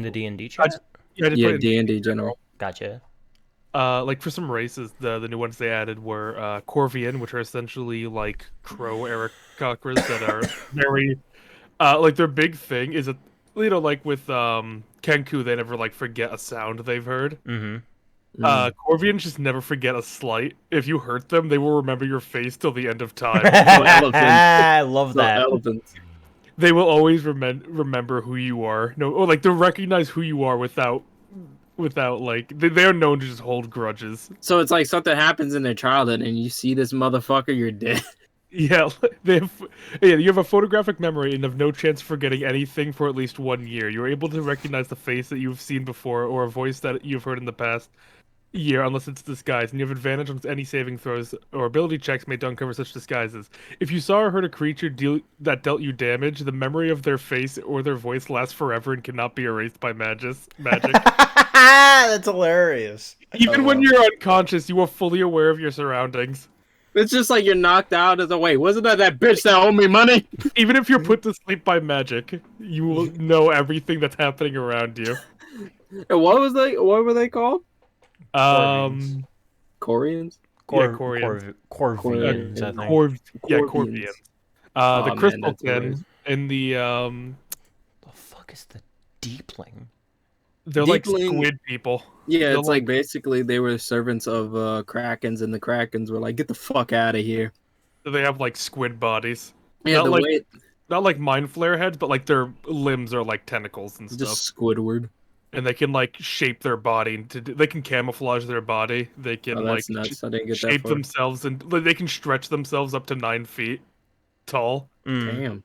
the D&D chat? Yeah, I just Yeah, put it in D&D general. Gotcha. like for some races, the new ones they added were Corvian, which are essentially like crow Aarakocras that are very like their big thing is that like with Kenku they never like forget a sound they've heard. Mm-hmm. Corvians just never forget a slight. If you hurt them, they will remember your face till the end of time. I love So that. elephants. They will always remember who you are. No, or like they'll recognize who you are without like they are known to just hold grudges. So it's like something happens in their childhood, and you see this motherfucker, you're dead. Yeah, they have, yeah, you have a photographic memory and have no chance of forgetting anything for at least 1 year. You're able to recognize the face that you've seen before or a voice that you've heard in the past year, unless it's disguised, and you have advantage on any saving throws or ability checks made to uncover such disguises. If you saw or heard a creature that dealt you damage, the memory of their face or their voice lasts forever and cannot be erased by magic. That's hilarious. Even when you're unconscious, you are fully aware of your surroundings. It's just like you're knocked out of the way. Wasn't that bitch that owed me money? Even if you're put to sleep by magic, you will know everything that's happening around you. And what were they called? Corians. Corians? Corians. Corvians, I think. Corvians. The crystal kin in the The fuck is the deepling? they're like squid people. Yeah, it's like basically they were servants of Krakens, and the Krakens were like, "Get the fuck out of here." They have like squid bodies. Yeah, Not like mind flare heads, but like their limbs are like tentacles and stuff. Just Squidward. And they can like shape their body they can camouflage their body. They can That's nuts. I didn't get that shape far. themselves and they can stretch themselves up to 9 feet tall. Damn.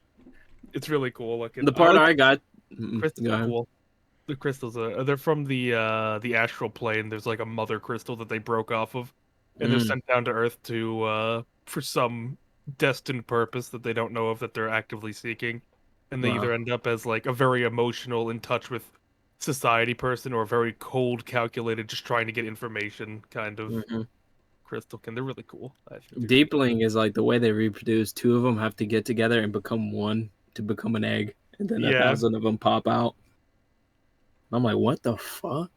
It's really cool looking. The part I got. Crystals are cool. The crystals they're from the astral plane. There's like a mother crystal that they broke off of, and they're sent down to Earth to for some destined purpose that they don't know of that they're actively seeking, and they either end up as like a very emotional, in touch with society person, or a very cold, calculated, just trying to get information kind of crystal kin. They're really cool. Deepling is like the way they reproduce. Two of them have to get together and become one to become an egg, and then 1,000 of them pop out. I'm like, what the fuck?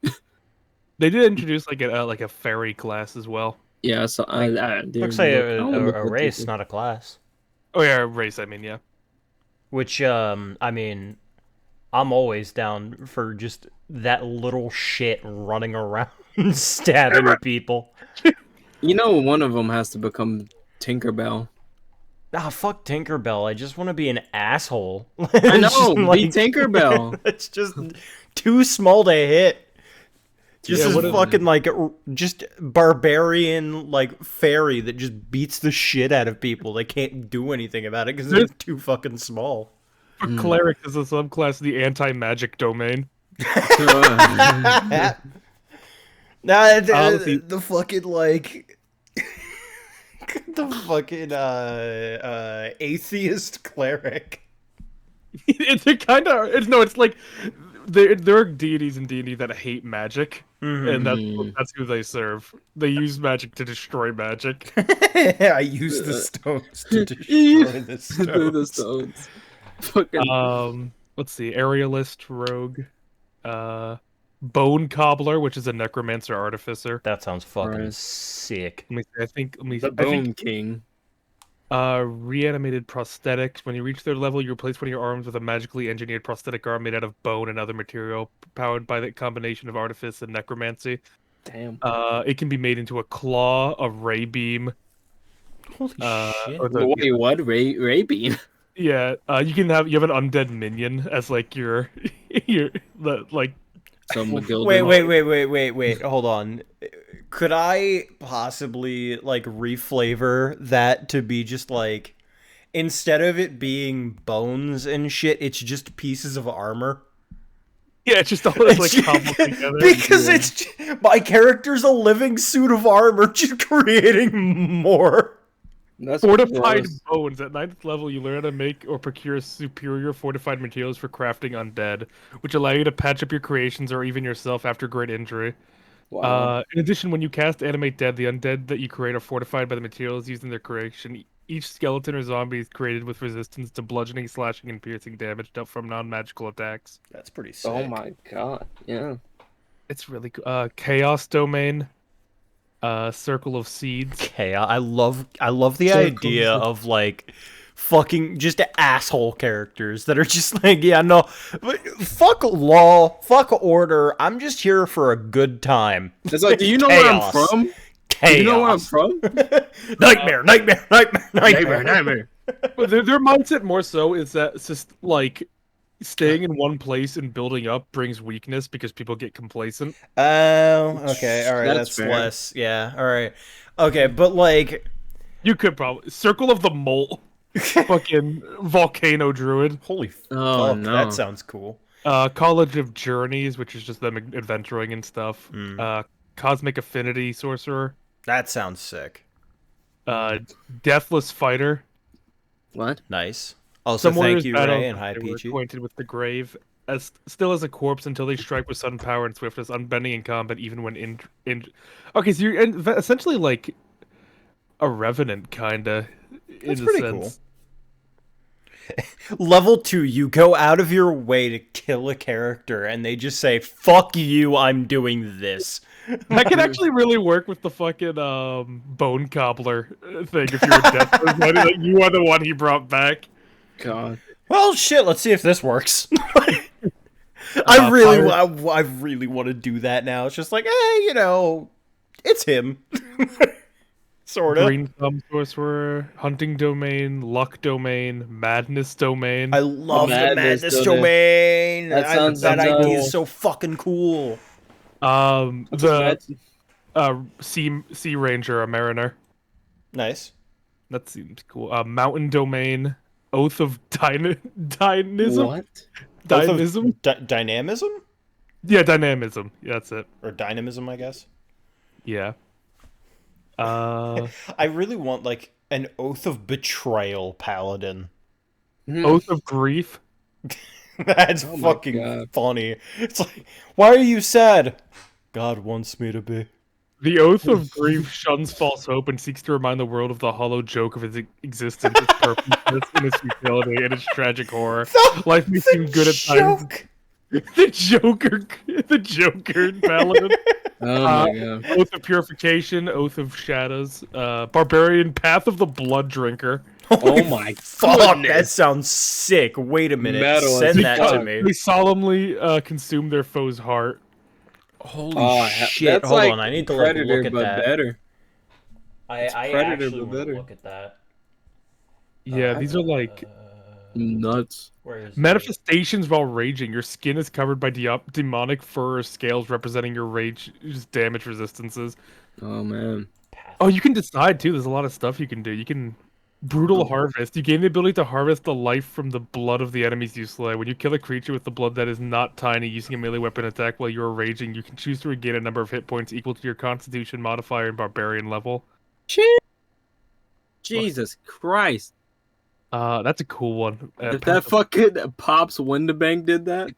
They did introduce like a fairy class as well. Yeah, so looks like a race, not a class. Oh yeah, a race. I mean, yeah. Which I mean, I'm always down for just that little shit running around stabbing people. You know, one of them has to become Tinkerbell. Ah, fuck Tinkerbell. I just want to be an asshole. I know, be Tinkerbell. It's just too small to hit. Just this fucking like just barbarian like fairy that just beats the shit out of people. They can't do anything about it because they're too fucking small. Cleric is a subclass of the anti-magic domain. The fucking like the fucking atheist cleric. It's like there are deities in D&D that hate magic, and that's who they serve. They use magic to destroy magic. I use the stones to destroy the stones. Fucking... let's see, Aerialist, Rogue, Bone Cobbler, which is a necromancer artificer. That sounds fucking sick. Let me see. Bone King. Reanimated prosthetics. When you reach their level, you replace one of your arms with a magically engineered prosthetic arm made out of bone and other material, powered by the combination of artifice and necromancy. Damn. It can be made into a claw, a ray beam. Holy shit! Wait, what? Ray beam? Yeah, you have an undead minion as like your like. Wait! Hold on. Could I possibly like reflavor that to be just like, instead of it being bones and shit, it's just pieces of armor? Yeah, it's just all like cobbled together. Because my character's a living suit of armor, just creating more. That's fortified bones. At 9th level, you learn how to make or procure superior fortified materials for crafting undead, which allow you to patch up your creations or even yourself after great injury. Wow. In addition, when you cast Animate Dead, the undead that you create are fortified by the materials used in their creation, Each skeleton or zombie is created with resistance to bludgeoning, slashing, and piercing damage from non-magical attacks. That's pretty sick. Oh my god, yeah. It's really cool. Chaos domain. Circle of Seeds. Chaos. I love the idea of like fucking just asshole characters that are just like, yeah, no, fuck law, fuck order. I'm just here for a good time. It's like, do you know where I'm from? Chaos. Do you know where I'm from? Nightmare. But their mindset more so is that it's just like staying in one place and building up brings weakness because people get complacent. Oh, okay, all right, that's fair. less. Yeah, all right, okay, but like, You could probably Circle of the Mole, fucking volcano druid. holy Oh, fuck, no. that sounds cool. College of Journeys, which is just them adventuring and stuff. Cosmic Affinity sorcerer. That sounds sick. Deathless fighter. What? Nice. Also, Some warriors thank you, battle Ray and Hi they were Peachy. acquainted with the grave, still as a corpse until they strike with sudden power and swiftness, unbending in combat, even when in. Okay, so you're essentially like a revenant, kinda. That's in pretty a sense. Level 2, you go out of your way to kill a character, and they just say, "Fuck you, I'm doing this." That could actually really work with the fucking bone cobbler thing. If you're a death, like you are the one he brought back. God. Well, shit. Let's see if this works. I really want to do that now. It's just like, it's him. Sort of. Green Thumb Sorcerer, Hunting Domain, Luck Domain, Madness Domain. I love the Madness Madness Domain. That idea cool. is so fucking cool. The Sea Ranger, a Mariner. Nice. That seems cool. Mountain Domain, Oath of Dynamism. What? Dynamism? Dynamism? Yeah, Dynamism. Yeah, that's it. Or dynamism, I guess. Yeah. I really want, like, an Oath of Betrayal paladin. Oath of Grief. That's Oh my fucking God. funny. It's like, why are you sad? God wants me to be. The Oath of Grief shuns false hope and seeks to remind the world of the hollow joke of its existence, its purposelessness, and its futility, and its tragic horror. Life may seem good at times. The Joker paladin. Oh my god. Oath of Purification, Oath of Shadows, Barbarian, Path of the Blood Drinker. Oh my Fuck, that goodness. sounds sick. Wait a minute. Metal Send as that fuck. to me. They solemnly consume their foe's heart. Holy shit. That's Hold like on, I need to Predator, look at but that. better. I Predator, actually but want to better. look at that. Yeah, these are like Nuts. Where is manifestations while raging. Your skin is covered by demonic fur or scales representing your rage's damage resistances. Oh man. Oh, you can decide too. There's a lot of stuff you can do. You can brutal harvest. You gain the ability to harvest the life from the blood of the enemies you slay. When you kill a creature with the blood that is not tiny using a melee weapon attack while you are raging, you can choose to regain a number of hit points equal to your Constitution modifier and Barbarian level. Jesus Christ. That's a cool one. If that fucking Pops Windabank did that.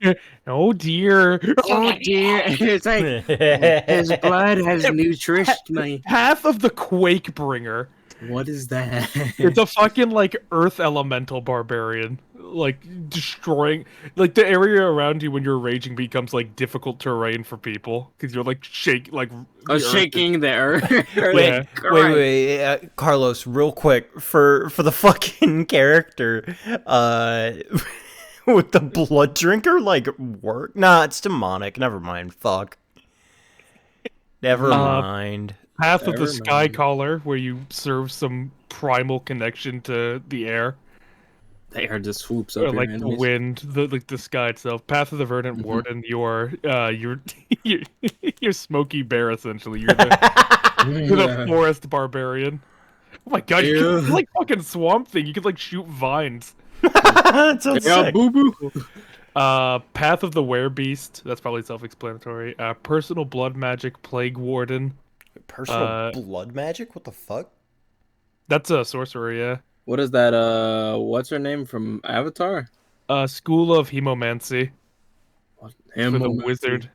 Oh dear. Oh dear. It's like his blood has nourished me. Path of the Quake Bringer. What is that? It's a fucking like earth elemental barbarian, like destroying like the area around you when you're raging becomes like difficult terrain for people because you're like Shaking the earth. Wait, Carlos, real quick for the fucking character, with the blood drinker, like work? Nah, it's demonic. Never mind. Fuck. Never mind. Path of the Sky Caller, where you serve some primal connection to the air. The air just swoops Or up. like the wind, the sky itself. Path of the Verdant Warden, you're Smokey Bear essentially. You're the forest barbarian. Oh my god, you're like fucking Swamp Thing. You could like shoot vines. That sounds sick. boo boo. Path of the Werebeast. That's probably self-explanatory. Personal blood magic, Plague Warden. Personal blood magic? What the fuck? That's a sorcerer, yeah. What is that? What's her name from Avatar? School of Hemomancy. For the Hemomancy. wizard.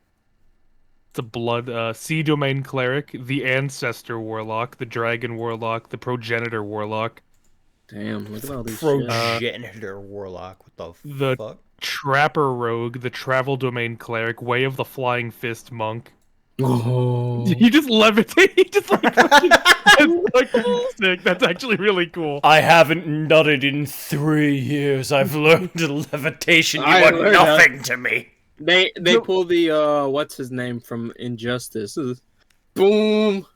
It's a blood sea domain cleric, the ancestor warlock, the dragon warlock, the progenitor warlock. Damn, look at all these progenitor warlock. What the fuck? Trapper rogue, the travel domain cleric, way of the flying fist monk. Oh. He just levitate. He just like that's fucking sick. That's actually really cool. I haven't nutted in 3 years. I've learned levitation. You are nothing to me. They pull the what's his name from Injustice. Boom.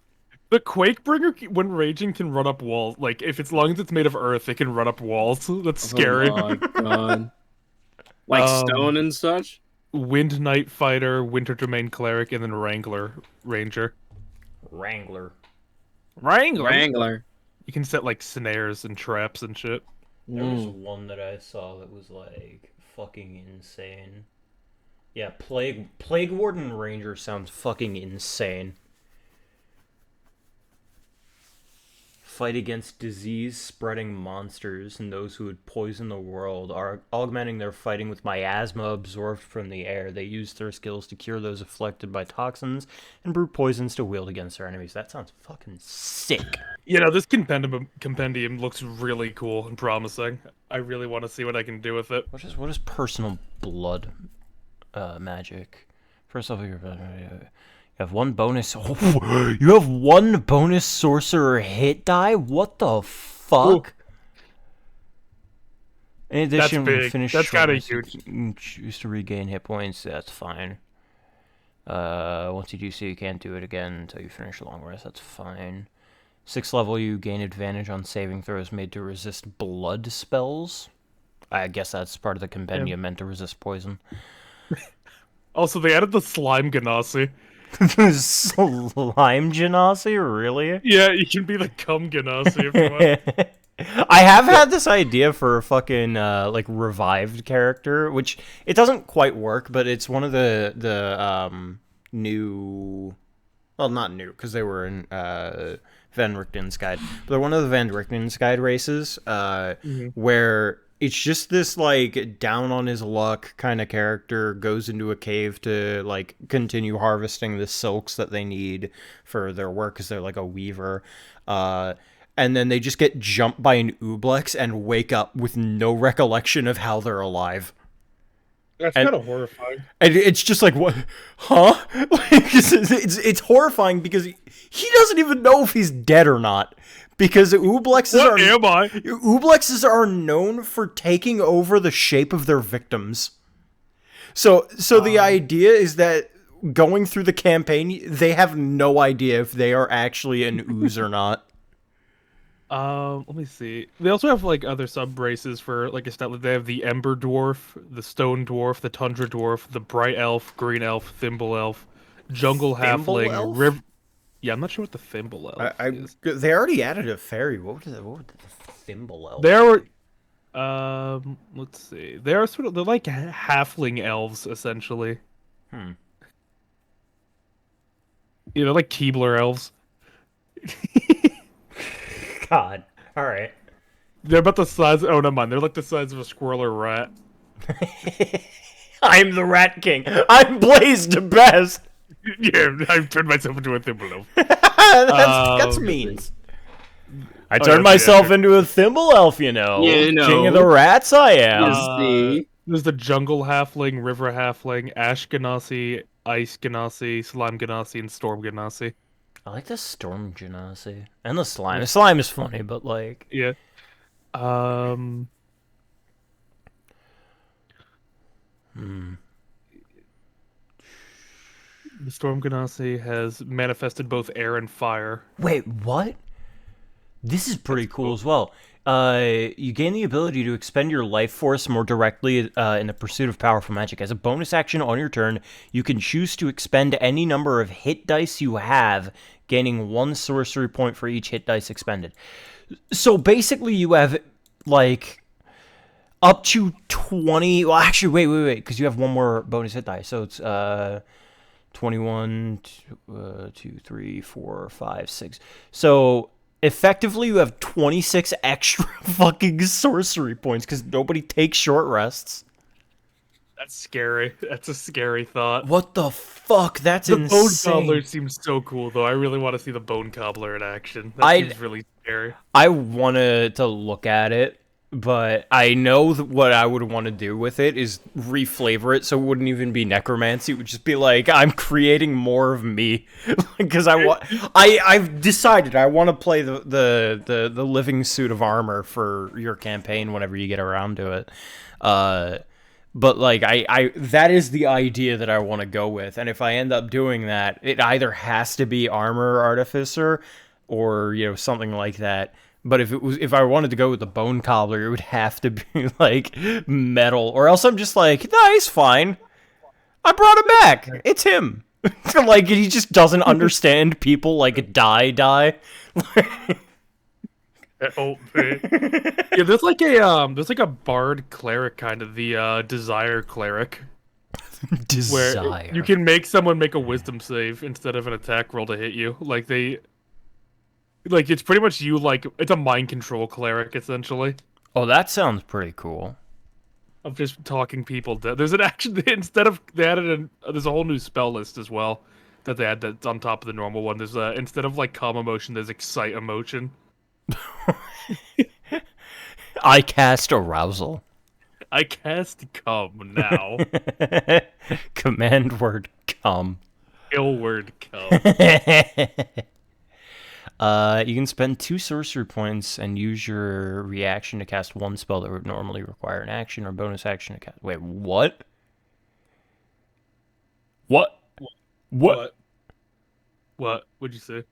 The Quakebringer, when raging, can run up walls. Like, if it's long as it's made of earth, it can run up walls. That's scary. Oh my god. Like stone and such? Wind Knight Fighter, Winter Domain Cleric, and then Wrangler Ranger. Wrangler. You can set, like, snares and traps and shit. There was one that I saw that was, like, fucking insane. Yeah, Plague Warden Ranger sounds fucking insane. Fight against disease-spreading monsters and those who would poison the world, are augmenting their fighting with miasma absorbed from the air. They use their skills to cure those afflicted by toxins and brew poisons to wield against their enemies. That sounds fucking sick. You know, this compendium looks really cool and promising. I really want to see what I can do with it. What is personal blood magic? First off, you have one bonus. Oh, you have one bonus sorcerer hit die? What the fuck? In addition, that's big. finish that's kind of huge. Choose to regain hit points. That's fine. Once you do so, you can't do it again until you finish a long rest. That's fine. 6th level, you gain advantage on saving throws made to resist blood spells. I guess that's part of the compendium meant to resist poison. Also, they added the slime Ganassi. Slime Genasi, really? Yeah, you can be the cum Ganassi if you want. I have had this idea for a fucking like revived character, which it doesn't quite work, but it's one of the new, well, not new because they were in Van Richten's Guide, but they're one of the Van Richten's Guide races where it's just this like down on his luck kind of character goes into a cave to like continue harvesting the silks that they need for their work because they're like a weaver. And then they just get jumped by an Ooblex and wake up with no recollection of how they're alive. That's kind of horrifying. And it's just like, what? Huh? It's horrifying because he doesn't even know if he's dead or not. Because Ooblexes are known for taking over the shape of their victims. So the idea is that going through the campaign, they have no idea if they are actually an ooze or not. Let me see. They also have like other sub races for like they have the Ember Dwarf, the Stone Dwarf, the Tundra Dwarf, the Bright Elf, Green Elf, Thimble Elf, Jungle Halfling, River. Yeah, I'm not sure what the Thimble Elf is. They already added a fairy. What would the Thimble Elf? There were, let's see. They're like halfling elves essentially. You know, like Keebler elves. God. All right. They're about the size. Oh, never mind. They're like the size of a squirrel or rat. I'm the Rat King. I'm blazed best. Yeah, I've turned myself into a Thimble Elf. That's mean. I turned myself into a Thimble Elf, you know. King of the rats I am. There's the Jungle Halfling, River Halfling, Ash Ganassi, Ice Ganassi, Slime Ganassi, and Storm Ganassi. I like the Storm Genasi. And the Slime. The Slime is funny, but like... Yeah. The Storm Ganassi has manifested both air and fire. Wait, what? This is pretty cool as well. You gain the ability to expend your life force more directly in the pursuit of powerful magic. As a bonus action on your turn, you can choose to expend any number of hit dice you have, gaining 1 sorcery point for each hit dice expended. So basically you have, like, up to 20... Well, actually, wait, because you have one more bonus hit die. So it's 21, 2, 3, 4, 5, 6. So... effectively, you have 26 extra fucking sorcery points because nobody takes short rests. That's scary. That's a scary thought. What the fuck? That's insane. The Bone Cobbler seems so cool, though. I really want to see the Bone Cobbler in action. That seems really I wanted to look at it, but I know what I would want to do with it is reflavor it so it wouldn't even be necromancy. It would just be like, I'm creating more of me. Because I've decided I want to play the living suit of armor for your campaign whenever you get around to it. But like I that is the idea that I want to go with, and if I end up doing that, it either has to be armor artificer or something like that. But if I wanted to go with the bone cobbler, it would have to be like metal, or else I'm just like, nah, he's fine. I brought him back. It's him. Like he just doesn't understand people like die. Oh, yeah, there's like a bard cleric kind of, the desire cleric. Desire. Where you can make someone make a wisdom save instead of an attack roll to hit you. Like it's pretty much you, like it's a mind control cleric essentially. Oh, that sounds pretty cool. Of just talking people dead. There's an action instead of they added there's a whole new spell list as well that they add that's on top of the normal one. There's instead of like calm emotion, there's excite emotion. I cast arousal. I cast come now. Command word come. Ill word come. You can spend 2 sorcery points and use your reaction to cast 1 spell that would normally require an action or bonus action to cast. Wait, what? What? What? What'd you say?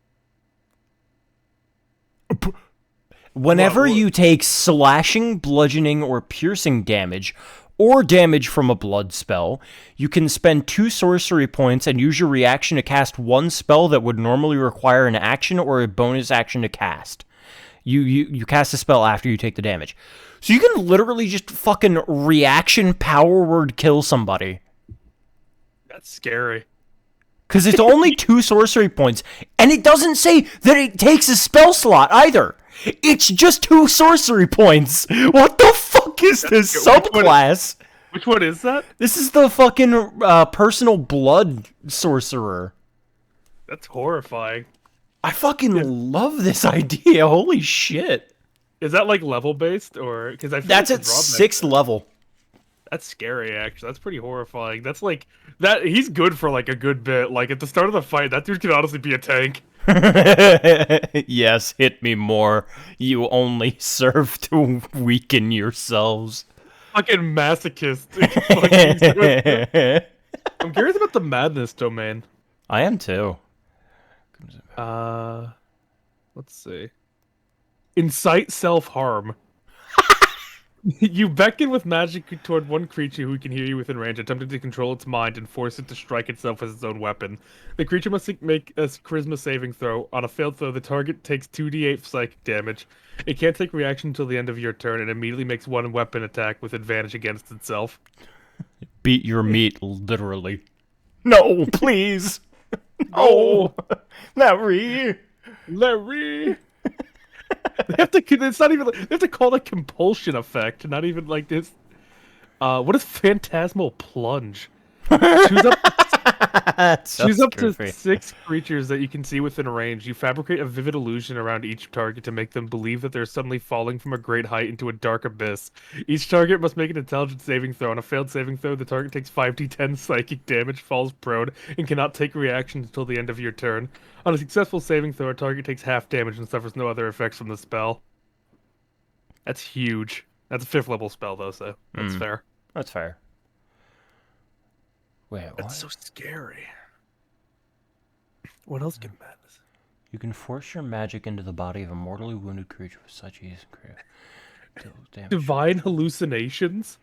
Whenever you take slashing, bludgeoning, or piercing damage, or damage from a blood spell, you can spend 2 sorcery points and use your reaction to cast 1 spell that would normally require an action or a bonus action to cast. You cast a spell after you take the damage. So you can literally just fucking reaction power word kill somebody. That's scary. Because it's only 2 sorcery points, and it doesn't say that it takes a spell slot either. It's just 2 sorcery points. What the fuck is this subclass? Which one is that? This is the fucking personal blood sorcerer. That's horrifying. I fucking love this idea. Holy shit. Is that like level based or because that's at 6th level. That's scary, actually. That's pretty horrifying. That's like that. He's good for like a good bit. Like at the start of the fight, that dude could honestly be a tank. Yes, hit me more. You only serve to weaken yourselves. Fucking masochist. I'm curious about the madness domain. I am too. Let's see. Incite self-harm. You beckon with magic toward one creature who can hear you within range, attempting to control its mind and force it to strike itself as its own weapon. The creature must make a charisma saving throw. On a failed throw, the target takes 2d8 psychic damage. It can't take reaction until the end of your turn and immediately makes one weapon attack with advantage against itself. Beat your meat, literally. No, please. Oh, Larry. They have to. It's not even. They have to call it compulsion effect. Not even like this. What is phantasmal plunge? Choose up to 6 creatures that you can see within range. You fabricate a vivid illusion around each target to make them believe that they're suddenly falling from a great height into a dark abyss. Each target must make an intelligence saving throw. On a failed saving throw, the target takes 5d10 psychic damage, falls prone, and cannot take reactions until the end of your turn. On a successful saving throw, a target takes half damage and suffers no other effects from the spell. That's huge. That's a 5th level spell, though, so that's fair. That's fair. Wait, that's what? So scary. What else can madness? You can force your magic into the body of a mortally wounded creature with such ease and Divine hallucinations?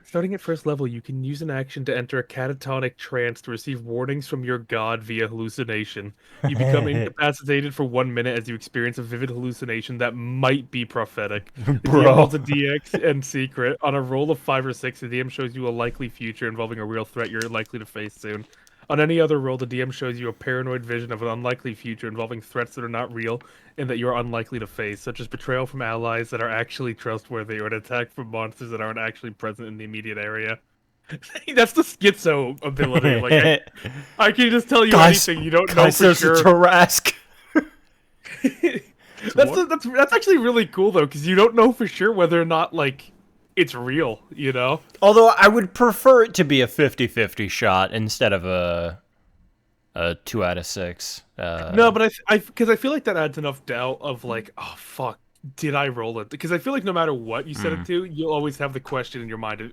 Starting at 1st level, you can use an action to enter a catatonic trance to receive warnings from your god via hallucination. You become incapacitated for 1 minute as you experience a vivid hallucination that might be prophetic. The DM rolls a DX and secret. On a roll of 5 or 6, the DM shows you a likely future involving a real threat you're likely to face soon. On any other roll, the DM shows you a paranoid vision of an unlikely future involving threats that are not real and that you're unlikely to face, such as betrayal from allies that are actually trustworthy or an attack from monsters that aren't actually present in the immediate area. That's the schizo ability. Like I can just tell you anything you don't know for sure. There's a Tarrasque. That's actually really cool though, because you don't know for sure whether or not like it's real, you know. Although I would prefer it to be a 50-50 shot instead of a 2 out of 6. No, but because I feel like that adds enough doubt of like, oh fuck, did I roll it? Because I feel like no matter what you set it to, you'll always have the question in your mind: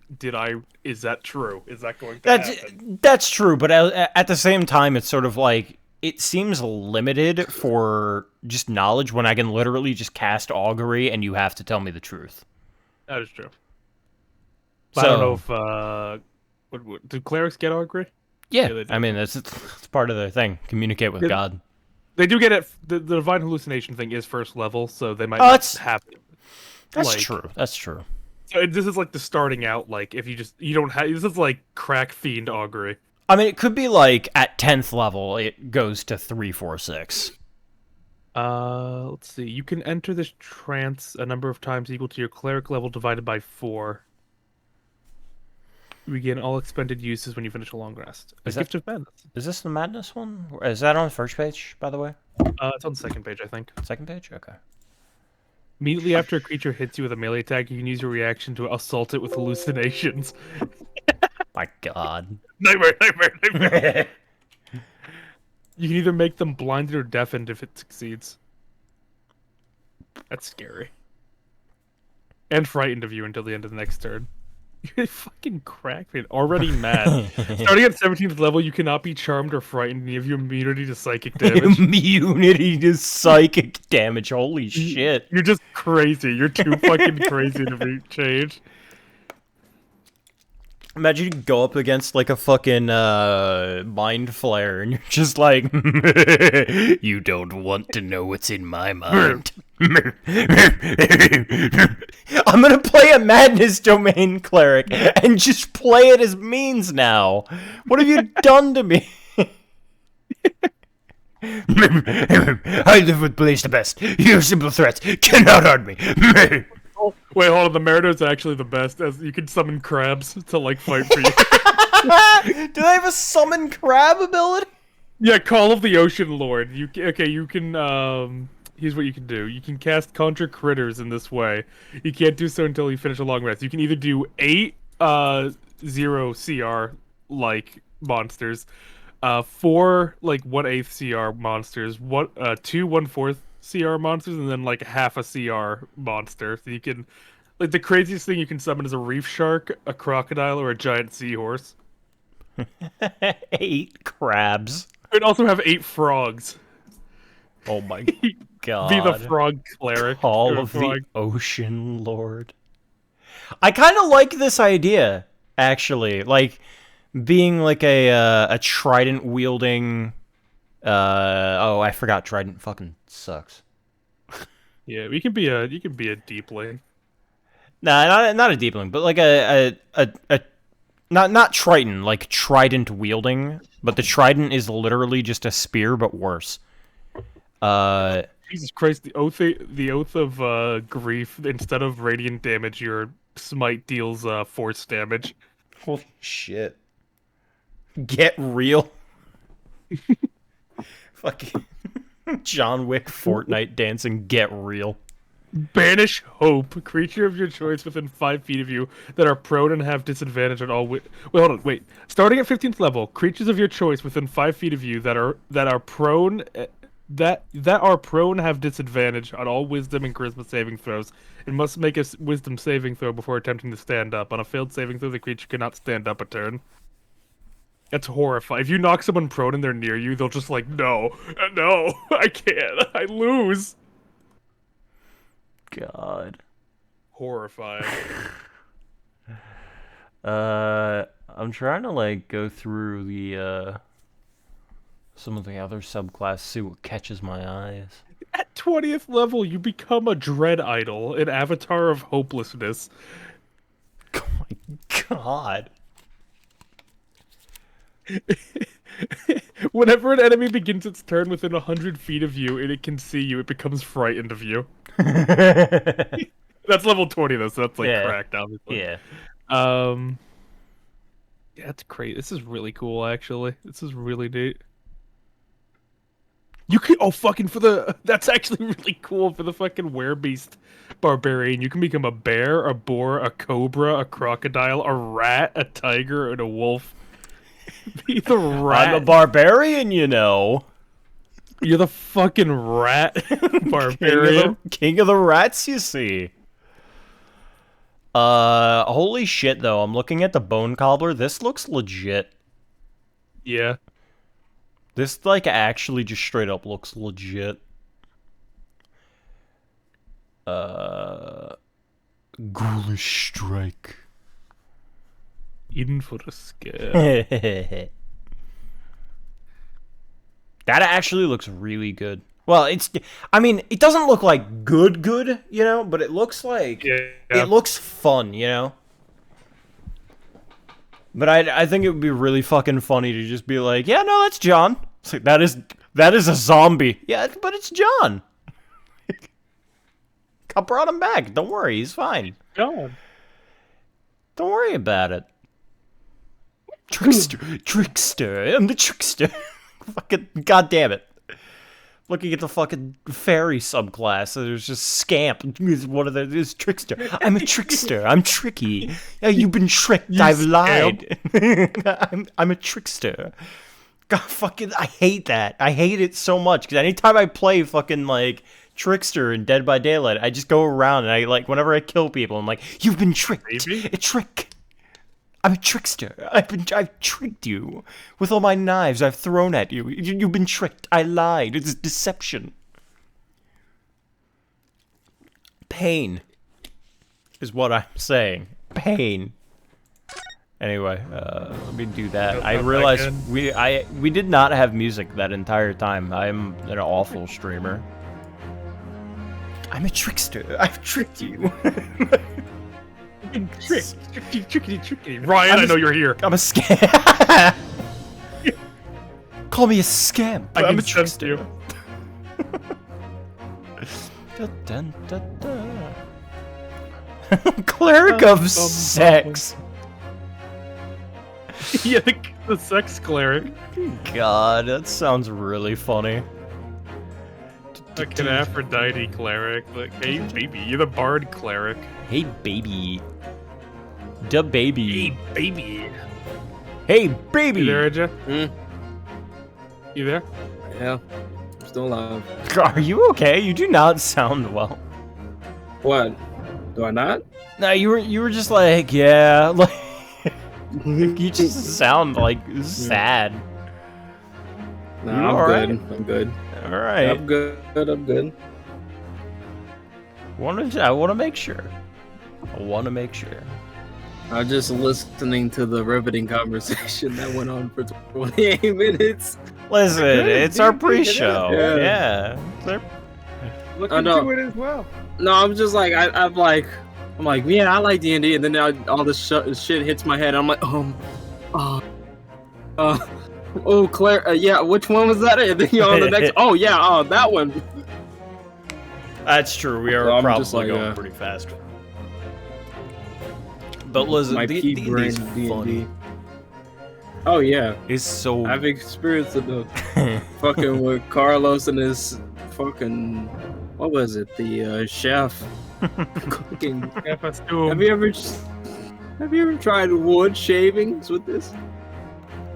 is that true? Is that going to happen? That's true, but at the same time, it's sort of like it seems limited for just knowledge when I can literally just cast augury and you have to tell me the truth. That is true. But I don't know if do clerics get augury? Yeah, I mean it's part of their thing. Communicate with God. They do get it. The divine hallucination thing is first level, so they might not have. That's true. That's true. So this is like the starting out. Like if you don't have, this is like crack fiend augury. I mean, it could be like at 10th level, it goes to 3, 4, 6. Let's see. You can enter this trance a number of times equal to your cleric level divided by 4. Regain all expended uses when you finish a long rest. Gift of Madness. Is this the Madness one? Is that on the first page, by the way? It's on the second page, I think. Second page? Okay. Immediately after a creature hits you with a melee attack, you can use your reaction to assault it with hallucinations. My God. Nightmare. You can either make them blinded or deafened if it succeeds. That's scary. And frightened of you until the end of the next turn. You're fucking cracked, man. Already mad. Starting at 17th level, you cannot be charmed or frightened, and you have immunity to psychic damage. Immunity to psychic damage. Holy shit. You're just crazy. You're too fucking crazy to be changed. Imagine you go up against like a fucking mind flare and you're just like, you don't want to know what's in my mind. I'm gonna play a madness domain cleric and just play it as means now. What have you done to me? I live with Blaze the best. Your simple threats cannot hurt me. Wait, hold on. The Meritor's actually the best, as you can summon crabs to like fight for you. Do they have a summon crab ability? Yeah, Call of the Ocean Lord. You can here's what you can do. You can cast Conjure Critters in this way. You can't do so until you finish a long rest. You can either do 8 0 CR like monsters, 4 like 1/8 CR monsters, 2 1/4 CR monsters, and then like half a CR monster. So you can, like, the craziest thing you can summon is a reef shark, a crocodile, or a giant seahorse. 8 crabs. You can also have 8 frogs. Oh my God. Be the frog cleric. Call of the Ocean Lord. I kind of like this idea, actually. Like, being like a trident wielding... oh, I forgot trident fucking sucks. Yeah, you can be a deepling. Nah, not a deepling, but like a not Triton, like trident wielding, but the trident is literally just a spear but worse. Jesus Christ, the oath of grief. Instead of radiant damage, your smite deals force damage. Holy shit. Get real. Fucking John Wick Fortnite dancing, get real. Banish Hope. Creature of your choice within 5 feet of you that are prone and have disadvantage on all wait, hold on, wait. Starting at 15th level, creatures of your choice within 5 feet of you that are prone have disadvantage on all wisdom and charisma saving throws and must make a wisdom saving throw before attempting to stand up. On a failed saving throw, the creature cannot stand up a turn. That's horrifying. If you knock someone prone and they're near you, they'll just like, no, I can't. I lose. God. Horrifying. I'm trying to like go through the some of the other subclasses, see what catches my eyes. At 20th level, you become a dread idol, an avatar of hopelessness. Oh my God. Whenever an enemy begins its turn within 100 feet of you and it can see you, it becomes frightened of you. That's level 20 though, so that's like cracked, obviously. Yeah. Yeah, that's great. This is really cool, actually. This is really neat. You could fucking for the that's actually really cool for the fucking werebeast barbarian. You can become a bear, a boar, a cobra, a crocodile, a rat, a tiger, and a wolf. Be the rat. I'm a barbarian, you know. You're the fucking rat barbarian. King of the rats, you see. Holy shit, though. I'm looking at the bone cobbler. This looks legit. Yeah. This, like, actually just straight up looks legit. Ghoulish strike. Eden for the scare. That actually looks really good. Well, I mean, it doesn't look like good, you know, but it looks like, it looks fun, you know? But I think it would be really fucking funny to just be like, yeah, no, that's John. It's like, that is a zombie. Yeah, but it's John. I brought him back. Don't worry, he's fine. John. Don't worry about it. Trickster. I'm the trickster. Fucking goddamn it. Looking at the fucking fairy subclass, there's just scamp. One of there's trickster. I'm a trickster. I'm tricky. Yeah, you've been tricked. I've lied. I'm a trickster. God, fucking, I hate that. I hate it so much because anytime I play fucking like trickster in Dead by Daylight, I just go around and I like whenever I kill people, I'm like, you've been tricked. Maybe? A trick. I'm a trickster. I've tricked you with all my knives I've thrown at you. You've been tricked. I lied. It's deception. Pain is what I'm saying. Pain. Anyway, let me do that. I realized we did not have music that entire time. I'm an awful streamer. I'm a trickster. I've tricked you. Tricky. Ryan, I know you're here. I'm a scamp. Call me a scamp. I'm a trickster. Dun, dun, dun, dun. Cleric of sex. Yeah, the sex cleric. God, that sounds really funny. Like an Aphrodite cleric. Like, hey baby, you're the bard cleric. Hey baby. Da baby. Hey baby. Hey baby. You there, Edja? You there? Yeah, I'm still alive. Are you okay? You do not sound well. What? Do I not? No, you were just like, yeah, like you just sound like sad. No, You I'm alright? good. I'm good. All right. I'm good. I'm good. I want to make sure. I want to make sure. I'm just listening to the riveting conversation that went on for 28 minutes. Listen, it's our pre-show. Yeah. Yeah. Look I know. into it as well. No, I'm just like I'm like, yeah, I like D&D, and then all this shit hits my head. I'm like, oh, Claire, yeah, which one was that? And then you're on the next. Oh yeah, that one. That's true. We are So I'm probably just like, going pretty fast. But listen, My pea D&D brain is D&D. funny. Oh yeah, It's so. I've experienced it. Fucking with Carlos and his fucking, what was it? The chef cooking. Have you ever tried wood shavings with this?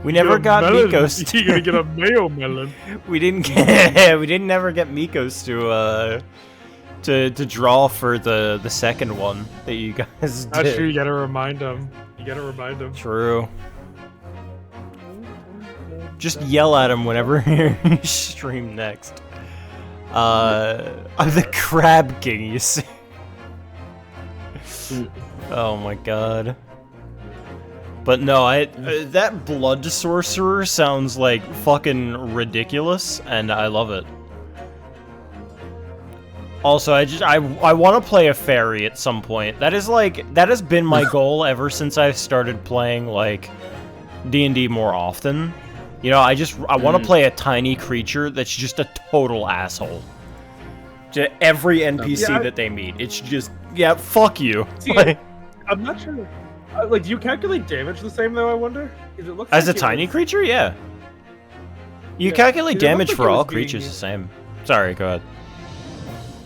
We never got Mikos. You're gonna get a mayo melon. We didn't never get Mikos to draw for the second one that you guys did. That's true. You gotta remind them. True. Just yell at him whenever you stream next. I'm the Crab King, you see. Oh my god. But no, that blood sorcerer sounds like fucking ridiculous, and I love it. Also, I want to play a fairy at some point. That has been my goal ever since I started playing like D&D more often. You know, I want to play a tiny creature that's just a total asshole to every NPC that they meet. It's just, yeah, fuck you. See, I'm not sure. Like, do you calculate damage the same though? I wonder. As a tiny creature, yeah. You calculate damage like for all creatures the same. Sorry, go ahead.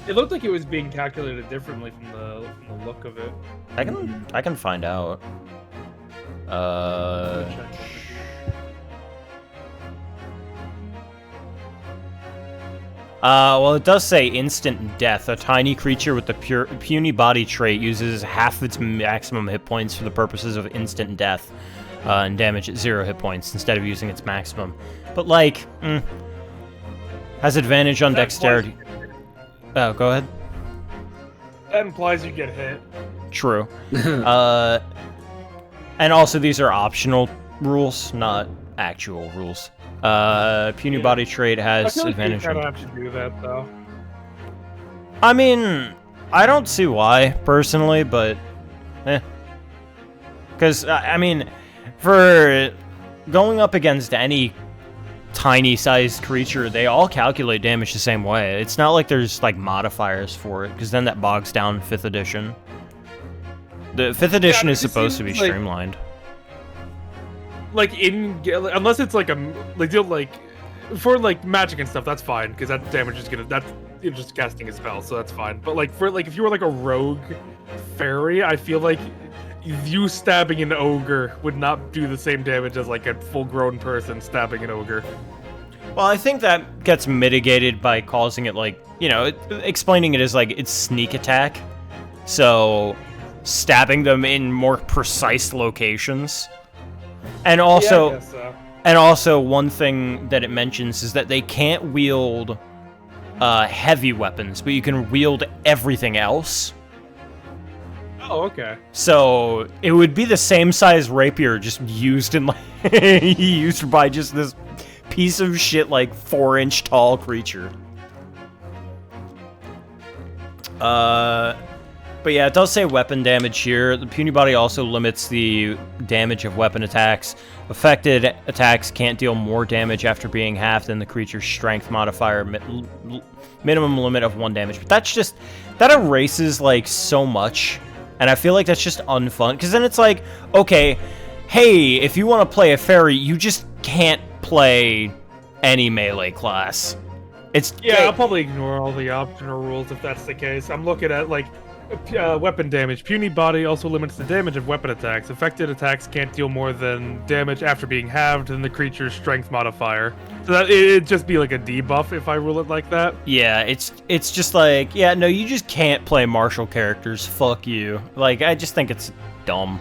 It looked like it was being calculated differently from the look of it. I can find out. Well, it does say instant death. A tiny creature with the puny body trait uses half its maximum hit points for the purposes of instant death, and damage at 0 hit points instead of using its maximum. But like, has advantage on dexterity. Oh, go ahead. That implies you get hit. True. And also these are optional rules, not actual rules. Puny body trait has advantage. I feel like you kind of have to do that, though. I mean, I don't see why, personally, but because, I mean, for going up against any tiny-sized creature, they all calculate damage the same way. It's not like there's, like, modifiers for it, because then that bogs down 5th edition. The 5th edition is supposed to be streamlined. Like, unless it's, like, for, like, magic and stuff, that's fine, because that damage is you're just casting a spell, so that's fine. But, like, for, like, if you were, like, a rogue fairy, I feel like you stabbing an ogre would not do the same damage as, like, a full-grown person stabbing an ogre. Well, I think that gets mitigated by causing it, like, you know, explaining it as, like, it's sneak attack. So, stabbing them in more precise locations. And also, yeah, I guess so. And also, one thing that it mentions is that they can't wield heavy weapons, but you can wield everything else. Oh, okay. So it would be the same size rapier, just used in like used by just this piece of shit like 4-inch tall creature. But yeah, it does say weapon damage here. The puny body also limits the damage of weapon attacks. Affected attacks can't deal more damage after being halved than the creature's strength modifier, minimum limit of 1 damage. But that's just, that erases like so much. And I feel like that's just unfun. Because then it's like, okay, hey, if you want to play a fairy, you just can't play any melee class. I'll probably ignore all the optional rules if that's the case. I'm looking at, like, weapon damage. Puny body also limits the damage of weapon attacks. Affected attacks can't deal more than damage after being halved than the creature's strength modifier. So that it'd just be like a debuff if I rule it like that. Yeah, it's just like, yeah, no, you just can't play martial characters. Fuck you. Like, I just think it's dumb.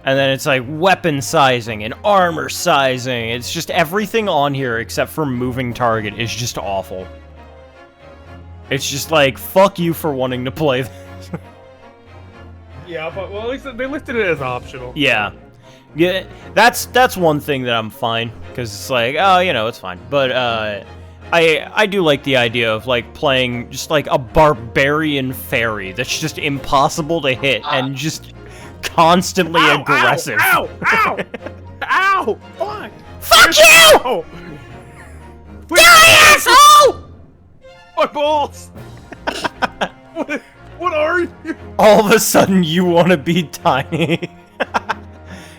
And then it's like weapon sizing and armor sizing. It's just everything on here except for moving target is just awful. It's just like, fuck you for wanting to play this. Yeah, but well, at least they listed it as optional. Yeah. Yeah, that's one thing that I'm fine, because it's like, oh, you know, it's fine. But I do like the idea of like playing just like a barbarian fairy that's just impossible to hit and just constantly aggressive. Ow! Ow! Ow! Fuck! Fuck you! Die, asshole! My balls! What are you? All of a sudden, you want to be tiny.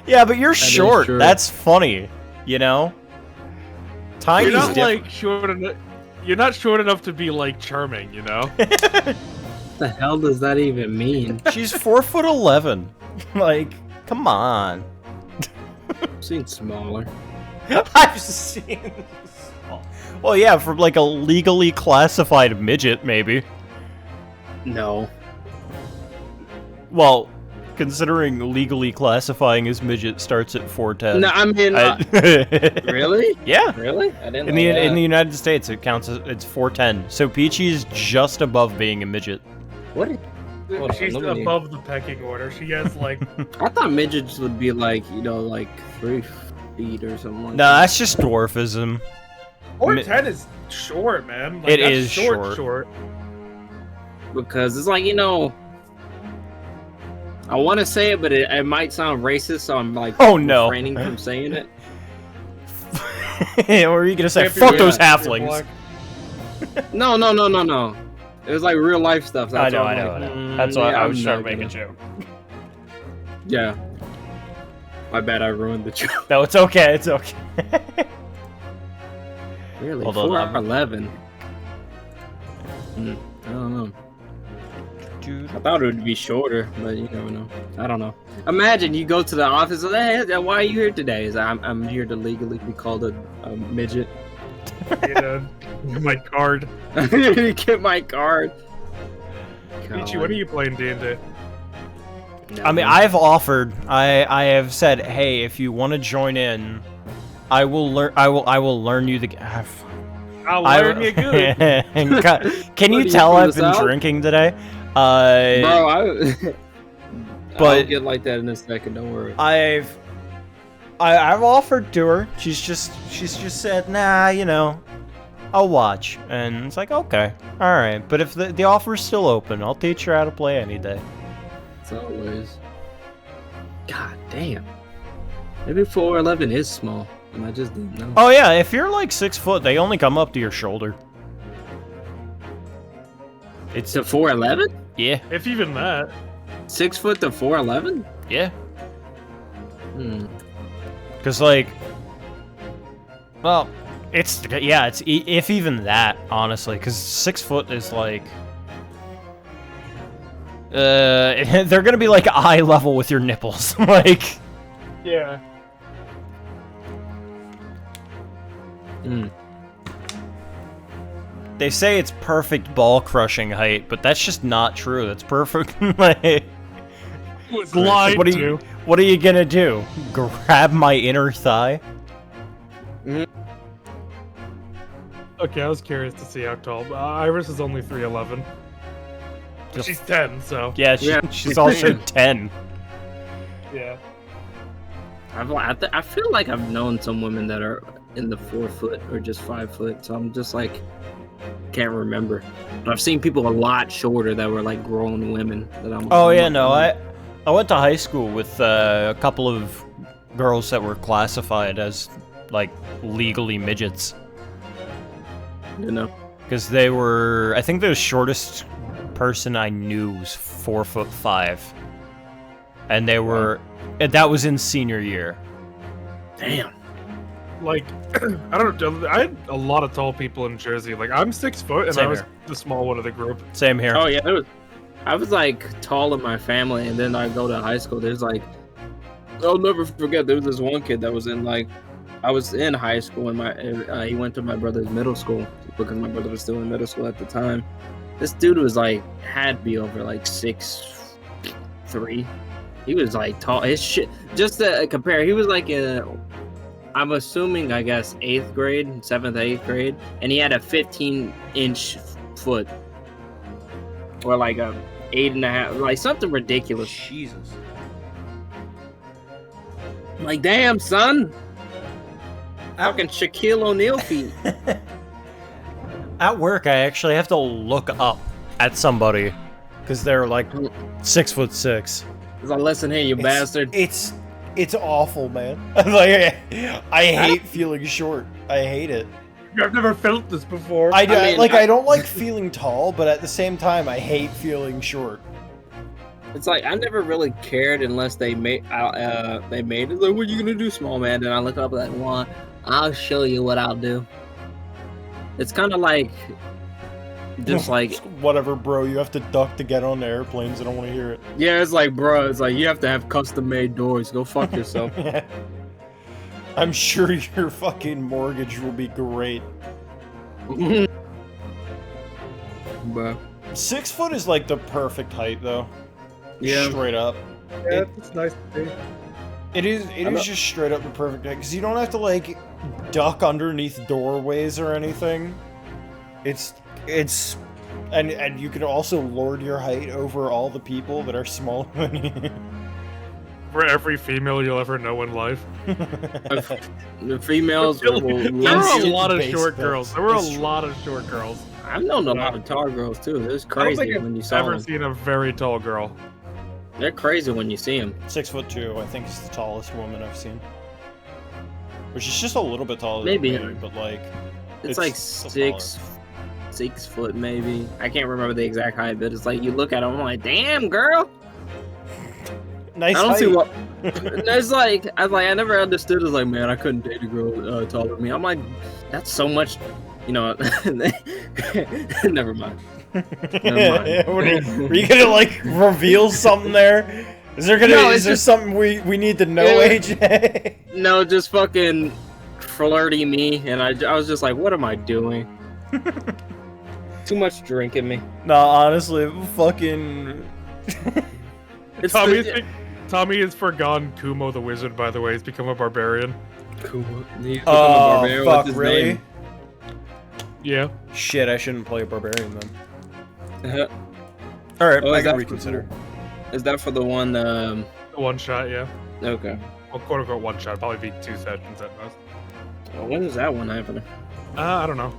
Yeah, but you're short. That's funny, you know. Tiny's You're not different. like short enough. You're not short enough to be like charming, you know. What the hell does that even mean? She's 4'11". Like, come on. I've seen smaller. I've seen. Well, yeah, from like a legally classified midget, maybe. No. Well, considering legally classifying as midget starts at 4'10". No, I mean, really? Yeah. Really? I didn't know In the that. United States, it counts as it's 4'10". So Peachy's just above being a midget. What? She's above the pecking order. She has like. I thought midgets would be like, you know, like 3 feet or something like No, that. that's just dwarfism. 4'10" is short, man. Like, It that's is short. Because it's like, you know, I want to say it, but it might sound racist, so I'm like, Oh, no. refraining from saying it. Or are you gonna say, Can't be fuck red, those you're halflings? black. No. It was like real life stuff. So I that's know, why I'm I like, know. That's why yeah, I was I'm trying to not make a gonna- joke. Yeah. My bad, I ruined the joke. No, it's okay. It's okay. Really? Hold on, 411. I don't know. I thought it would be shorter, but you never know. I don't know. Imagine you go to the office and hey, why are you here today? Is I'm here to legally be called a midget. My card. Get my card. Peachy, what are you playing, D&D? I mean, I've offered. I have said, hey, if you want to join in, I will learn. I will learn you the. I'll learn you good. Can you tell I've been drinking today? Bro, I'll but get like that in a second. Don't worry. I've offered to her. She's just said, nah, you know, I'll watch. And it's like, okay, all right. But if the offer's still open, I'll teach her how to play any day. It's always. God damn. Maybe 411 is small, and I just didn't know. Oh yeah, if you're like 6 foot, they only come up to your shoulder. It's a 411? Yeah. If even that. 6 foot to 411? Yeah. Cause like, well, it's if even that, honestly, cause 6 foot is like, they're gonna be like eye level with your nipples, like. Yeah. They say it's perfect ball crushing height, but that's just not true. That's perfect. Like, was lied to. What are you gonna do? Grab my inner thigh? Okay, I was curious to see how tall. Iris is only 3'11". She's 10, so. Yeah, she's also 10. Yeah. I feel like I've known some women that are in the 4 foot or just 5 foot, so I'm just like, can't remember. But I've seen people a lot shorter that were like grown women. I went to high school with a couple of girls that were classified as like legally midgets. You know, because they were. I think the shortest person I knew was 4'5", and they were. And that was in senior year. Damn. Like, I don't know. I had a lot of tall people in Jersey. Like, I'm 6 foot, and I was the small one of the group. Same here. Oh yeah, I was like tall in my family, and then I go to high school. There's like, I'll never forget. There was this one kid that was in like, I was in high school, and he went to my brother's middle school because my brother was still in middle school at the time. This dude was like, had to be over like 6'3". He was like tall. His shit. Just to compare, he was like I'm assuming, I guess, 8th grade, 7th, 8th grade, and he had a 15-inch foot, or like a 8.5, like something ridiculous. Jesus. I'm like, damn, son. Fucking Shaquille O'Neal feet. At work, I actually have to look up at somebody because they're like 6'6". He's like, listen here, you bastard. It's awful, man. Like, I hate feeling short. I hate it. I've never felt this before. I don't like feeling tall, but at the same time, I hate feeling short. It's like I never really cared unless they made it. Like, what are you gonna do, small man? And I look up like, well, I'll show you what I'll do. It's kind of like, just like whatever, bro. You have to duck to get on the airplanes. I don't want to hear it. Yeah, it's like, bro. It's like you have to have custom-made doors. Go fuck yourself. Yeah. I'm sure your fucking mortgage will be great. Bro. 6 foot is like the perfect height, though. Yeah. Straight up. Yeah, it's nice to see. It is just straight up the perfect height, because you don't have to, like, duck underneath doorways or anything. And you can also lord your height over all the people that are smaller than you. For every female you'll ever know in life. The females there were a lot of short girls. I've known a lot of tall girls too. It's crazy when you saw them. I've never seen a very tall girl. They're crazy when you see them. 6'2", I think, is the tallest woman I've seen. Which is just a little bit taller maybe. than me, but like... It's like 6 foot maybe. I can't remember the exact height, but it's like you look at them, I'm like, damn, girl. Nice I don't height. see what. It's like I never understood. It's like, man, I couldn't date a girl taller than me. I'm like, that's so much, you know. Never mind. Are you gonna like reveal something there? Is there gonna is there something we need to know, AJ? No, just fucking flirty me, and I was just like, what am I doing? Too much drink in me. No, honestly, fucking. Tommy has forgone Kumo the wizard. By the way, he's become a barbarian. Kumo. Oh fuck! Really? Name? Yeah. Shit! I shouldn't play a barbarian then. All right, I can reconsider. Is that for the one? The one shot, yeah. Okay. Well, quote unquote one shot. Probably be 2 sessions at most. Well, when is that one happening? I don't know.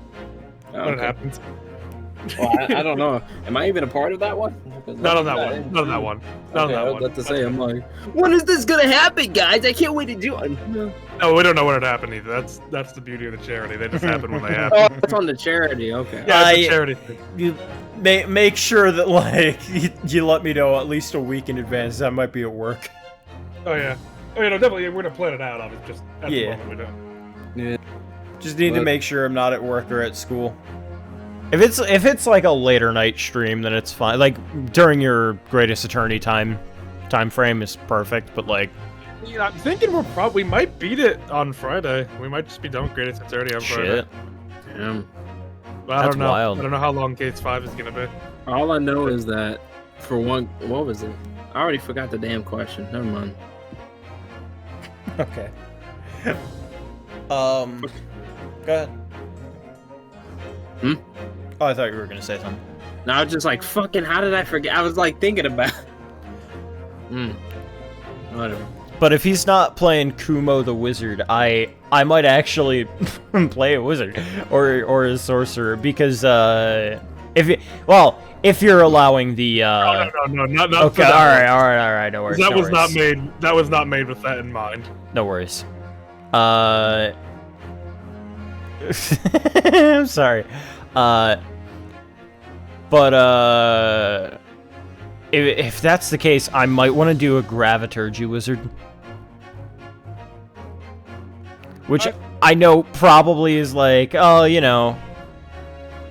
When it happens. Well, I don't know. Am I even a part of that one? Not on that one. Not on that one. Not on that one. I was about to say, I'm like, when is this gonna happen, guys? I can't wait to do it. No, we don't know when it happened either. That's the beauty of the charity. They just happen when they happen. Oh, it's on the charity. Okay. Yeah, it's a charity thing. You make sure that like you let me know at least a week in advance. I might be at work. Oh yeah. Oh yeah, no, definitely. We're gonna plan it out. Obviously, just at the moment we don't. Yeah. Just need to make sure I'm not at work or at school. If it's like a later night stream, then it's fine. Like during your Greatest Eternity time frame is perfect. But like, yeah, I'm thinking we might beat it on Friday. We might just be done with Greatest Eternity on Friday. Shit. Damn. But I don't know. Wild. I don't know how long Case 5 is gonna be. All I know is that for one, what was it? I already forgot the damn question. Never mind. Okay. Go ahead. Hmm? Oh, I thought you were gonna say something. No, I was just like, fucking, how did I forget? I was like thinking about. Whatever. But if he's not playing Kumo the Wizard, I might actually play a wizard or a sorcerer because if you're allowing the No, not okay, all right, no worries. That was not made with that in mind. No worries. I'm sorry. But if that's the case, I might want to do a Graviturgy wizard. Which I know probably is like, oh, you know,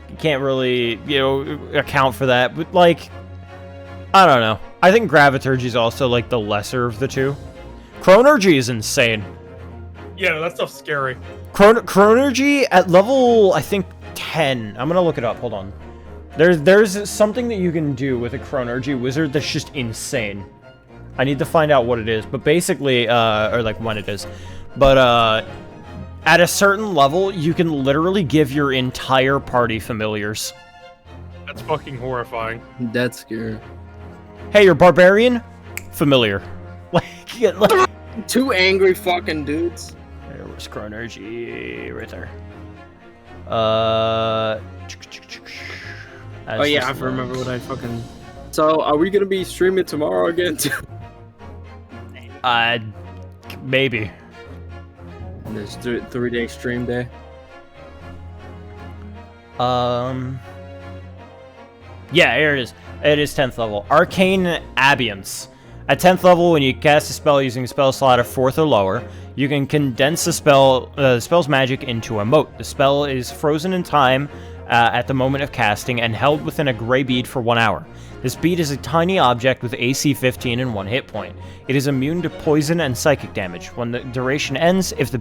you can't really, you know, account for that. But, like, I don't know. I think Graviturgy is also, like, the lesser of the two. Chronergy is insane. Yeah, that stuff's scary. Chronergy at level, I think, 10. I'm going to look it up. Hold on. There's something that you can do with a Chronergy wizard that's just insane. I need to find out what it is. But basically, or, like, when it is. But, at a certain level, you can literally give your entire party familiars. That's fucking horrifying. That's scary. Hey, you're barbarian? Familiar. Like, two angry fucking dudes. There was Chronergy right there. Oh yeah, I remember what I fucking. So, are we gonna be streaming tomorrow again? Maybe. There's 3-day stream day. Yeah, here it is. It is 10th level. Arcane Ambience. At 10th level, when you cast a spell using a spell slot of 4th or lower, you can condense the spell's magic into a mote. The spell is frozen in time at the moment of casting and held within a gray bead for 1 hour. This bead is a tiny object with AC 15 and 1 hit point. It is immune to poison and psychic damage. When the duration ends, if the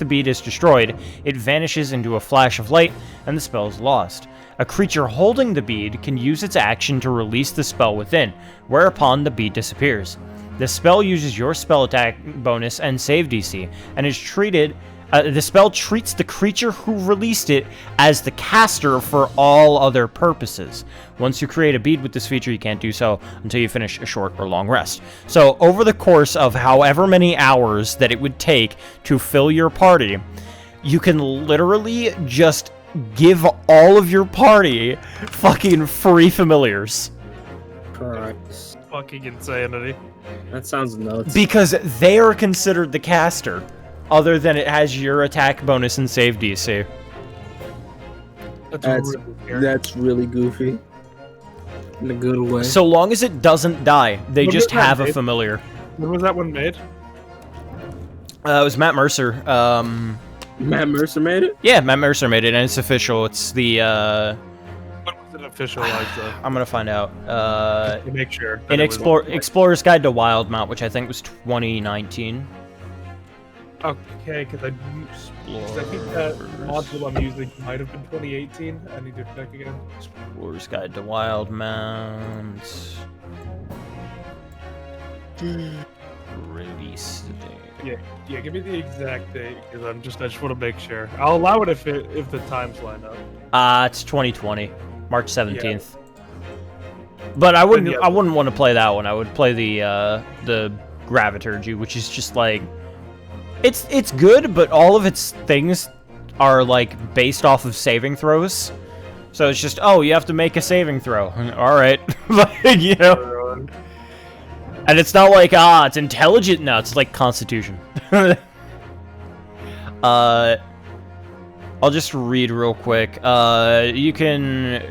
bead is destroyed, it vanishes into a flash of light and the spell is lost. A creature holding the bead can use its action to release the spell within, whereupon the bead disappears. The spell uses your spell attack bonus and save DC, and is treated. The spell treats the creature who released it as the caster for all other purposes. Once you create a bead with this feature, you can't do so until you finish a short or long rest. So, over the course of however many hours that it would take to fill your party, you can literally just give all of your party fucking free familiars. Correct. Fucking insanity. That sounds nuts. Because they are considered the caster, other than it has your attack bonus and save DC. That's really goofy. In a good way. So long as it doesn't die, they just have a familiar. When was that one made? It was Matt Mercer. Matt Mercer made it? Yeah, Matt Mercer made it, and it's official. It's the, When was it officialized, though? I'm gonna find out. To make sure. In Explorer's Guide to Wildmount, which I think was 2019. Okay, because I think that module I'm using might have been 2018. I need to check again. Explorer's Guide to Wildmount. Release date. Yeah, give me the exact date because I just want to make sure. I'll allow it if the times line up. It's 2020, March 17th. But I wouldn't want to play that one. I would play the Graviturgy, which is just like it's good, but all of its things are like based off of saving throws. So it's just, oh, you have to make a saving throw. All right, like, you know. And it's not like, it's intelligent. No, it's like Constitution. I'll just read real quick. You can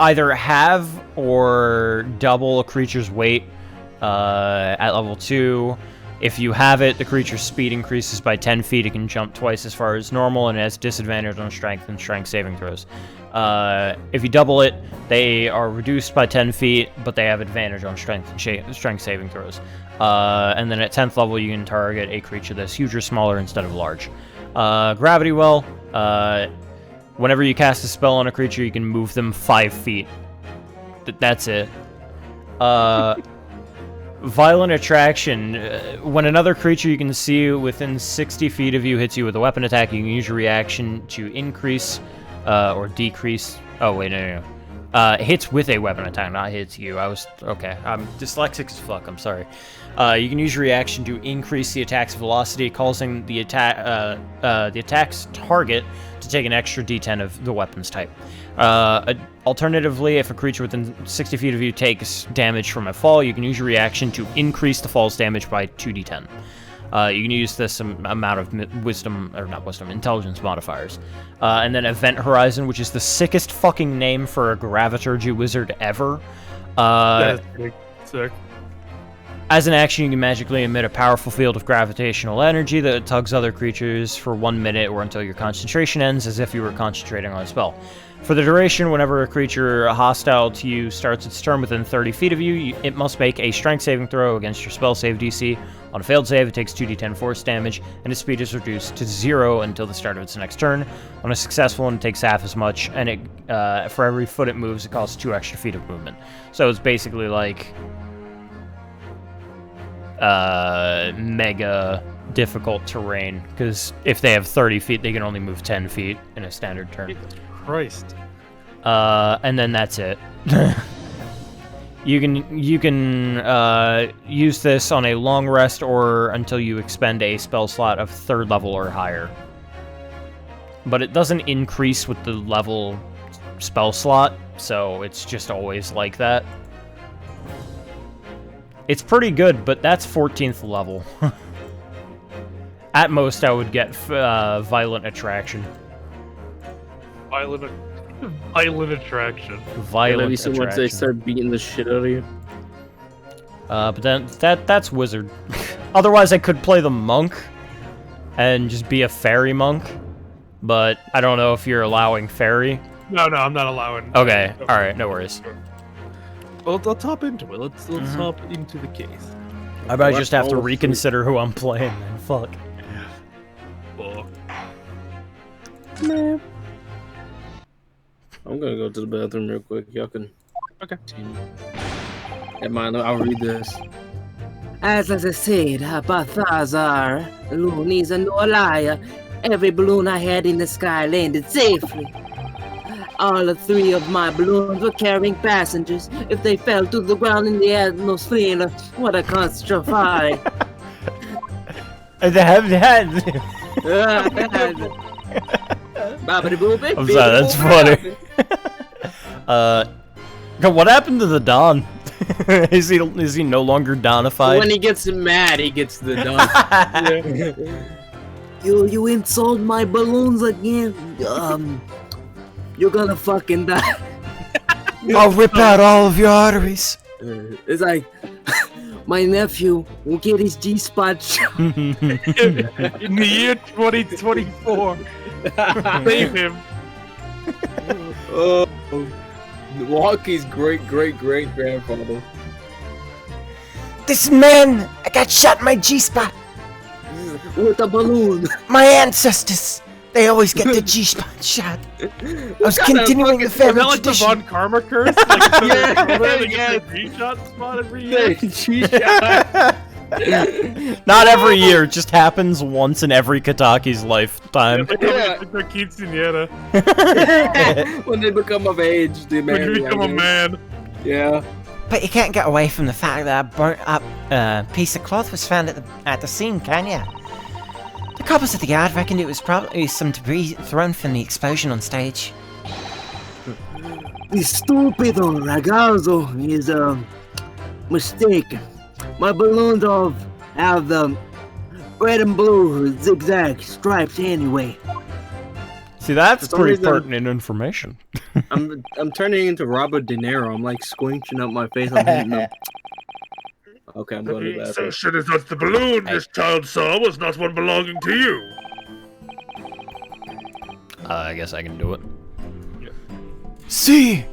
either have or double a creature's weight at level 2. If you have it, the creature's speed increases by 10 feet. It can jump twice as far as normal and has disadvantage on strength and strength saving throws. If you double it, they are reduced by 10 feet, but they have advantage on strength and strength saving throws. And then at 10th level, you can target a creature that's huge or smaller instead of large. Gravity Well. Whenever you cast a spell on a creature, you can move them 5 feet. That's it. Violent Attraction. When another creature you can see within 60 feet of you hits you with a weapon attack, you can use your reaction to increase or decrease. Oh, wait, no. Hits with a weapon attack, not hits you. Okay. I'm dyslexic as fuck. I'm sorry. You can use your reaction to increase the attack's velocity, causing the attack's target to take an extra d10 of the weapon's type. Alternatively, if a creature within 60 feet of you takes damage from a fall, you can use your reaction to increase the fall's damage by 2d10. You can use this amount of intelligence modifiers. And then Event Horizon, which is the sickest fucking name for a Graviturgy wizard ever. That's pretty sick. As an action, you can magically emit a powerful field of gravitational energy that tugs other creatures for 1 minute or until your concentration ends, as if you were concentrating on a spell. For the duration, whenever a creature hostile to you starts its turn within 30 feet of you, it must make a strength saving throw against your spell save DC. On a failed save, it takes 2d10 force damage, and its speed is reduced to 0 until the start of its next turn. On a successful one, it takes half as much, and for every foot it moves, it costs 2 extra feet of movement. So it's basically like mega difficult terrain, because if they have 30 feet, they can only move 10 feet in a standard turn. Christ. And then that's it. You can use this on a long rest or until you expend a spell slot of 3rd level or higher. But it doesn't increase with the level spell slot, so it's just always like that. It's pretty good, but that's 14th level. At most, I would get Violent Attraction. Violent Attraction. Violent Maybe so once they start beating the shit out of you. But then that's Wizard. Otherwise, I could play the Monk and just be a Fairy Monk. But I don't know if you're allowing Fairy. No, I'm not allowing. Okay, alright, no worries. Well, let's hop into it. Let's hop into the case. I might just have to reconsider who I'm playing, then. Fuck. Fuck. Nah. I'm gonna go to the bathroom real quick. Y'all can. Okay. Never mind, I'll read this. As I said, Balthazar, Loonies are no liar. Every balloon I had in the sky landed safely. All 3 of my balloons were carrying passengers. If they fell to the ground in the atmosphere, what a catastrophe. I'm sorry, that's funny. What happened to the Don? Is he no longer Donified? When he gets mad, he gets the Don. You insult my balloons again? You're gonna fucking die. I'll rip out all of your arteries. It's like, my nephew will get his G-spot shot. In the year 2024. Save him. Oh, Walkie's great-great-great-grandfather. This man, I got shot in my G-spot. With a balloon. My ancestors, they always get the G-spot shot. I was continuing the Is family that like the tradition. Von Karma curse? Like, they Yeah. get the G-shot spot every year? G-shot. Not every year, it just happens once in every Kataki's lifetime. Yeah. Like the quinceañera. When they become of age, they When you marry, become I a guess. man. Yeah. But you can't get away from the fact that a burnt up piece of cloth was found at the scene, can you? The coppers at the yard reckoned it was probably some debris thrown from the explosion on stage. The stupid ragazzo is mistaken. My balloons all have the red and blue zigzag stripes anyway. See, that's For some pretty reason- pertinent information. I'm turning into Robert De Niro. I'm like squinching up my face. I'm hitting them. Okay, I'm going to that. assertion is that the balloon this child saw was not one belonging to you. I guess I can do it. Si,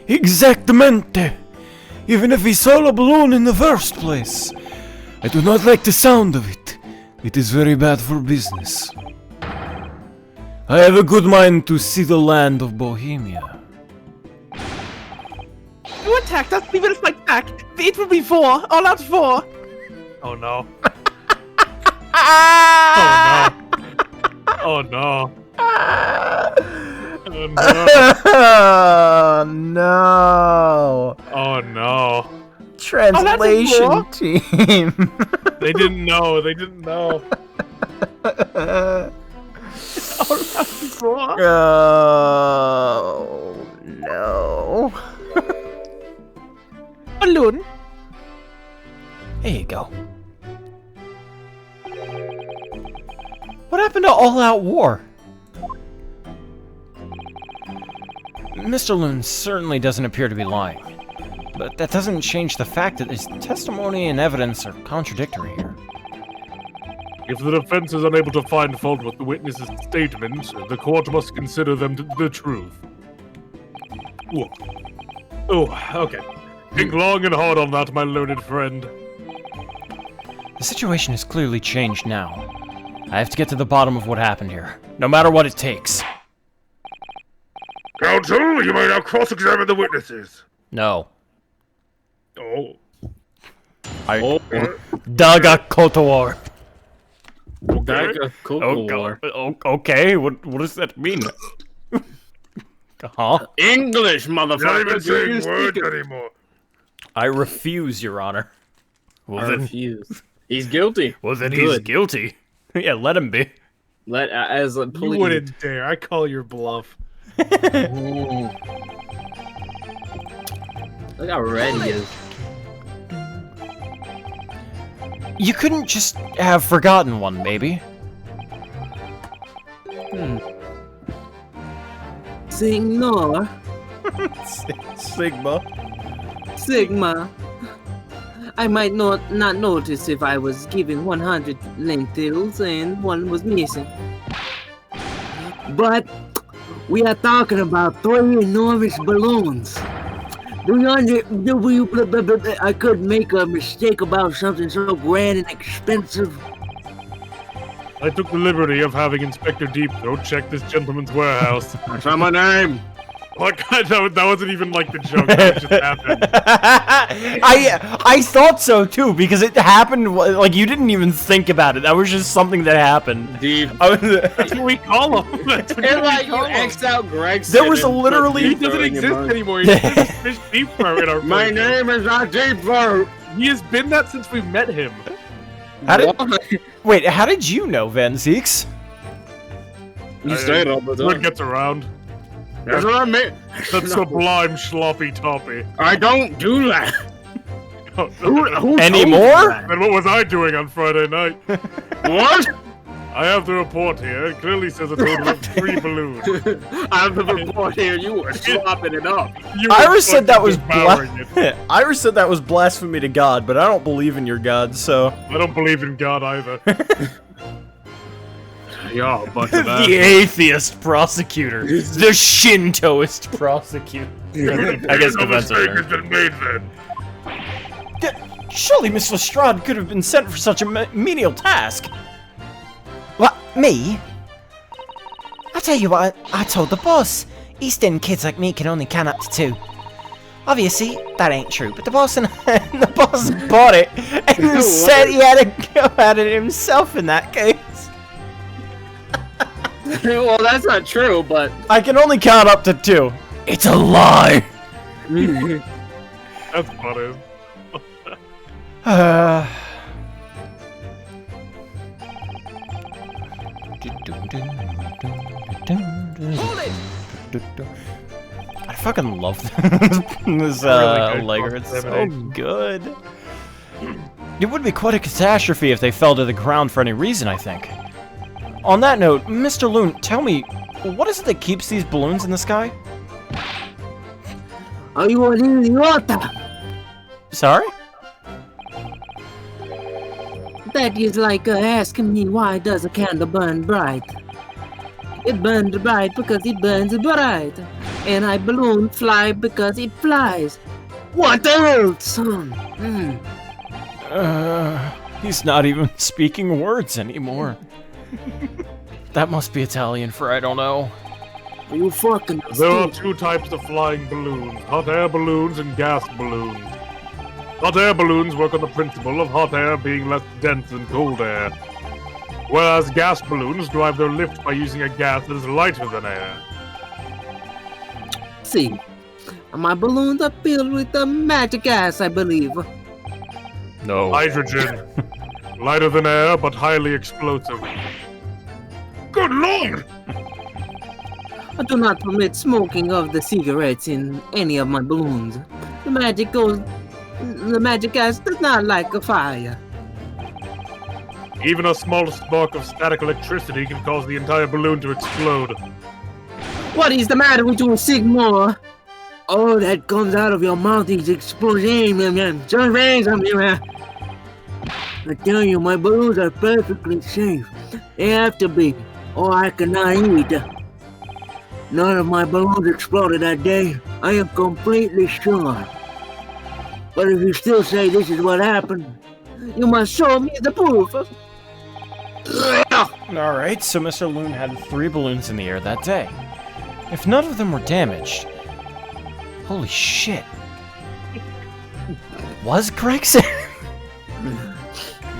exactamente. Even if he saw a balloon in the first place. I do not like the sound of it. It is very bad for business. I have a good mind to see the land of Bohemia. You attacked us, leave us fight back. It will be 4, all out 4. Oh no. Ah! Oh no. Oh no. Oh no! Oh no. Translation team. They didn't know. They didn't know. Oh no! Balloon. There you go. What happened to all-out war? Mr. Loon certainly doesn't appear to be lying. But that doesn't change the fact that his testimony and evidence are contradictory here. If the defense is unable to find fault with the witness's statements, the court must consider them the truth. Whoa. Oh, okay. Think long and hard on that, my learned friend. The situation has clearly changed now. I have to get to the bottom of what happened here, no matter what it takes. Counsel, you may now cross-examine the witnesses. No. Oh. Daga Kotor. Daga Cocoa War. Okay, what does that mean? Huh? English, Not even motherfucker. saying words anymore. I refuse, Your Honor. Well, I refuse. He's guilty. he's Good. guilty. Yeah, let him be. Let as a You police. wouldn't dare. I call your bluff. Look how red he is. You couldn't just have forgotten one, maybe. Signor, Sigma. Sigma. I might not notice if I was given 100 lentils and one was missing. But we are talking about 3 enormous balloons. I could make a mistake about something so grand and expensive. I took the liberty of having Inspector Deep Throat check this gentleman's warehouse. That's not my name. What kind of, that wasn't even like the joke, that just happened. I thought so too, because it happened like you didn't even think about it. That was just something that happened. Deep. That's what we call him. That's what And we like you call him. X'd out Greg. There was literally- He doesn't exist anymore. He's just Fish Deep Throat in our My place. name is not Deep Throat. He has been that since we met him. Wait, how did you know, Van Zeeks? You stayed all the Word time. gets around. That's what I meant. That sublime sloppy toppy. I don't do that. Who Anymore? told you Then what was I doing on Friday night? that? What? I have the report here. It clearly says a total of 3 balloons. I have the report here. You were slopping it up. Iris said that was Iris said that was blasphemy to God, but I don't believe in your God, so I don't believe in God either. Y'all, a bunch of the atheist prosecutor, the Shintoist prosecutor. I guess no defense mistake lawyer. has been made then. Surely Miss Lestrade could have been sent for such a menial task. What, me? I tell you what, I told the boss. East End kids like me can only count up to 2. Obviously, that ain't true, but the boss and the boss bought it and said he had to go at it himself in that case. Well, that's not true, but I can only count up to 2. It's a lie. That's funny. I fucking love this Lager. It's so good. It would be quite a catastrophe if they fell to the ground for any reason, I think. On that note, Mr. Loon, tell me, what is it that keeps these balloons in the sky? Are you an idiota? Sorry? That is like asking me why does a candle burn bright? It burns bright because it burns bright. And I balloon fly because it flies. What else? He's not even speaking words anymore. That must be Italian for I don't know. Are you fucking There are stupid? 2 types of flying balloons, hot air balloons and gas balloons. Hot air balloons work on the principle of hot air being less dense than cold air, whereas gas balloons drive their lift by using a gas that is lighter than air. See, my balloons are filled with the magic gas, I believe. No. Hydrogen. Lighter than air, but highly explosive. Good lord! I do not permit smoking of the cigarettes in any of my balloons. The magic gas does not like a fire. Even a small spark of static electricity can cause the entire balloon to explode. What is the matter with you, Sigmore? Oh, that comes out of your mouth is exploding. I tell you, my balloons are perfectly safe. They have to be, or I cannot eat. None of my balloons exploded that day. I am completely sure. But if you still say this is what happened, you must show me the proof. Alright, so Mr. Loon had 3 balloons in the air that day. If none of them were damaged... Holy shit. Was Gregson?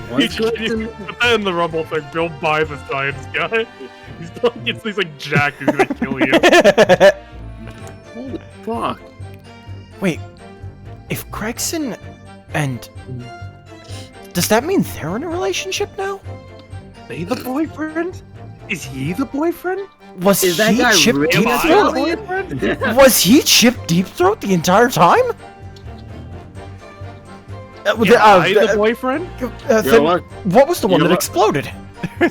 Put that in the Rumble thing, don't buy the science guy. He's like Jack who's gonna kill you. holy fuck. Wait, if Gregson and... Does that mean they're in a relationship now? They the boyfriend? Is he the boyfriend? Was Is that he guy Chip really Deep the Throat? boyfriend? Was he Chip Deep Throat the entire time? The boyfriend? Then what was the one You're that lu- exploded?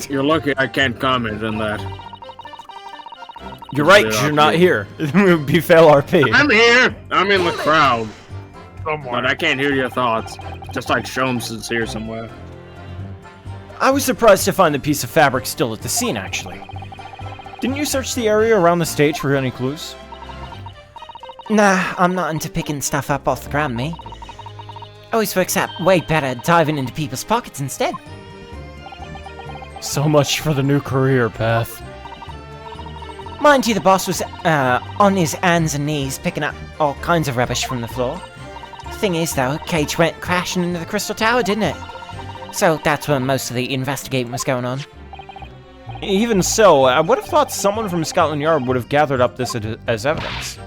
You're lucky I can't comment on that. You're right, 'cause you're not here. It would be fail RP. I'm here! I'm in the crowd. Somewhere. But I can't hear your thoughts. Just like Sholmes is here somewhere. I was surprised to find the piece of fabric still at the scene, actually. Didn't you search the area around the stage for any clues? Nah, I'm not into picking stuff up off the ground, me. Always works out way better diving into people's pockets instead. So much for the new career path. Mind you, the boss was on his hands and knees picking up all kinds of rubbish from the floor. Thing is, though, Cage went crashing into the Crystal Tower, didn't it? So that's where most of the investigating was going on. Even so, I would have thought someone from Scotland Yard would have gathered up this as evidence.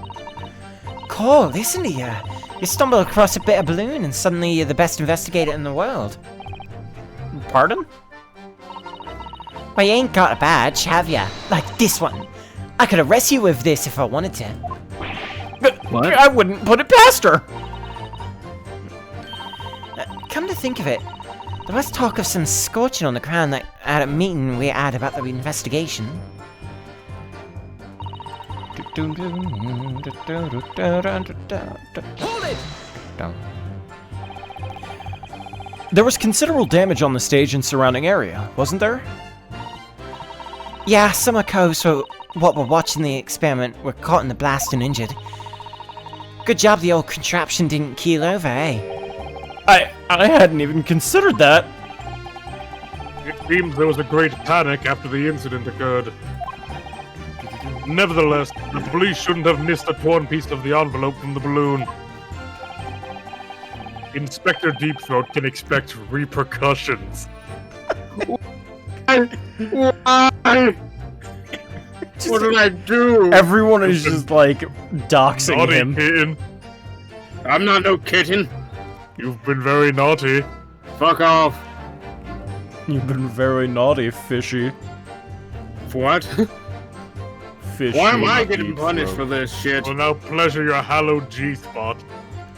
Cool, isn't he? You stumble across a bit of balloon and suddenly you're the best investigator in the world. Pardon? Well, you ain't got a badge, have ya? Like this one. I could arrest you with this if I wanted to. What? I wouldn't put it past her! Come to think of it, There was talk of some scorching on the ground at a meeting we had about the investigation. Hold it! There was considerable damage on the stage and surrounding area, wasn't there? Yeah, some of cows what were watching the experiment were caught in the blast and injured. Good job the old contraption didn't keel over, eh? I hadn't even considered that. It seems there was a great panic after the incident occurred. Nevertheless, the police shouldn't have missed a torn piece of the envelope from the balloon. Inspector Deepthroat can expect repercussions. Why? What did I do? Everyone is just like doxing Naughty him. kitten. I'm not no kitten. You've been very naughty. Fuck off. You've been very naughty, Fishy. What? Fishy. Why am I getting Deepthroat. punished for this shit? Will now pleasure your hallowed G-spot.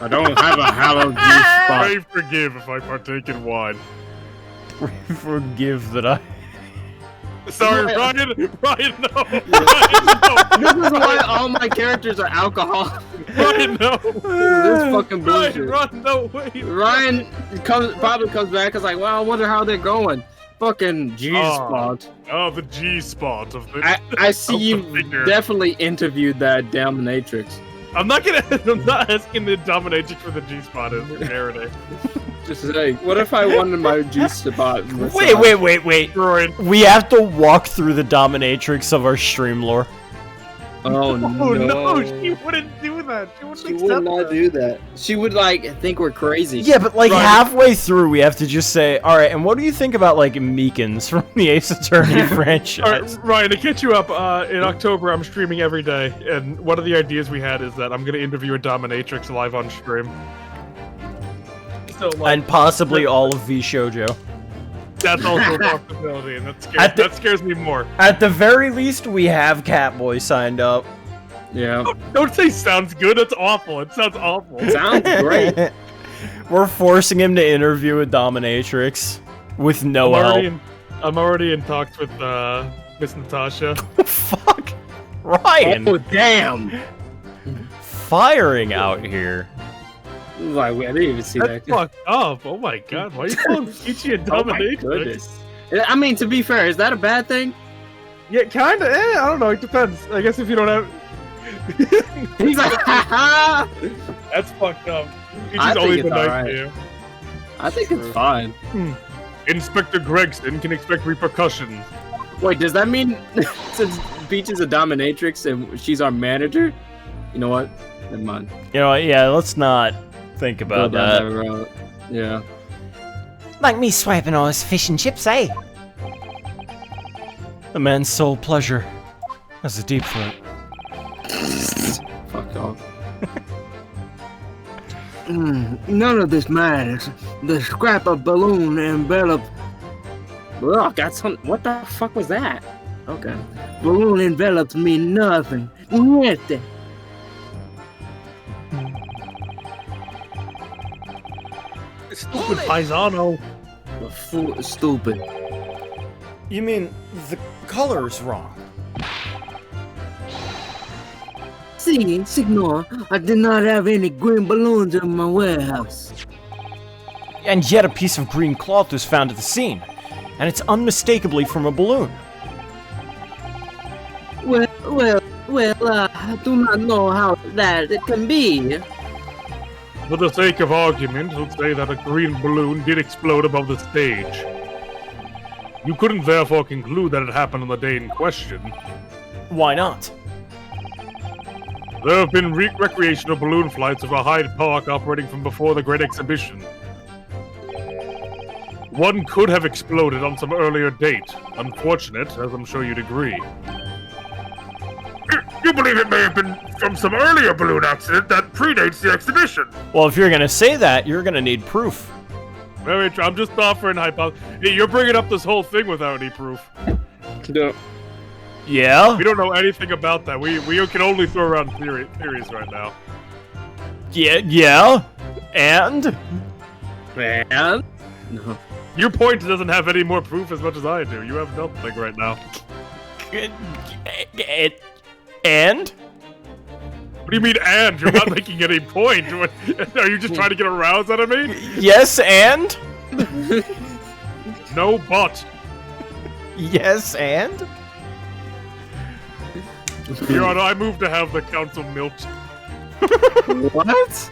I don't have a hallowed G Pray spot. forgive if I partake in wine. Forgive that I. Sorry, Ryan. Ryan, no. Ryan, This is why all my characters are alcohol. no. Ryan, no. This fucking bullshit. Ryan, no, wait. Ryan probably comes back and is like, well, I wonder how they're going. Fucking G spot. Oh, the G-spot of the... I see of the you figure. definitely interviewed that dominatrix. I'm not asking the dominatrix for the G-spot as narrative. Just like, what if I wanted my G spot? Wait. Ryan. We have to walk through the dominatrix of our stream lore. Oh no! Oh no, she wouldn't do that. She wouldn't She accept would not that. do that. She would like think we're crazy. Yeah, but like Right. halfway through, we have to just say, all right, and what do you think about like Meekins from the Ace Attorney franchise? All right, Ryan, to catch you up, in October I'm streaming every day, and one of the ideas we had is that I'm going to interview a dominatrix live on stream. So, like, And possibly all of V Shoujo. that's also a possibility, and that scares me more. At the very least, we have Catboy signed up. Yeah. Don't say sounds good. That's awful. It sounds awful. Sounds great. We're forcing him to interview a dominatrix with no help. I'm already in talks with Miss Natasha. Fuck, Ryan, Oh damn! firing out here. Like, I didn't even see That's that. fucked up. Oh my god. Why are you calling Peachy a Oh my dominatrix? goodness. I mean, to be fair, is that a bad thing? Yeah, kinda. I don't know. It depends. I guess if you don't have. He's like, ha ha! That's fucked up. Peachy's I think always it's been nice alright. to you. I think it's fine. Inspector Gregston can expect repercussions. Wait, does that mean since Peach is a dominatrix and she's our manager? You know what? Never mind. You know what? Yeah, let's not think about Go down that. road. Yeah. Like me swiping all his fish and chips, eh? The man's sole pleasure as a deep throat. Fuck off. None of this matters. The scrap of balloon enveloped. Ugh, got some. What the fuck was that? Okay. Balloon envelopes mean nothing. Niente. Stupid paisano. The fool is stupid. You mean the color's wrong? See, Signor, I did not have any green balloons in my warehouse. And yet a piece of green cloth was found at the scene, and it's unmistakably from a balloon. I do not know how that it can be. For the sake of argument, let's say that a green balloon did explode above the stage. You couldn't therefore conclude that it happened on the day in question. Why not? There have been recreational balloon flights over Hyde Park operating from before the Great Exhibition. One could have exploded on some earlier date. Unfortunate, as I'm sure you'd agree. You believe it may have been from some earlier balloon accident that predates the exhibition? Well, if you're gonna say that, you're gonna need proof. Very true. I'm just offering hypothesis. Hey, you're bringing up this whole thing without any proof. No. Yeah? We don't know anything about that. We can only throw around theories right now. Yeah? And? Man. No. Your point doesn't have any more proof as much as I do. You have nothing right now. And? What do you mean, and? You're not making any point. Are you just trying to get a rouse out of me? Yes, and? No, but. Yes, and? Your Honor, I move to have the council milked. What?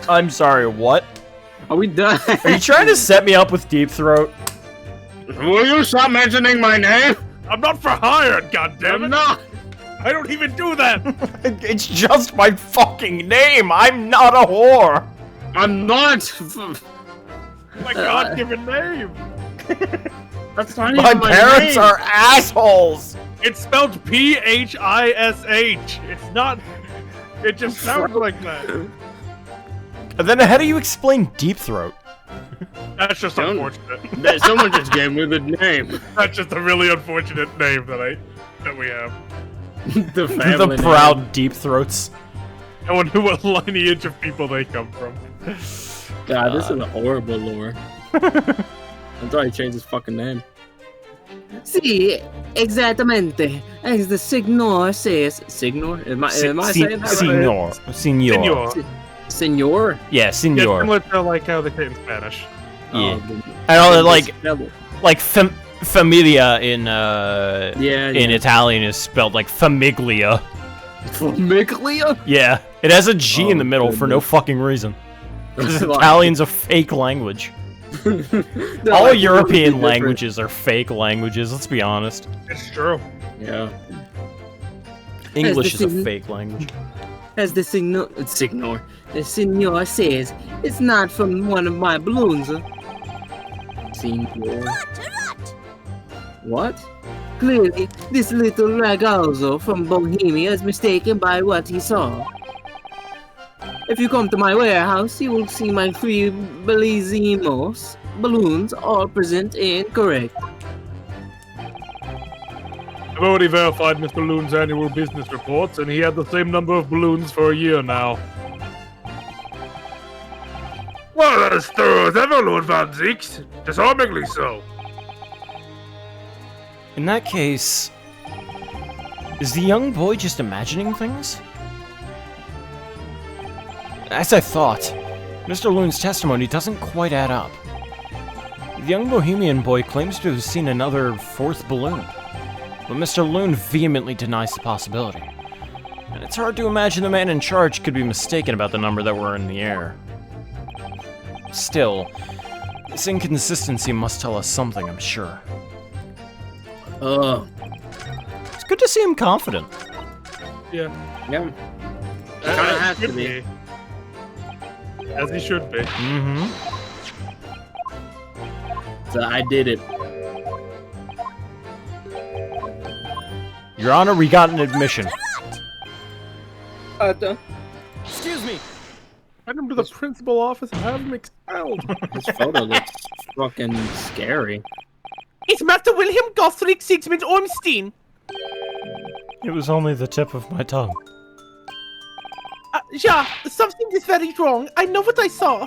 I'm sorry, what? Are we done? Are you trying to set me up with Deep Throat? Will you stop mentioning my name? I'm not for hire, goddammit! I'm not. I don't even do that! It's just my fucking name! I'm not a whore! I'm not. My god-given name! That's not My even my parents name. are assholes! It's spelled P-H-I-S-H. It's not... It just sounds like that. And then how do you explain Deep Throat? That's just unfortunate. Someone just gave me the name. That's just a really unfortunate name that we have. The The family name. proud Deep Throats. I wonder what lineage of people they come from. God, this is a horrible lore. That's why he changed his fucking name. Sí, exactamente. As the signor says. Signor? Am I saying that? Senor. Senor. Senor? Yeah, Yeah, senor. similar to like how they say it in Spanish. Yeah. Oh, I don't like like familia in in Italian is spelled like famiglia. Famiglia? Yeah, it has a G in the Oh, middle for no goodness. fucking reason. Because Like- Italian's a fake language. They're All like European really different. languages are fake languages. Let's be honest. It's true. Yeah. English is a thing- fake language. As the signor says, it's not from one of my balloons. Senor. What? Clearly, this little ragazzo from Bohemia is mistaken by what he saw. If you come to my warehouse, you will see my 3 Bellissimos balloons all present and correct. I've already verified Mr. Loon's annual business reports, and he had the same number of balloons for a year now. Well, as thorough as ever, Lord Van Zeeks. Disarmingly so. In that case, is the young boy just imagining things? As I thought, Mr. Loon's testimony doesn't quite add up. The young Bohemian boy claims to have seen another 4th balloon, but Mr. Loon vehemently denies the possibility. And it's hard to imagine the man in charge could be mistaken about the number that were in the air. Still, this inconsistency must tell us something, I'm sure. It's good to see him confident. Yeah. Yeah. As Kinda has he to should be. As he should be. Mm-hmm. So I did it. Your Honor, we got an admission. Excuse me. Send him to the principal office and have him expelled. This photo looks fucking scary. It's Master William Gothric Sigismund Ormstein. It was only the tip of my tongue. Yeah, something is very wrong. I know what I saw.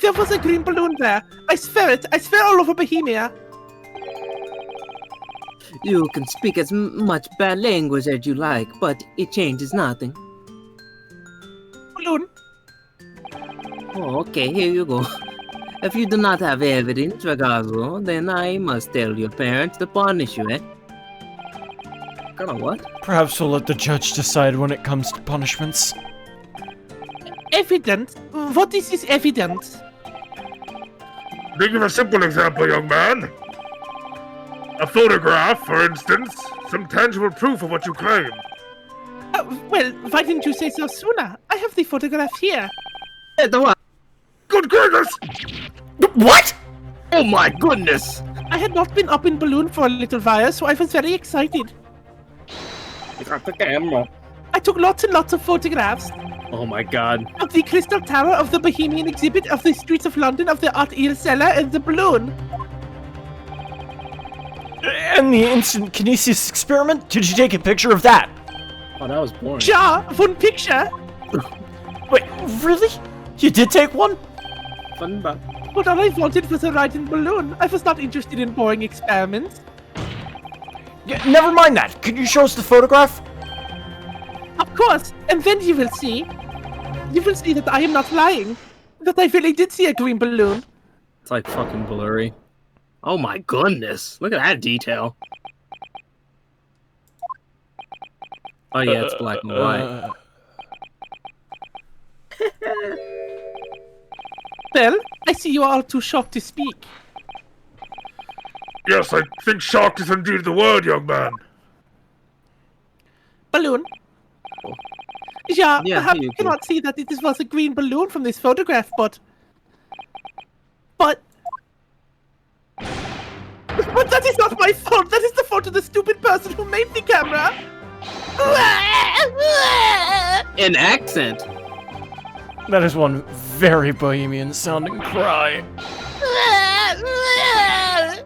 There was a green balloon there. I swear it. I swear all over Bohemia. You can speak as much bad language as you like, but it changes nothing. Balloon. Oh, okay, here you go. If you do not have evidence, ragazzo, then I must tell your parents to punish you, eh? Kinda what? Perhaps we'll let the judge decide when it comes to punishments. Evidence? What is this evidence? Think of a simple example, young man. A photograph, for instance. Some tangible proof of what you claim. Well, why didn't you say so sooner? I have the photograph here. The what? Good goodness! What? Oh my goodness! I had not been up in balloon for a little while, so I was very excited. You got the camera. I took lots and lots of photographs Oh my god. of the Crystal Tower, of the Bohemian exhibit, of the streets of London, of the Art Eel cellar, and the balloon. And the instant kinesis experiment? Did you take a picture of that? Oh, that was boring. Ja, one picture. Wait, really? You did take one? Fun, but But all I wanted was a riding balloon. I was not interested in boring experiments. Yeah, never mind that. Could you show us the photograph? Of course, and then you will see. You will see that I am not lying. That I really did see a green balloon. It's like fucking blurry. Oh my goodness. Look at that detail. Oh yeah, it's black and white. Well, I see you are all too shocked to speak. Yes, I think shocked is indeed the word, young man. Balloon. Yeah, Yeah, perhaps you you can- cannot see that it was a green balloon from this photograph, but that is not my fault. That is the fault of the stupid person who made the camera. An accent. That is one very bohemian sounding cry.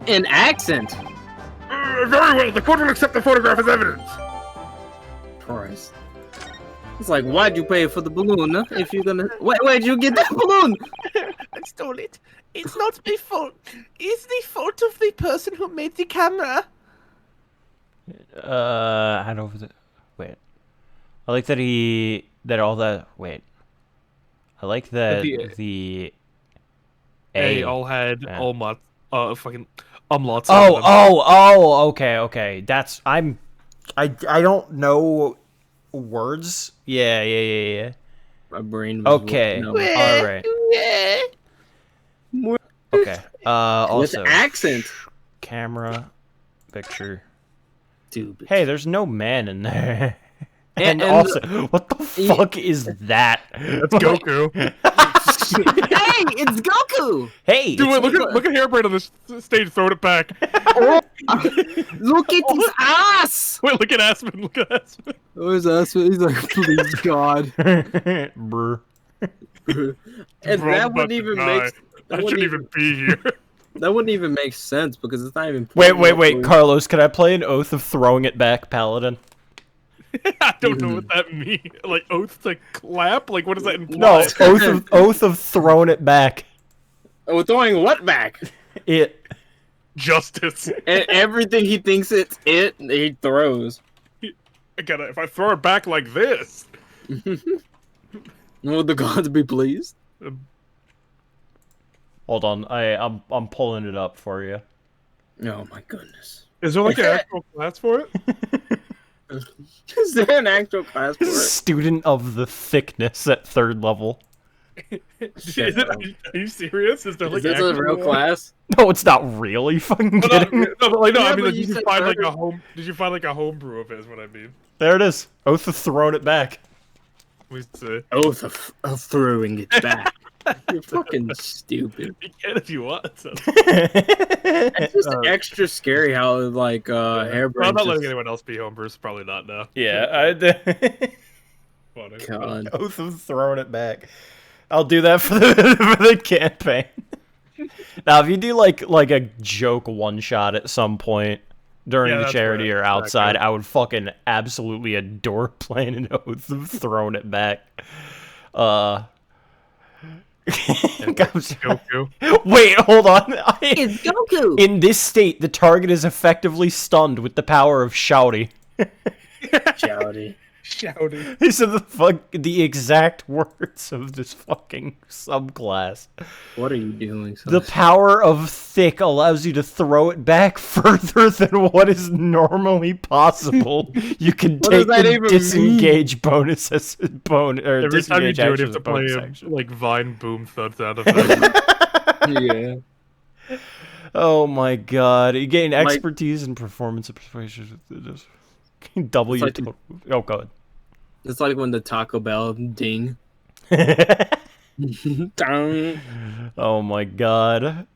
An accent. Very well, the court will accept the photograph as evidence. Christ. It's like, why'd you pay for the balloon, huh? If you're gonna... Where'd you get that balloon? I stole it. It's not my fault. It's the fault of the person who made the camera. Hand over the... Wait. I like that Wait. I like that The- A... They all had Yeah. fucking umlauts. Okay. That's... I don't know words. Yeah. My brain was Okay. working out. Alright. Okay. With Also... accent. Camera. Picture. Stupid. Hey, there's no man in there. And also, what the fuck is that? That's Goku. Hey, it's Goku! Hey! Dude, wait, look at Hairbrain on this stage throwing it back. Look at his ass! Wait, look at Aspen. Look at Aspen. Where's ass? He's like, please, God. Brr. And Bro, I'm that about wouldn't to even die. make... I shouldn't even be here. That wouldn't even make sense because it's not even... Wait, Carlos, can I play an Oath of Throwing It Back, Paladin? I don't know what that means. Like oath to clap? Like what does that imply? No, Oath of Throwing It Back. Oh, throwing what back? It. Justice. And everything he thinks it's it, he throws. If I throw it back like this. Would the gods be pleased? Hold on, I'm pulling it up for you. Oh my goodness. Is there like an actual class for it? Is there an actual class for it? Student of the Thickness at 3rd level. Are you serious? Is there like Is this a real class? No, it's not real. Are you fucking No, kidding? no, but like, no, Yeah, I mean, but like, you did you said find like murder. a home? Did you find like a homebrew of it? Is what I mean. There it is. Oath of Throwing It Back. We say Oath of throwing it back. You're fucking stupid. you can if you want. So. It's just extra scary how like Well, Hairbrain. I'm not letting anyone else be homebrews. Probably not now. Yeah, Funny. God. Oath of Throwing It Back. I'll do that for the campaign. Now, if you do like a joke one shot at some point during Yeah, the that's charity right. or outside, Exactly. I would fucking absolutely adore playing an Oath of Throwing It Back. Goku. Wait, hold on. It's Goku! In this state, the target is effectively stunned with the power of shouty. Shouty. Shouting. These are the exact words of this fucking subclass. What are you doing? The power of thick allows you to throw it back further than what is normally possible. You can What take does that the even disengage bonus as or Every time you disengage do it, action you as have a to play bonus a action. like Vine boom thud sound effect. Yeah. Oh my god! You gain Like- expertise and performance and persuasion. Double your like- total. Oh god. It's like when the Taco Bell ding. Dong. Oh my god.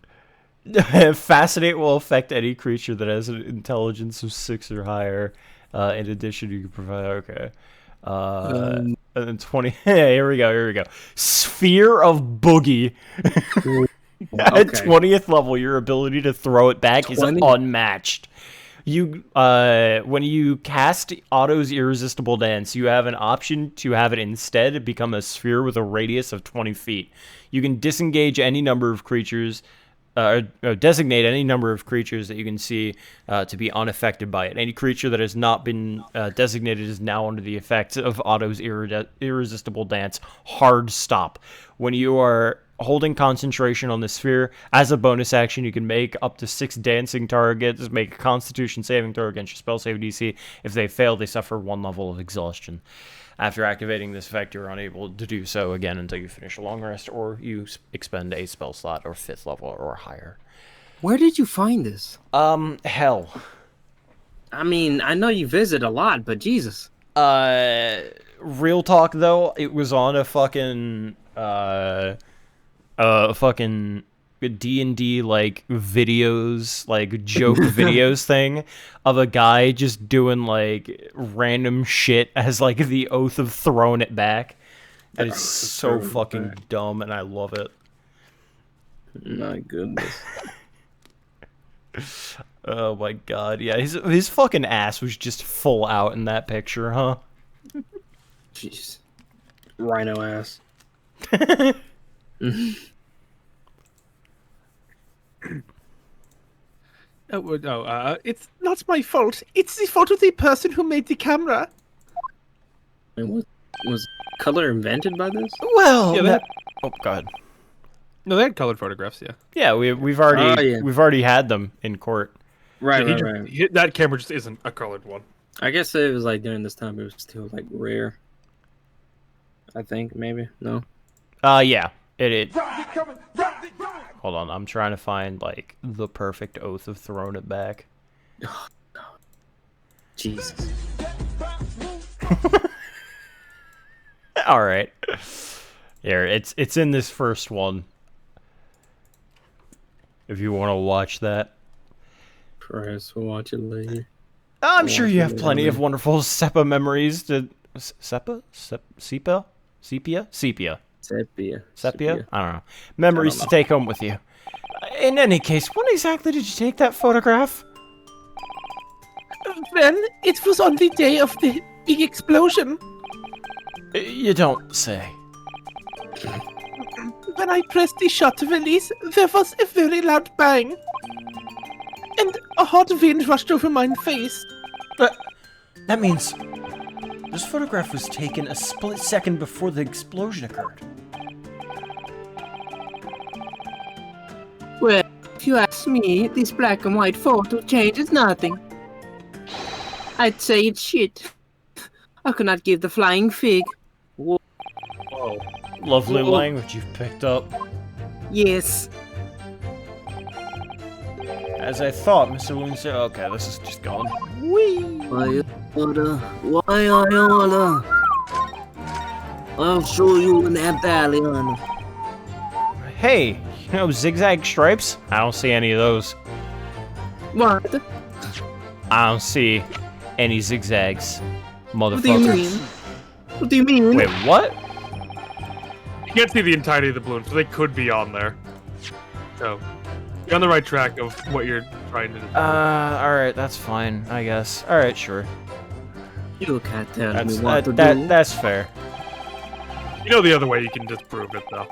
Fascinate will affect any creature that has an intelligence of 6 or higher. In addition, you can provide. Okay. And then 20. Here we go. Sphere of Boogie. At Okay. 20th level, your ability to throw it back is 20? unmatched. when you cast Otto's Irresistible Dance, you have an option to have it instead become a sphere with a radius of 20 feet. You can disengage any number of creatures, designate any number of creatures that you can see to be unaffected by it. Any creature that has not been designated is now under the effect of Otto's Irresistible Dance. Hard stop. When you are holding concentration on the sphere, as a bonus action, you can make up to 6 dancing targets, make a Constitution saving throw against your spell save DC. If they fail, they suffer 1 level of exhaustion. After activating this effect, you're unable to do so again until you finish a long rest, or you expend a spell slot or 5th level or higher. Where did you find this? Hell. I mean, I know you visit a lot, but Jesus. Real talk though, it was on a fucking fucking D&D like videos, like joke videos thing of a guy just doing like random shit as like the oath of throwing it back. And it's so fucking dumb and I love it. My goodness. Oh my god, yeah, his fucking ass was just full out in that picture, huh? Jeez. Rhino ass. It's not my fault. It's the fault of the person who made the camera. And what was color invented by this? Well, Yeah, oh god. No, they had colored photographs. Yeah. Yeah, we've already had them in court. Right, Yeah, right. that camera just isn't a colored one. I guess it was like during this time it was still like rare. I think maybe no. Yeah, it. Hold on, I'm trying to find like the perfect oath of throwing it back. Oh, God. Jesus. All right, here it's in this first one. If you want to watch that. Christ, we'll watch it later. I'm sure you have plenty of wonderful SEPA memories to... SEPA? Sepia? Sepia? Sepia. Sepia. Sepia? I don't know. Memories to take home with you. In any case, when exactly did you take that photograph? Well, it was on the day of the big explosion. You don't say. When I pressed the shutter release, there was a very loud bang. And a hot wind rushed over my face. That means... this photograph was taken a split second before the explosion occurred. Well, if you ask me, this black and white photo changes nothing. I'd say it's shit. I could not give the flying fig. Whoa. Lovely language you've picked up. Yes. As I thought, Mr. Loon said... okay, this is just going. Why I order? I'll show you in that valley, honey. Hey, you know zigzag stripes? I don't see any of those. What? I don't see any zigzags, motherfuckers. What do you mean? What do you mean? Wait, what? You can't see the entirety of the balloon, so they could be on there. So, you're on the right track of what you're trying to do. Alright, that's fine, I guess. Alright, sure. You can't tell That's, me what to do. that's fair. You know the other way you can disprove it, though.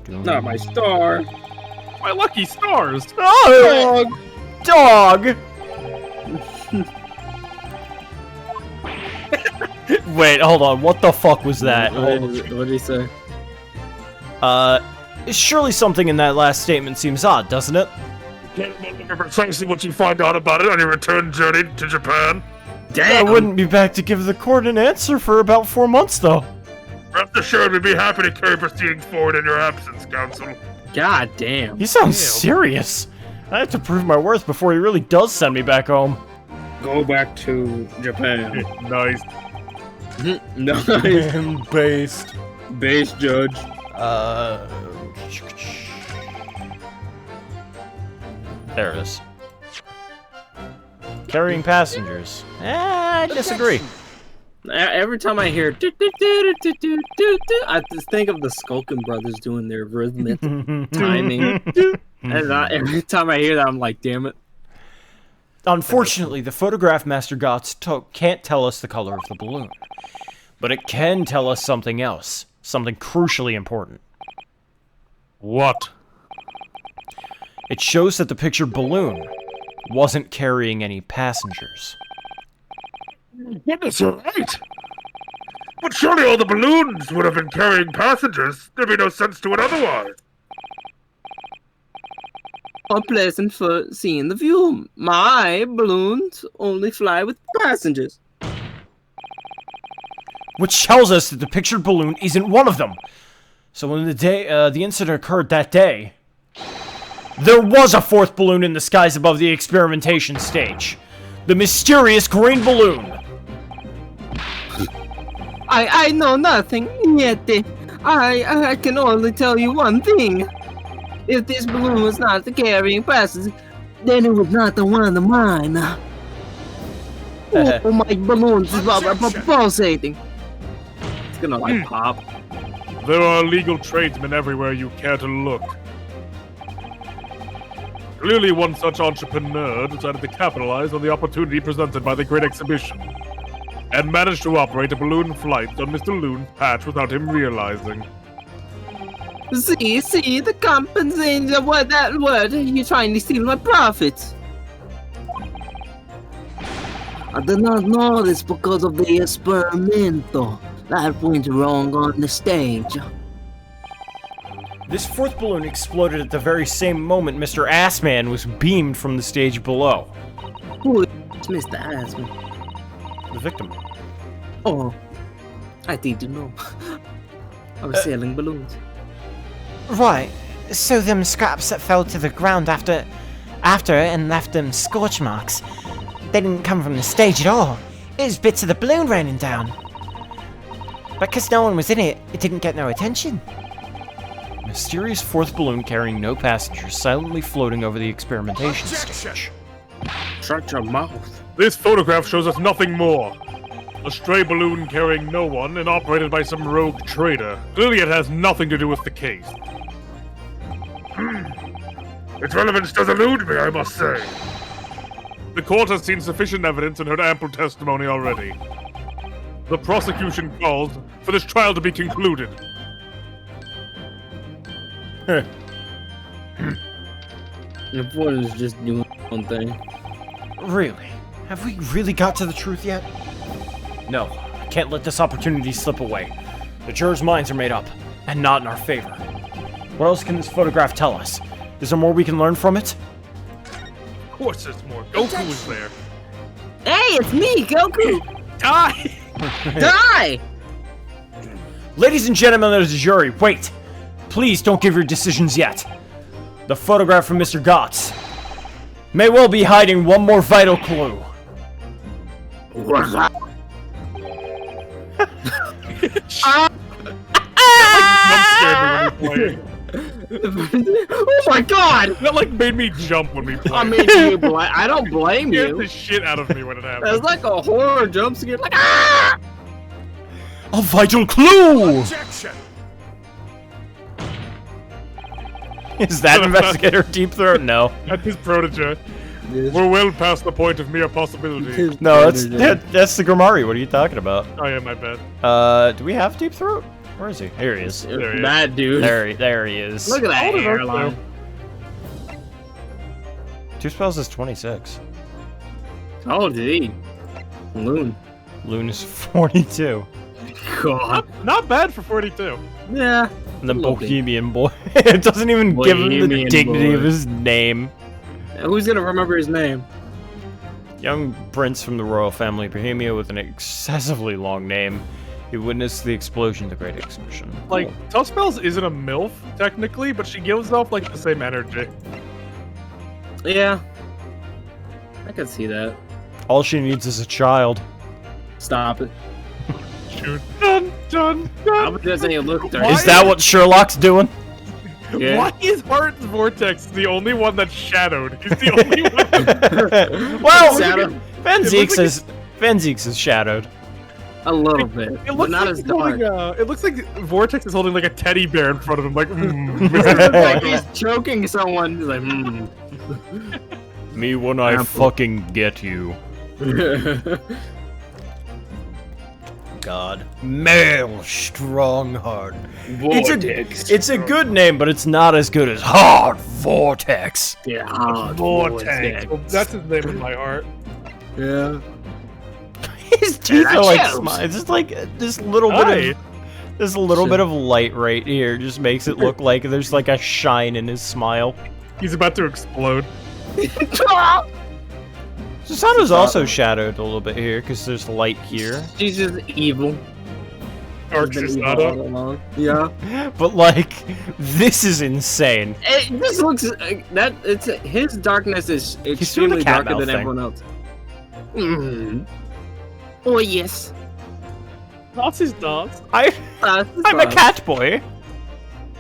Not my star. My lucky stars! Oh! Dog! Wait, hold on. What the fuck was that? What did he say? Surely something in that last statement seems odd, doesn't it? Can't remember precisely what you find out about it on your return journey to Japan. I wouldn't be back to give the court an answer for about 4 months, though. Rest assured, we'd be happy to carry proceedings forward in your absence, Counsel. God damn. He sounds serious. I have to prove my worth before he really does send me back home. Go back to Japan. Nice. Nice. Based. Base judge. There it is. Carrying passengers. I disagree. Every time I hear I just think of the Skulkin brothers doing their rhythmic timing. And every time I hear that, I'm like, damn it. Unfortunately, the photograph Master Gotts can't tell us the color of the balloon. But it can tell us something else. Something crucially important. What? It shows that the pictured balloon wasn't carrying any passengers. Goodness, you're right! But surely all the balloons would have been carrying passengers. There'd be no sense to it otherwise. Unpleasant for seeing the view. My balloons only fly with passengers. Which tells us that the pictured balloon isn't one of them. So when the incident occurred that day, there was a fourth balloon in the skies above the experimentation stage. The mysterious green balloon. I know nothing, Niente. I can only tell you one thing. If this balloon was not the carrying passengers, then it was not the one of mine. Oh, my balloons is pulsating. It's gonna like pop. There are illegal tradesmen everywhere you care to look. Clearly one such entrepreneur decided to capitalize on the opportunity presented by the Great Exhibition, and managed to operate a balloon flight on Mr. Loon's patch without him realizing. See, the compensation of what that word, you're trying to steal my profits. I did not know this because of the experimento that went wrong on the stage. This fourth balloon exploded at the very same moment Mr. Assman was beamed from the stage below. Who is Mr. Asman? The victim. Oh, I didn't know. I was selling balloons. Right, so them scraps that fell to the ground after and left them scorch marks, they didn't come from the stage at all. It was bits of the balloon raining down. But because no one was in it, it didn't get no attention. Mysterious fourth balloon carrying no passengers silently floating over the experimentation stage. Shut your mouth. This photograph shows us nothing more. A stray balloon carrying no one and operated by some rogue trader. Clearly it has nothing to do with the case. Its relevance does elude me, I must say. The court has seen sufficient evidence and heard ample testimony already. The prosecution calls for this trial to be concluded. Your boy is just doing one thing. Really? Have we really got to the truth yet? No, I can't let this opportunity slip away. The jurors' minds are made up, and not in our favor. What else can this photograph tell us? Is there more we can learn from it? Of course there's more. Goku is there. Hey, it's me, Goku! Die! Die! Ladies and gentlemen of the jury, wait! Please don't give your decisions yet. The photograph from Mr. Gotts may well be hiding one more vital clue. What's that? Oh my god! That like made me jump when we played. I mean, I don't blame Scared you. the shit out of me when it happened. It's like a horror jump scare. Like, ah! A vital clue! Objection! Is that Investigator Deep Throat? No. That's his protege. We're well past the point of mere possibility. No, that's the Grimari. What are you talking about? Oh yeah, my bad. Do we have Deep Throat? Where is he? Here he is. There he is. Bad dude. There he is. Look at that Hold it up, hairline. Two spells is 26. How old is he? Loon. Loon is 42. God. Not bad for 42. Yeah. And the Little bit. Bohemian Boy. It doesn't even give him the Bohemian dignity of Boy. his name. Who's gonna remember his name? Young prince from the royal family of Bohemia with an excessively long name. He witnessed the explosion of the Great Exhibition. Like, Tough Spells isn't a MILF, technically, but she gives off, like, the same energy. Yeah. I can see that. All she needs is a child. Stop it. Shoot. Dun, dun, How dun. about doesn't he look Why dirty? Is that what Sherlock's doing? Yeah. Why is Heart's Vortex the only one that's shadowed? He's the only one. Well, Shadow. Van It Zieks looks is shadowed. A little bit. It but looks not like as he's holding dark. it looks like Vortex is holding like a teddy bear in front of him, like. It's like he's choking someone. He's like, Me when I fucking get you. God. Male Strongheart. Vortex. It's a good name, but it's not as good as Hard Vortex. Yeah, Vortex. Well, that's his name in my heart. Yeah. His teeth are like smiles. It's just like this little bit of bit of light right here just makes it look like there's like a shine in his smile. He's about to explode. Susano's also shadowed a little bit here because there's light here. She's just evil. Dark Susanoo. Yeah. But like, this is insane. This looks his darkness is extremely darker than everyone else. Oh yes. That's his dance. I'm a cat boy.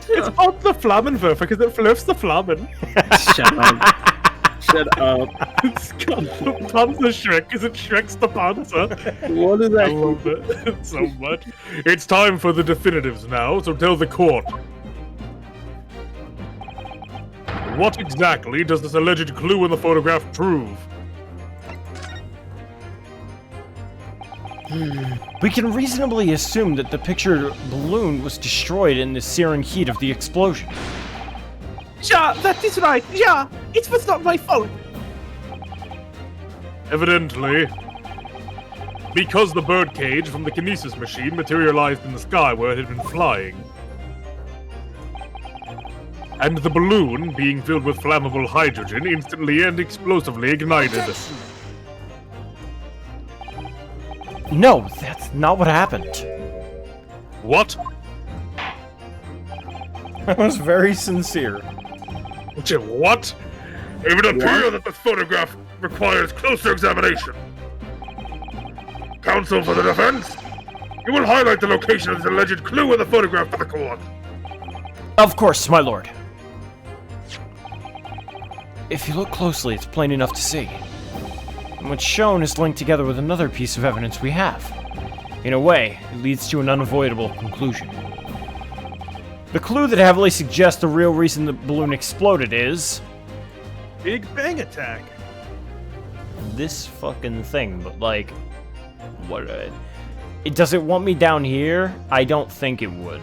It's called the Flammenwerfer because it flips the Flammen. Shut up. Shut up. It's called the Panzer Shrek because it shreks the Panzer. What is that? I love it so much. It's time for the definitives now, so tell the court. What exactly does this alleged clue in the photograph prove? We can reasonably assume that the pictured balloon was destroyed in the searing heat of the explosion. Ja, that is right. Ja, it was not my fault. Evidently, because the birdcage from the kinesis machine materialized in the sky where it had been flying. And the balloon, being filled with flammable hydrogen, instantly and explosively ignited. No, that's not what happened. What? I was very sincere. What? It would appear that the photograph requires closer examination. Counsel for the defense, you will highlight the location of this alleged clue in the photograph for the court. Of course, my lord. If you look closely, it's plain enough to see. And what's shown is linked together with another piece of evidence we have. In a way, it leads to an unavoidable conclusion. The clue that heavily suggests the real reason the balloon exploded is... Big Bang Attack. This fucking thing, but like... What? Does it want me down here? I don't think it would.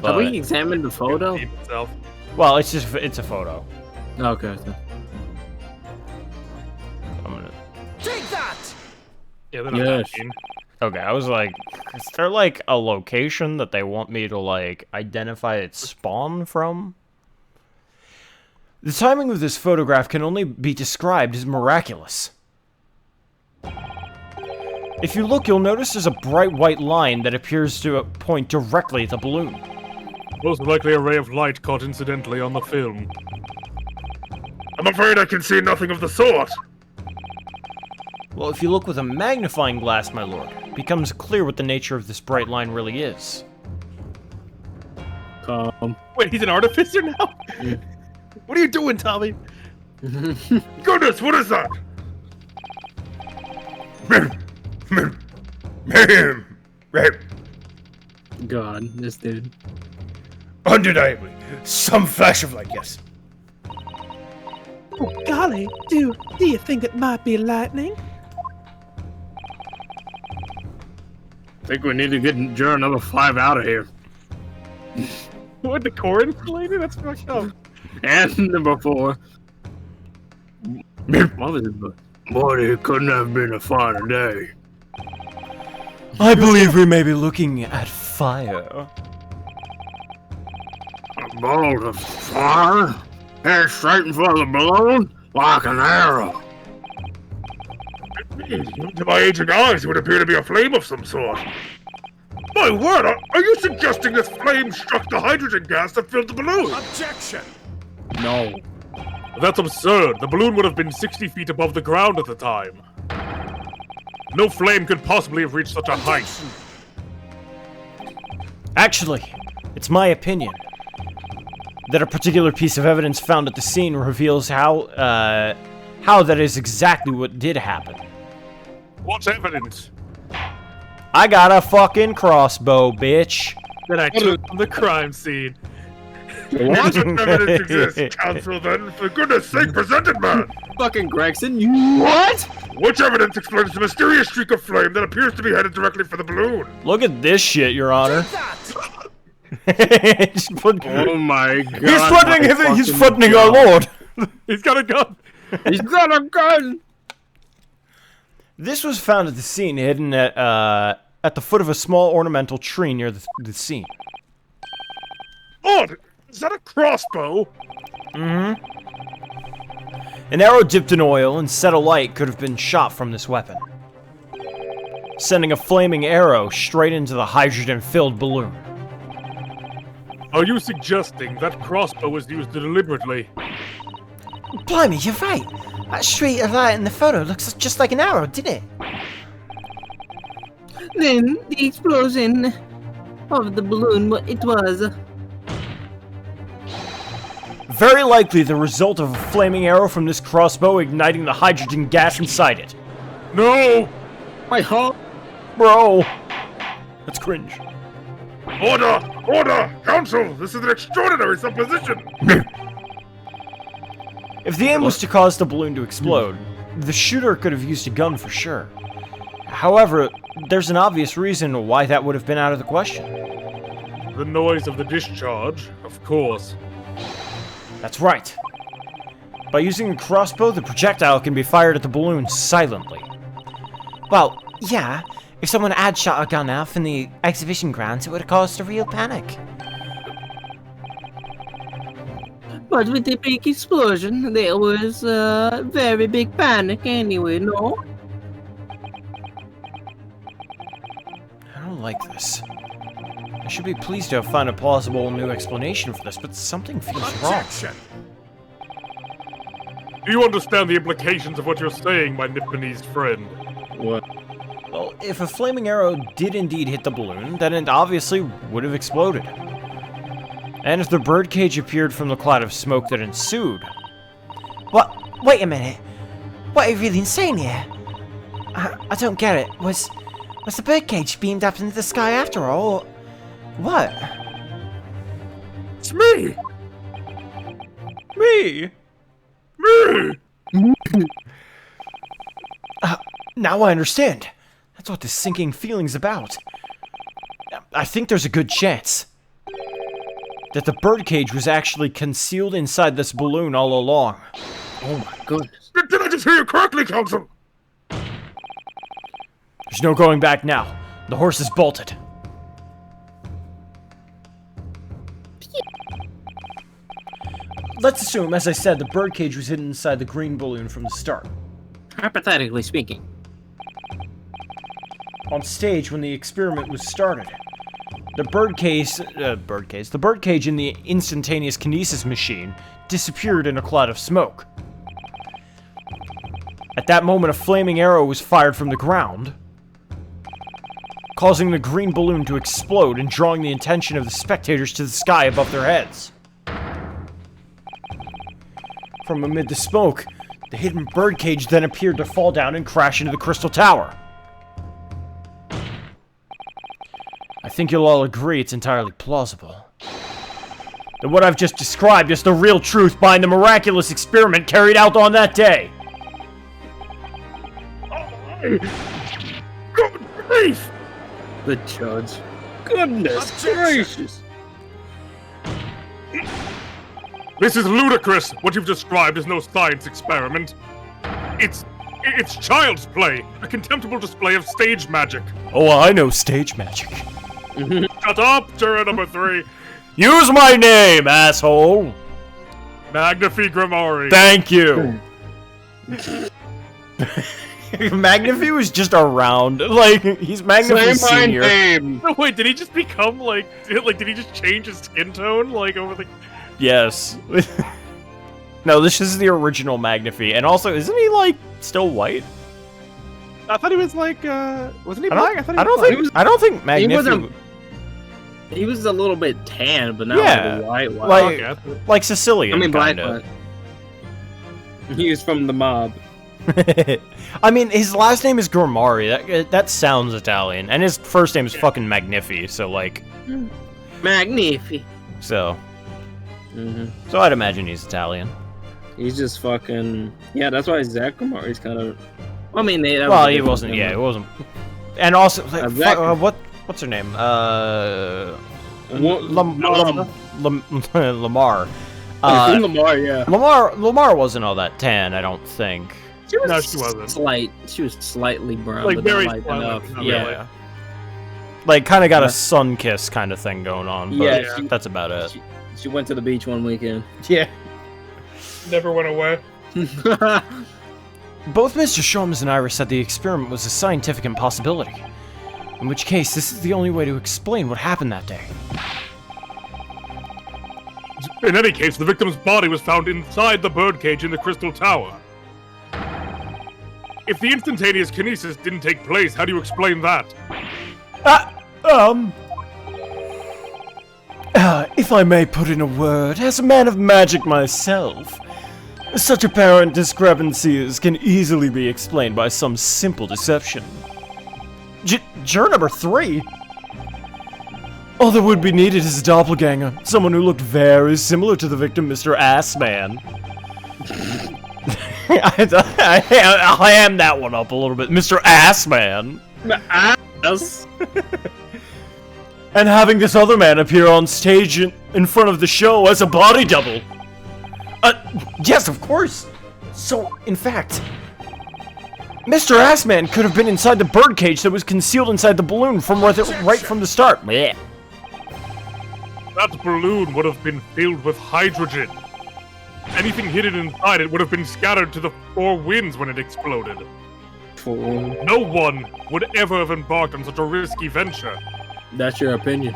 Have we examined the photo? Well, it's a photo. Okay. I'm gonna... Take that! Yeah, they're not that mean. Okay, I was like, is there like a location that they want me to like identify its spawn from? The timing of this photograph can only be described as miraculous. If you look, you'll notice there's a bright white line that appears to point directly at the balloon. Most likely a ray of light caught incidentally on the film. I'm afraid I can see nothing of the sort. Well, if you look with a magnifying glass, my lord, it becomes clear what the nature of this bright line really is. Wait, he's an artificer now? What are you doing, Tommy? Goodness, what is that? God, this dude. Undeniably, some flash of light, yes. Oh, golly, do you think it might be lightning? I think we need to get juror number 5 out of here. What, the Corin lady? That's fucked up. And number 4. What was it? Boy, it couldn't have been a finer day. I believe we may be looking at fire. A bolt of fire? Head straight in front of the balloon? Like an arrow. To my aging eyes, it would appear to be a flame of some sort. My word, are you suggesting this flame struck the hydrogen gas that filled the balloon? Objection! No. That's absurd. The balloon would have been 60 feet above the ground at the time. No flame could possibly have reached such a height. Actually, it's my opinion that a particular piece of evidence found at the scene reveals how that is exactly what did happen. What evidence? I got a fucking crossbow, bitch. That I took from the crime scene. What evidence exists, Council, then? For goodness sake, present it, man! Fucking Gregson, you what? Which evidence explains the mysterious streak of flame that appears to be headed directly for the balloon? Look at this shit, Your Honor. Oh my god. He's threatening our lord. He's got a gun. He's got a gun! This was found at the scene, hidden at the foot of a small ornamental tree near the scene. Odd! Is that a crossbow? Mm-hmm. An arrow dipped in oil and set alight could have been shot from this weapon, sending a flaming arrow straight into the hydrogen-filled balloon. Are you suggesting that crossbow was used deliberately? Blimey, you're right. That streak of light in the photo looks just like an arrow, didn't it? Then the explosion of the balloon, it was. Very likely the result of a flaming arrow from this crossbow igniting the hydrogen gas inside it. No! My heart. Bro! That's cringe. Order! Order! Council! This is an extraordinary supposition! If the aim was to cause the balloon to explode, the shooter could have used a gun for sure. However, there's an obvious reason why that would have been out of the question. The noise of the discharge, of course. That's right. By using a crossbow, the projectile can be fired at the balloon silently. Well, yeah. If someone had shot a gun off in the exhibition grounds, it would have caused a real panic. But with the big explosion, there was a very big panic anyway, no? I don't like this. I should be pleased to have found a plausible new explanation for this, but something feels wrong. Do you understand the implications of what you're saying, my Nipponese friend? What? Well, if a flaming arrow did indeed hit the balloon, then it obviously would have exploded. And if the birdcage appeared from the cloud of smoke that ensued... What? Wait a minute. What are you really saying here? I don't get it. Was the birdcage beamed up into the sky after all, or what? It's me! Me? Me! Now I understand. That's what this sinking feeling's about. I think there's a good chance that the birdcage was actually concealed inside this balloon all along. Oh my goodness. Did I just hear you correctly, Council? There's no going back now. The horse is bolted. Let's assume, as I said, the birdcage was hidden inside the green balloon from the start. Hypothetically speaking. On stage, when the experiment was started, the birdcage in the instantaneous kinesis machine disappeared in a cloud of smoke. At that moment, a flaming arrow was fired from the ground, causing the green balloon to explode and drawing the attention of the spectators to the sky above their heads. From amid the smoke, the hidden birdcage then appeared to fall down and crash into the crystal tower. I think you'll all agree it's entirely plausible that what I've just described is the real truth behind the miraculous experiment carried out on that day. Good grief! The judge. Goodness gracious. This is ludicrous! What you've described is no science experiment. It's child's play, a contemptible display of stage magic. Oh, I know stage magic. Shut up, juror number 3. Use my name, asshole! Magnifi Grimari. Thank you! Magnifi was just around. Like, he's Magnifi Senior. Name. No, wait, did he just become, did he just change his skin tone, over the... Yes. No, this is the original Magnifi. And also, isn't he, still white? I thought he was wasn't he black? I don't think Magnifi... He was a little bit tan, but not white. Like Sicilian, I mean, black. kinda. He was from the mob. I mean, his last name is Grimari. That sounds Italian. And his first name is fucking Magnifi, so, Magnifi. So... So I'd imagine he's Italian. He's just fucking... Yeah, that's why Zach Amari's kind of... I mean, he wasn't. Yeah, he wasn't. And also, like, what's her name? Lamar. Lamar, yeah. Lamar wasn't all that tan, I don't think. She was No, she wasn't. She was slightly brown, Like, but very not like slightly, enough. not Yeah. really. Like, kind of got a sun kiss kind of thing going on. But Yeah, that's about it. She went to the beach one weekend. Yeah. Never went away. Both Mr. Sholmes and Iris said the experiment was a scientific impossibility. In which case, this is the only way to explain what happened that day. In any case, the victim's body was found inside the birdcage in the Crystal Tower. If the instantaneous kinesis didn't take place, how do you explain that? If I may put in a word, as a man of magic myself, such apparent discrepancies can easily be explained by some simple deception. Juror number 3? All that would be needed is a doppelganger, someone who looked very similar to the victim, Mr. Assman. I am that one up a little bit. Mr. Assman. Ass. And having this other man appear on stage in front of the show as a body double. Yes, of course. So, in fact, Mr. Assman could have been inside the birdcage that was concealed inside the balloon right from the start. Yeah. That balloon would have been filled with hydrogen. Anything hidden inside it would have been scattered to the 4 winds when it exploded. No one would ever have embarked on such a risky venture. That's your opinion.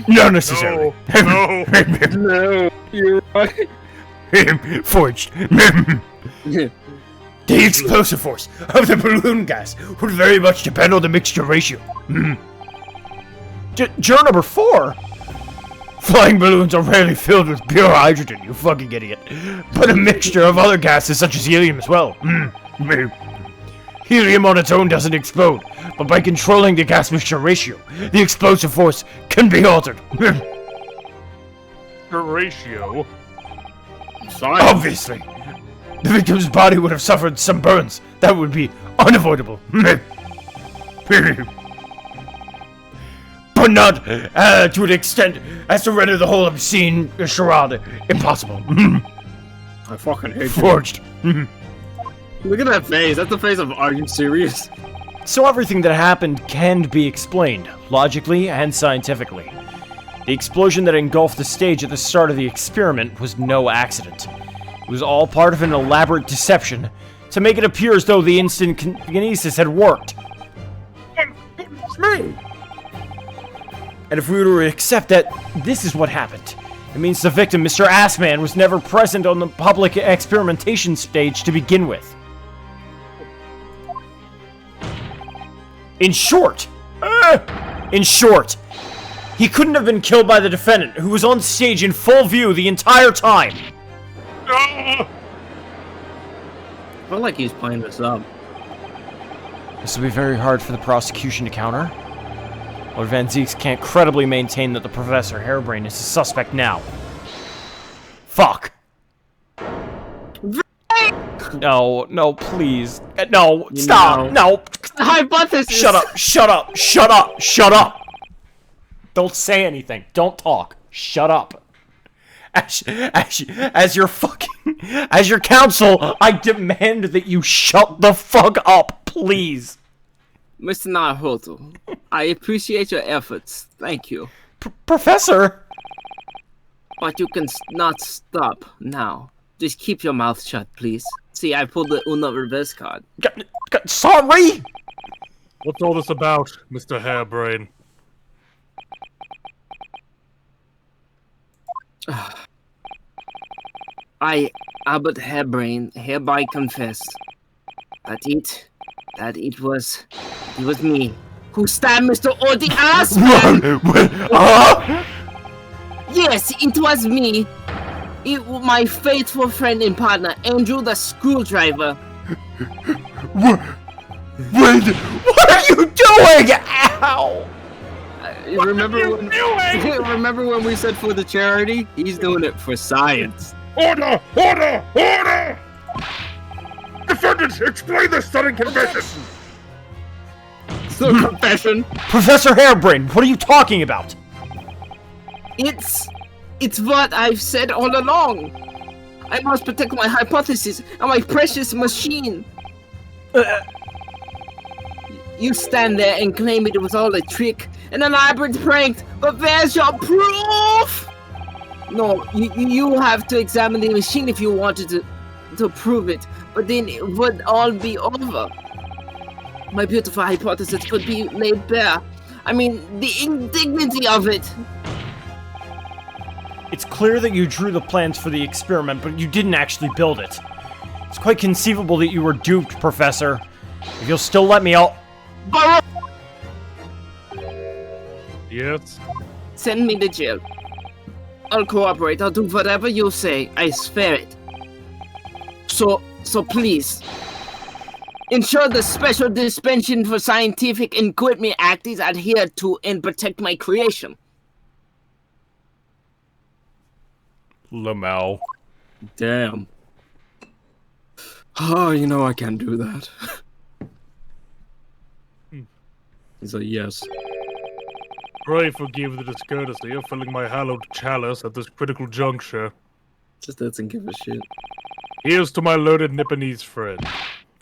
Not necessarily. No. No, you're right. Forged. The explosive force of the balloon gas would very much depend on the mixture ratio. Juror number 4? Flying balloons are rarely filled with pure hydrogen, you fucking idiot. But a mixture of other gases such as helium as well. Helium on its own doesn't explode, but by controlling the gas mixture ratio, the explosive force can be altered. The ratio? Obviously. The victim's body would have suffered some burns. That would be unavoidable. But not to an extent as to render the whole obscene charade impossible. I fucking hate you. Forged. Look at that face. That's the face of, are you serious? So everything that happened can be explained, logically and scientifically. The explosion that engulfed the stage at the start of the experiment was no accident. It was all part of an elaborate deception to make it appear as though the instant kinesis had worked. And if we were to accept that this is what happened, it means the victim, Mr. Assman, was never present on the public experimentation stage to begin with. In short, he couldn't have been killed by the defendant, who was on stage in full view the entire time. I feel like he's playing this up. This will be very hard for the prosecution to counter. Lord Van Zeeks can't credibly maintain that the Professor Harebrained is a suspect now. Fuck. No, please. No, stop. No. Hypothesis. Shut up. Don't say anything. Don't talk. Shut up. As your counsel, I demand that you shut the fuck up, please. Mr. Naruto, I appreciate your efforts. Thank you. Professor? But you can not stop now. Just keep your mouth shut, please. See, I pulled the Uno reverse card. Sorry? What's all this about, Mr. Harebrain? I, Albert Harebrain, hereby confess that it was me who stabbed Mr. Odi Assman. Yes, it was me. My faithful friend and partner, Andrew the Screwdriver. What are you doing? Ow! Remember when? Remember when we said for the charity? He's doing it for science. Order! Order! Order! Defendants, explain the sudden confession! So confession. Professor Harebrained, what are you talking about? It's what I've said all along. I must protect my hypothesis and my precious machine. You stand there and claim it was all a trick, an elaborate prank, but there's your proof! No, you have to examine the machine if you wanted to prove it, but then it would all be over. My beautiful hypothesis could be laid bare. I mean, the indignity of it. It's clear that you drew the plans for the experiment, but you didn't actually build it. It's quite conceivable that you were duped, Professor. If you'll still let me, I'll... Yes? Send me to jail. I'll cooperate. I'll do whatever you say. I swear it. So please, ensure the Special Dispensation for Scientific Equipment Act is adhered to and protect my creation. Lamau. Damn. Oh, you know I can't do that. He's like, yes. Pray forgive the discourtesy of filling my hallowed chalice at this critical juncture. Just doesn't give a shit. Here's to my learned Nipponese friend.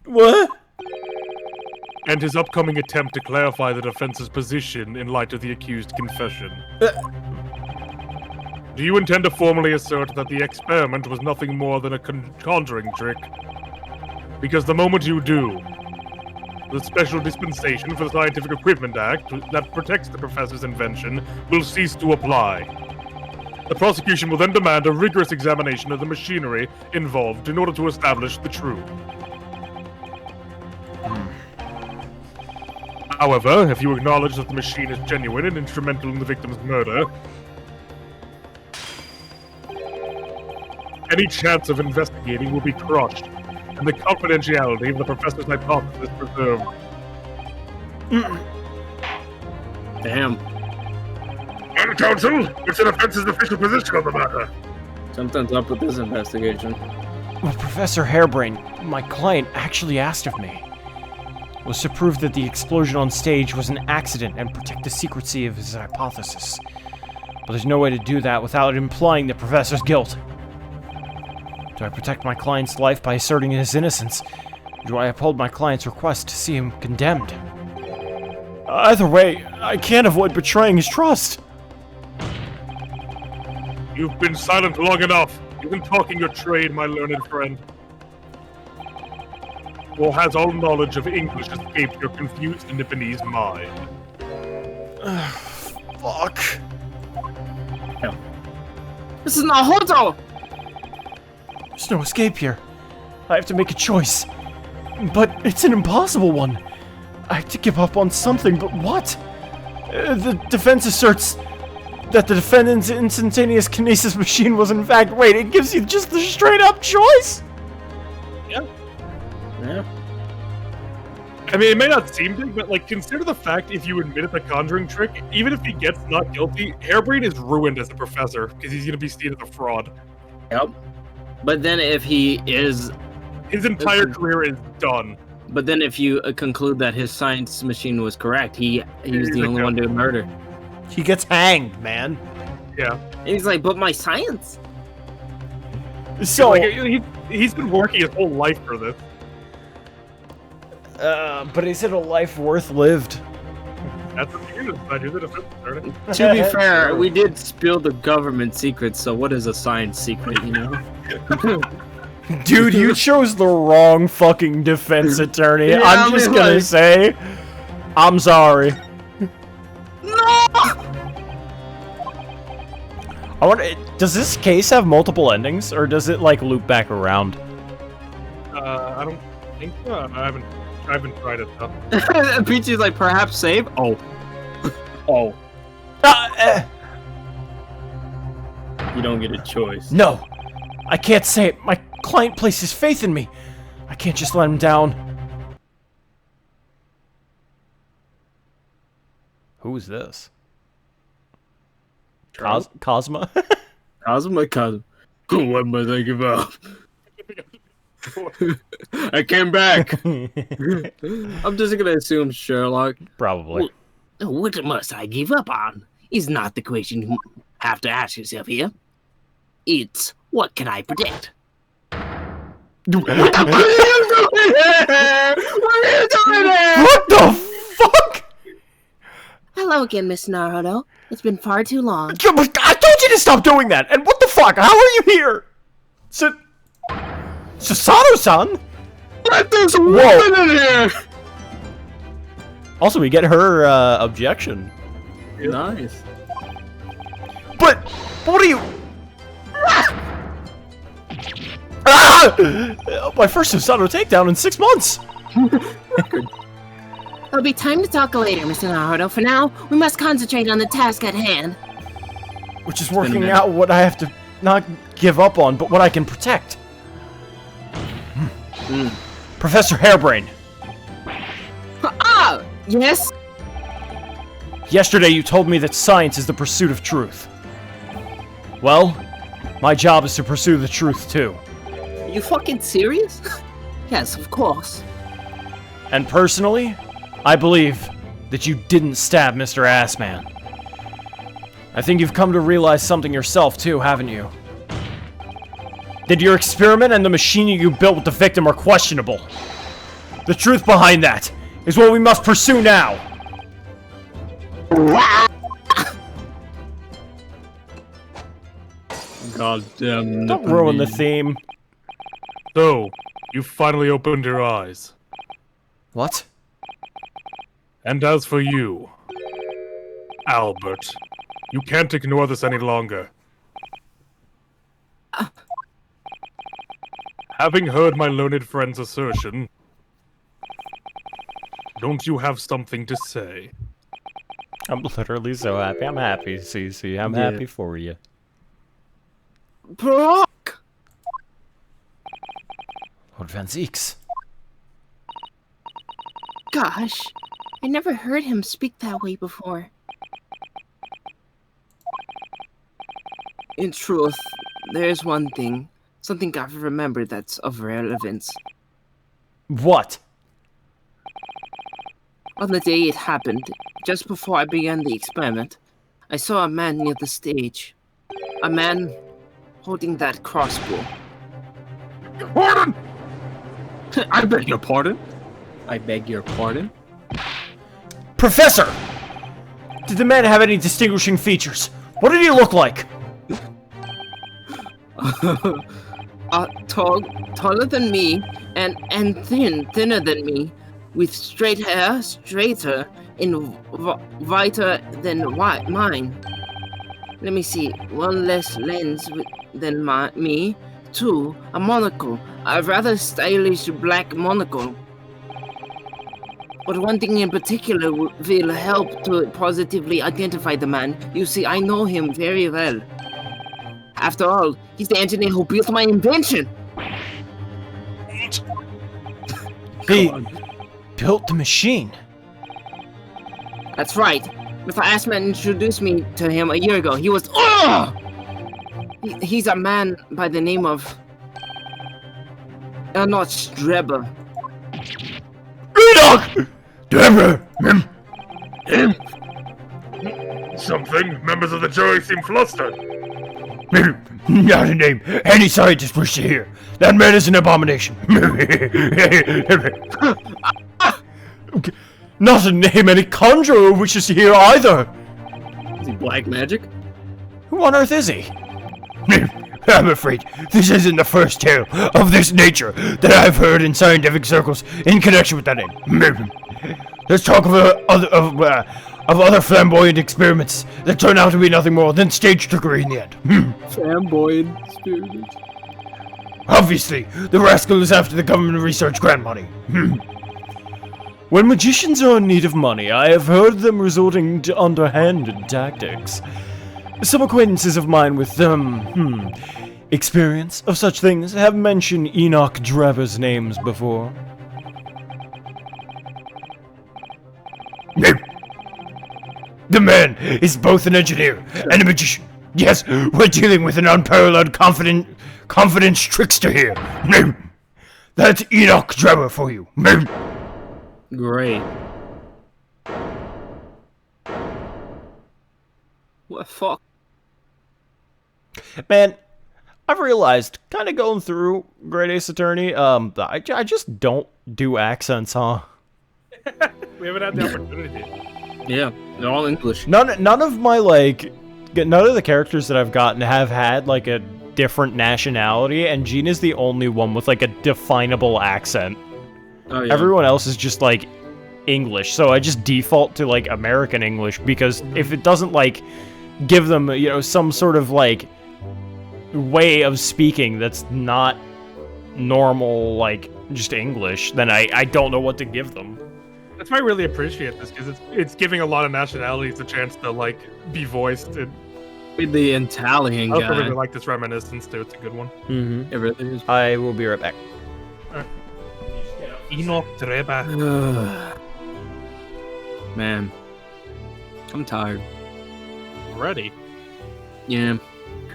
What? And his upcoming attempt to clarify the defense's position in light of the accused confession. Do you intend to formally assert that the experiment was nothing more than a conjuring trick? Because the moment you do, the Special Dispensation for the Scientific Equipment Act that protects the professor's invention will cease to apply. The prosecution will then demand a rigorous examination of the machinery involved in order to establish the truth. However, if you acknowledge that the machine is genuine and instrumental in the victim's murder, any chance of investigating will be crushed, and the confidentiality of the professor's hypothesis preserved. Damn. And counsel, it's the defense's official position on the matter. Something's up with this investigation. What Professor Harebrained, my client, actually asked of me was to prove that the explosion on stage was an accident and protect the secrecy of his hypothesis. But there's no way to do that without implying the professor's guilt. Do I protect my client's life by asserting his innocence? Or do I uphold my client's request to see him condemned? Either way, I can't avoid betraying his trust. You've been silent long enough. You've been talking your trade, my learned friend. Or has all knowledge of English escaped your confused Nipponese mind? Fuck. This is Naruto! There's no escape here. I have to make a choice. But it's an impossible one. I have to give up on something, but what? The defense asserts that the defendant's instantaneous kinesis machine was in fact... Wait, it gives you just the straight-up choice? Yeah. Yeah. I mean, it may not seem big, but, like, consider the fact if you admit it's a conjuring trick, even if he gets not guilty, Harebrained is ruined as a professor, because he's going to be seen as a fraud. Yep. But then if he is... His entire career is done. But then if you conclude that his science machine was correct, he was the only one to murder. He gets hanged, man. Yeah. And he's like, but my science? So... Like, he's been working his whole life for this. But is it a life worth lived? That's what you're gonna decide. You're the defense attorney. To be fair, we did spill the government secrets, so what is a science secret, you know? Dude, you chose the wrong fucking defense attorney. Yeah, I'm just gonna say, I'm sorry. I wonder, does this case have multiple endings, or does it like loop back around? I don't think so. I haven't tried it though. Peachy's like, perhaps save? Oh. Oh. You don't get a choice. No, I can't say it. My client places faith in me. I can't just let him down. Who is this? Cosma? Cosmo. What must I give up? I came back. I'm just gonna assume Sherlock. Probably. What must I give up on? Is not the question you have to ask yourself here. It's what can I predict? What are you doing here? What the fuck? Hello again, Miss Naruto. It's been far too long. I told you to stop doing that. And what the fuck? How are you here? Susanoo-san? Let this woman in here. Also, we get her objection. Nice. But what are you? Ah! My first Susanoo takedown in 6 months. It'll be time to talk later, Mr. Naruto. For now, we must concentrate on the task at hand. Which is working out what I have to not give up on, but what I can protect. Professor Hairbrain. Ah, yes? Yesterday you told me that science is the pursuit of truth. Well, my job is to pursue the truth too. Are you fucking serious? Yes, of course. And personally, I believe that you didn't stab Mr. Assman. I think you've come to realize something yourself too, haven't you? That your experiment and the machine you built with the victim are questionable. The truth behind that is what we must pursue now. God damn. Don't ruin the theme. So, you finally opened your eyes. What? And as for you, Albert, you can't ignore this any longer. Having heard my learned friend's assertion, don't you have something to say? I'm literally so happy. I'm happy, Cece. I'm happy for you. Brock! Lord Van Zeeks. Gosh, I never heard him speak that way before. In truth, there's one thing. Something I've remembered that's of relevance. What? On the day it happened, just before I began the experiment, I saw a man near the stage. A man holding that crossbow. Pardon! I beg your pardon? I beg your pardon? Professor! Did the man have any distinguishing features? What did he look like? Taller than me, and thinner than me, with straight hair, straighter, and whiter than mine. Let me see, one less lens than me. 2, a monocle, a rather stylish black monocle. But one thing in particular will help to positively identify the man. You see, I know him very well. After all, he's the engineer who built my invention. He built the machine. That's right. Mr. Assman introduced me to him a year ago. He was... He's a man by the name of... Enoch Streber. Enoch! Streber! Something? Members of the jury seem flustered. Not a name any scientist wishes to hear. That man is an abomination. Not a name any conjurer wishes to hear either. Is he black magic? Who on earth is he? I'm afraid this isn't the first tale of this nature that I've heard in scientific circles in connection with that name. Let's talk of other flamboyant experiments that turn out to be nothing more than stage trickery in the end. Flamboyant experiments? Obviously, the rascal is after the government research grant money. When magicians are in need of money, I have heard them resorting to underhanded tactics. Some acquaintances of mine with experience of such things have mentioned Enoch Drever's names before. The man is both an engineer and a magician. Yes, we're dealing with an unparalleled confidence trickster here. That's Enoch Drebber for you. Great. What the fuck? Man, I've realized, kind of going through Great Ace Attorney, I just don't do accents, huh? We haven't had the opportunity. Yeah, they're all English. None of my, like, none of the characters that I've gotten have had, like, a different nationality, and Gina's the only one with, like, a definable accent. Oh, yeah. Everyone else is just, like, English, so I just default to, like, American English, because if it doesn't, like, give them, you know, some sort of, like, way of speaking that's not normal, like, just English, then I don't know what to give them. That's why I really appreciate this, because it's giving a lot of nationalities a chance to, like, be voiced. And The Italian I also guy. really like this reminiscence, too. It's a good one. Mm-hmm. It really is. I will be right back. Enoch Drebber. Man, I'm tired. Already. Yeah.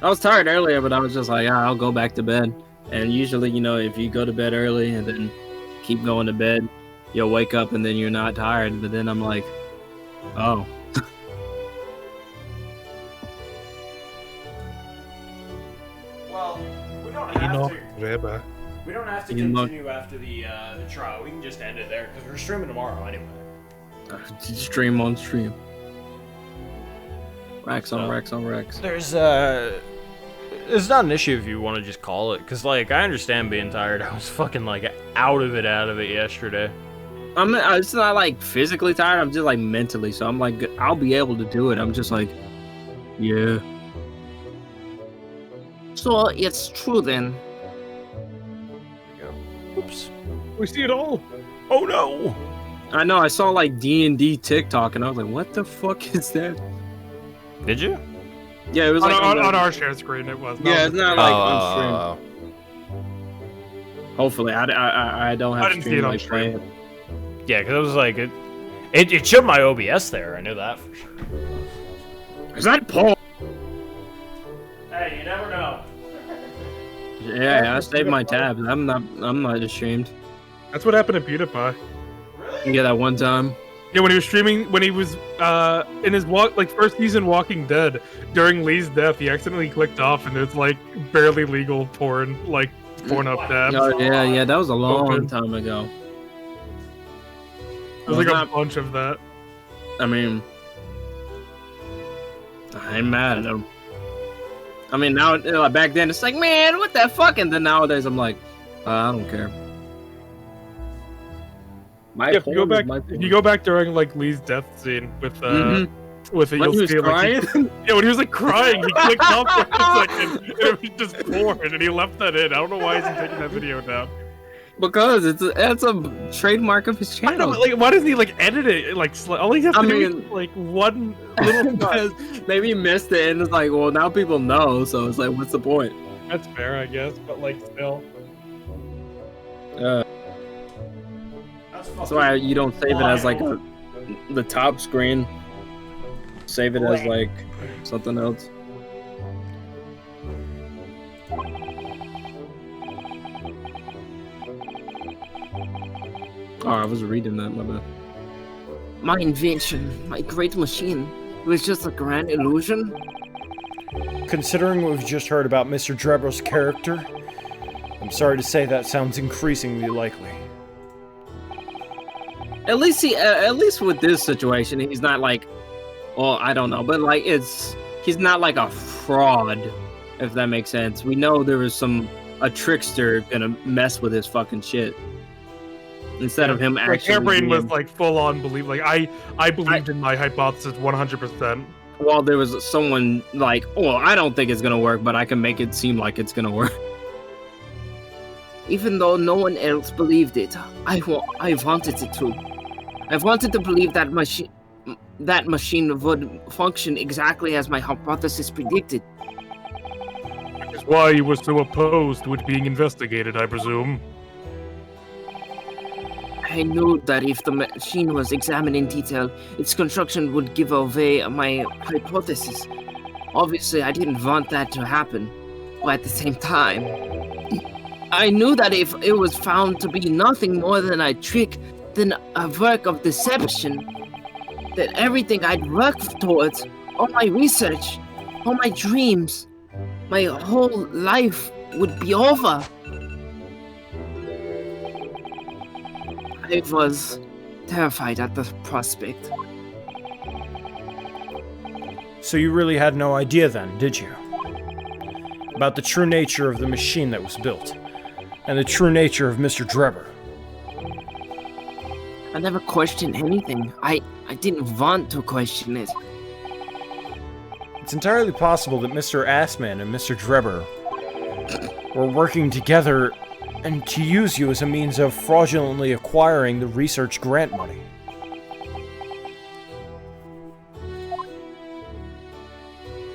I was tired earlier, but I was just like, I'll go back to bed. And usually, you know, if you go to bed early and then keep going to bed, you'll wake up and then you're not tired. But then I'm like, oh. Well, we don't Enoch Drebber. We don't have to Enoch. continue after the trial. We can just end it there because we're streaming tomorrow anyway. Stream on stream. Racks on racks on racks. There's it's not an issue if you want to just call it, because like I understand being tired. I was fucking like out of it yesterday. It's not like physically tired. I'm just like mentally. So I'm like, I'll be able to do it. I'm just like, yeah. So it's true then. Oops. We see it all. Oh no. I know. I saw like D&D TikTok, and I was like, what the fuck is that? Did you? Yeah, it was like on our share screen. It was. Yeah, it's not like on stream. Oh. Hopefully, I don't have I didn't see stream it on like stream. play it. Yeah, because it was like it showed my OBS there. I knew that for sure. Is that Paul? Hey, you never know. Yeah, I saved my tabs. I'm not ashamed. That's what happened to PewDiePie. Yeah, that one time. Yeah, when he was streaming, when he was in his first season Walking Dead, during Lee's death, he accidentally clicked off, and there's like barely legal porn, like Pornhub tabs. Oh yeah, that was a long Open. time ago. There's like a bunch of that. I mean, I ain't mad at him. I mean, now back then it's like, man, what the fuck? And then nowadays I'm like, I don't care. If you go back during like Lee's death scene with with it, When you'll he was see like crying? yeah, when he was like crying, he clicked off for a second, and it was just porn, and he left that in. I don't know why he's taking that video down. Because it's a trademark of his I know, channel. but like, why doesn't he like edit it? Like, all he has to do is like one little cut. Maybe he missed it, and it's like, well, now people know, so it's like, what's the point? That's fair, I guess, but like still. That's why you don't save it as like the top screen. Save it as like something else. Oh, I was reading that, my bad. My invention, my great machine, was just a grand illusion. Considering what we've just heard about Mr. Drebber's character, I'm sorry to say that sounds increasingly likely. At least with this situation, he's not like, well, I don't know, but like he's not like a fraud, if that makes sense. We know there was a trickster gonna mess with his fucking shit. Instead of him actually. Hairbrain was like full on believe. Like I believed in my hypothesis 100%. Well, there was someone like, well, I don't think it's gonna work, but I can make it seem like it's gonna work. Even though no one else believed it, I wanted it to. I wanted to believe that machine would function exactly as my hypothesis predicted. That's why you were so opposed to it being investigated, I presume. I knew that if the machine was examined in detail, its construction would give away my hypothesis. Obviously, I didn't want that to happen. But at the same time, I knew that if it was found to be nothing more than a trick, than a work of deception, that everything I'd worked towards, all my research, all my dreams, my whole life would be over. I was terrified at the prospect. So you really had no idea then, did you? About the true nature of the machine that was built, and the true nature of Mr. Drebber. I never questioned anything. I didn't want to question it. It's entirely possible that Mr. Assman and Mr. Drebber were working together and to use you as a means of fraudulently acquiring the research grant money.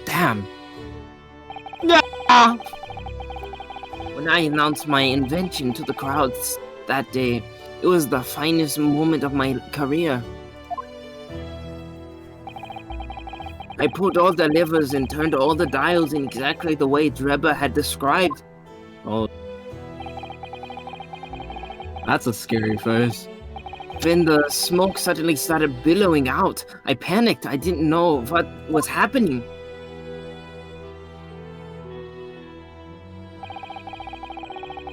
Damn. No! When I announced my invention to the crowds that day, it was the finest moment of my career. I pulled all the levers and turned all the dials in exactly the way Drebber had described. Oh. That's a scary face. Then the smoke suddenly started billowing out. I panicked. I didn't know what was happening.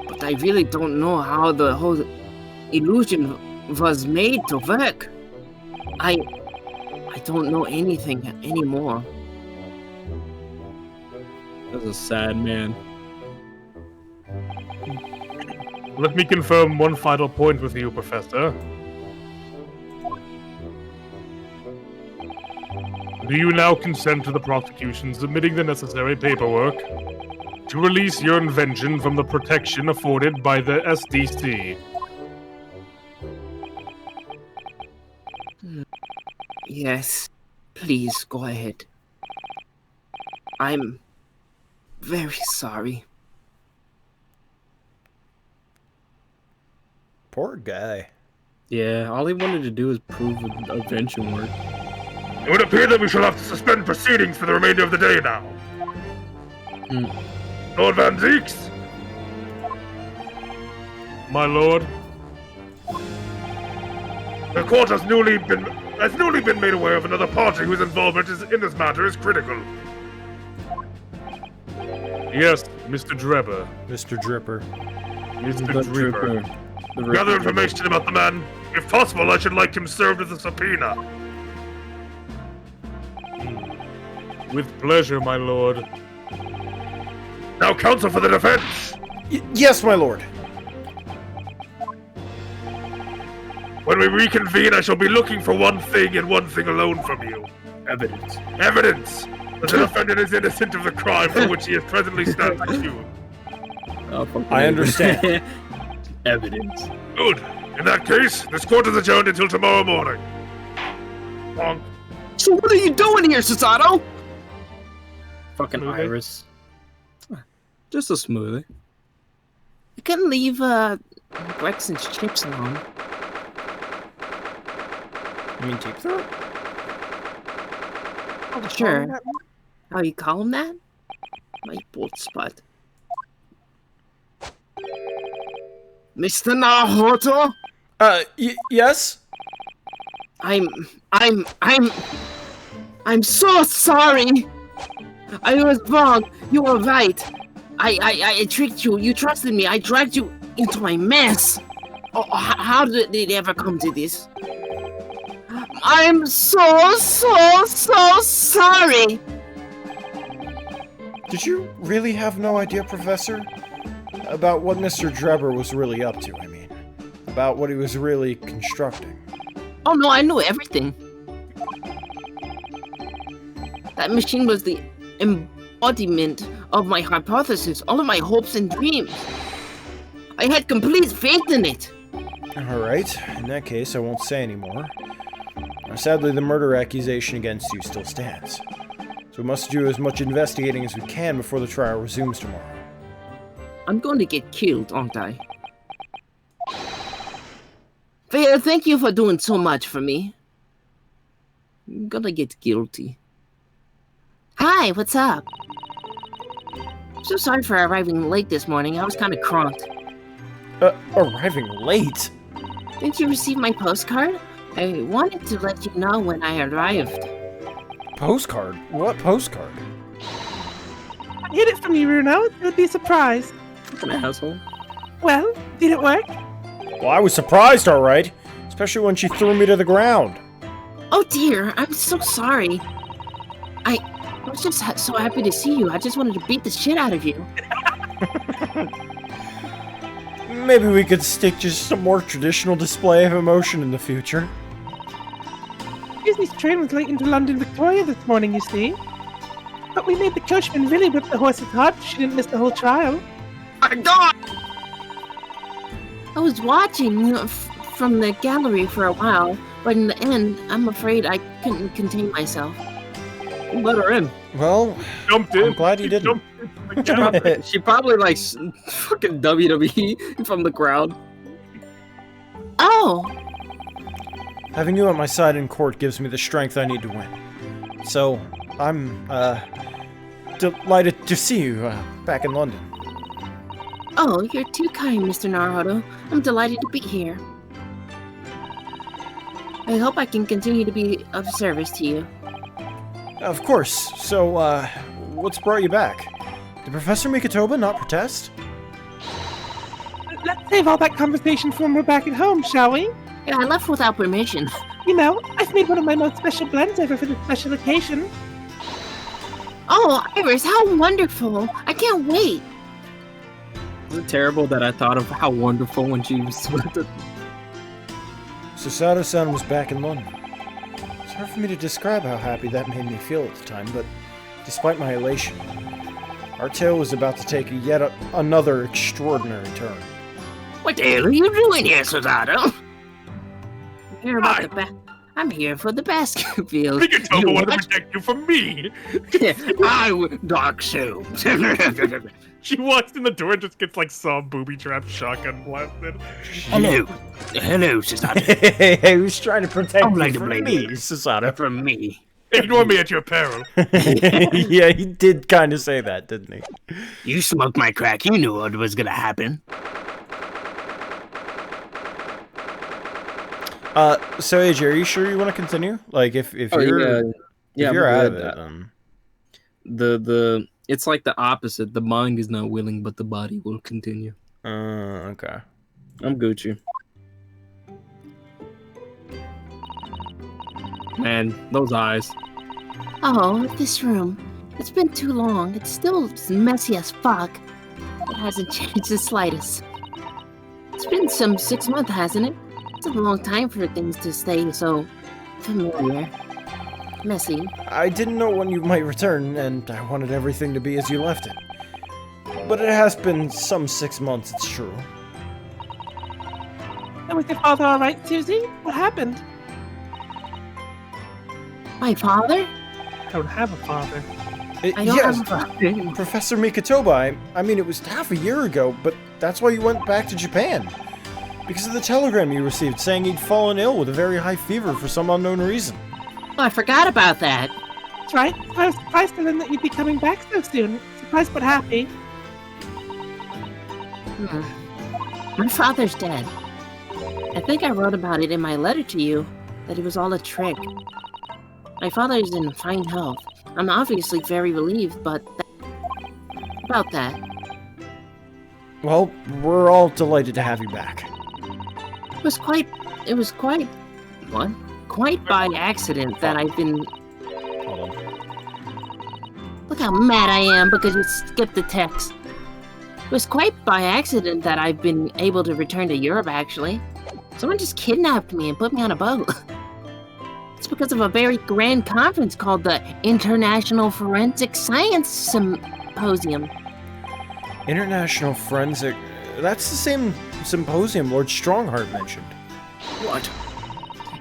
But I really don't know how the whole illusion was made to work. I don't know anything anymore. That's a sad man. Let me confirm one final point with you, Professor. Do you now consent to the prosecution submitting the necessary paperwork to release your invention from the protection afforded by the SDC? Yes, please go ahead. I'm very sorry. Poor guy. Yeah, all he wanted to do was prove invention work. It would appear that we shall have to suspend proceedings for the remainder of the day now. Lord Van Zeeks? My lord? The court has newly been made aware of another party whose involvement in this matter is critical. Yes, Mr. Drebber. Mr. Dripper. Mr. Dripper. Gather information about the man. If possible, I should like him served with a subpoena. With pleasure, my lord. Now, counsel for the defense! Yes, my lord. When we reconvene, I shall be looking for one thing and one thing alone from you. Evidence. Evidence! That the defendant is innocent of the crime for which he is presently stands accused. I understand. Evidence. Good. In that case, this court is adjourned until tomorrow morning. Bonk. So what are you doing here, Susato? Fucking Smoothie? Iris. Just a smoothie. You can leave Grexon's chips alone. You mean deep throat? Sure. Oh, you call him that? My bold spot. Mr. Naruto? Yes? I'm so sorry. I was wrong. You were right. I tricked you. You trusted me. I dragged you into my mess. Oh, how did it ever come to this? I'm so sorry. Did you really have no idea, Professor? About what Mr. Drebber was really up to, I mean. About what he was really constructing. Oh no, I knew everything. That machine was the embodiment of my hypothesis, all of my hopes and dreams. I had complete faith in it. Alright, in that case, I won't say anymore. Sadly, the murder accusation against you still stands. So we must do as much investigating as we can before the trial resumes tomorrow. I'm going to get killed, aren't I? Thank you for doing so much for me. I'm gonna get guilty. Hi, what's up? So sorry for arriving late this morning. I was kind of crunked. Arriving late? Didn't you receive my postcard? I wanted to let you know when I arrived. Postcard? What postcard? I hid it from you, Bruno. You would be surprised. An asshole. Well, did it work? Well, I was surprised, alright. Especially when she threw me to the ground. Oh dear, I'm so sorry. I was just so happy to see you. I just wanted to beat the shit out of you. Maybe we could stick to some more traditional display of emotion in the future. Disney's train was late into London Victoria this morning, you see. But we made the coachman really whip the horses hard so she didn't miss the whole trial. I was watching from the gallery for a while, but in the end, I'm afraid I couldn't contain myself. Let her in. Well, Jumped in. I'm glad you didn't. She probably like fucking WWE from the crowd. Oh! Having you at my side in court gives me the strength I need to win. So, I'm, delighted to see you, back in London. Oh, you're too kind, Mr. Naruto. I'm delighted to be here. I hope I can continue to be of service to you. Of course. So, what's brought you back? Did Professor Mikotoba not protest? Let's save all that conversation for when we're back at home, shall we? Yeah, I left without permission. You know, I've made one of my most special blends ever for this special occasion. Oh, Iris, how wonderful! I can't wait! Is it terrible that I thought of how wonderful when she was with the... Susato-san was back in London. It's hard for me to describe how happy that made me feel at the time, but despite my elation, our tale was about to take yet another extraordinary turn. What the hell are you doing here, Susato? I'm here for the basket field. Mikotoba wanted to protect you from me. Dark Soup. She walks in the door and just gets like some booby trap shotgun blasted. Hello, Susato. Hey, who's trying to protect you from me, Susato? From me. Ignore me at your peril. Yeah, he did kind of say that, didn't he? You smoked my crack. You knew what was gonna happen. So AJ, are you sure you want to continue? Like, if you're out of it, it's like the opposite. The mind is not willing, but the body will continue. Okay. I'm Gucci. Man, those eyes. Oh, this room. It's been too long. It's still messy as fuck. It hasn't changed the slightest. It's been some 6 months, hasn't it? It's a long time for things to stay so familiar. Messy. I didn't know when you might return, and I wanted everything to be as you left it. But it has been some 6 months, it's true. And was your father alright, Susie? What happened? My father? I don't have a father. I don't have a father. Professor Mikotoba, I mean, it was half a year ago, but that's why you went back to Japan. Because of the telegram you received saying he'd fallen ill with a very high fever for some unknown reason. Oh, I forgot about that. That's right. I was surprised to learn that you'd be coming back so soon. Surprised but happy. My father's dead. I think I wrote about it in my letter to you, that it was all a trick. My father is in fine health. I'm obviously very relieved, but about that. Well, we're all delighted to have you back. It was quite by accident that I've been... Hold on. Look how mad I am because you skipped the text. It was quite by accident that I've been able to return to Europe, actually. Someone just kidnapped me and put me on a boat. It's because of a very grand conference called the International Forensic Science Symposium. International Forensic... That's the same symposium Lord Strongheart mentioned. What?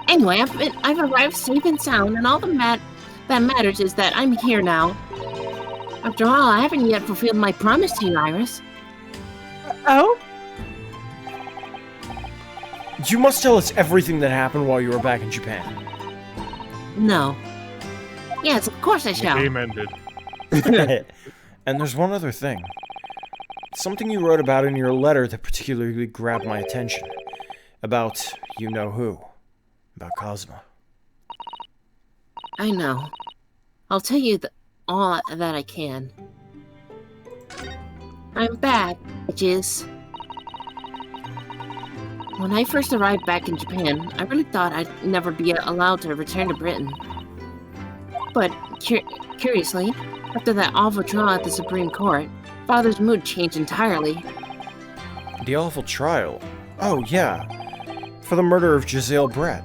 Anyway, I've arrived safe and sound, and all that matters is that I'm here now. After all, I haven't yet fulfilled my promise to you, Iris. Oh? You must tell us everything that happened while you were back in Japan. No. Yes, of course I shall. Game ended. And there's one other thing. Something you wrote about in your letter that particularly grabbed my attention. About you-know-who. About Cosmo. I know. I'll tell you all that I can. I'm back, bitches. When I first arrived back in Japan, I really thought I'd never be allowed to return to Britain. But, curiously, after that awful trial at the Supreme Court, Father's mood changed entirely. The awful trial? Oh, yeah. For the murder of Giselle Brett.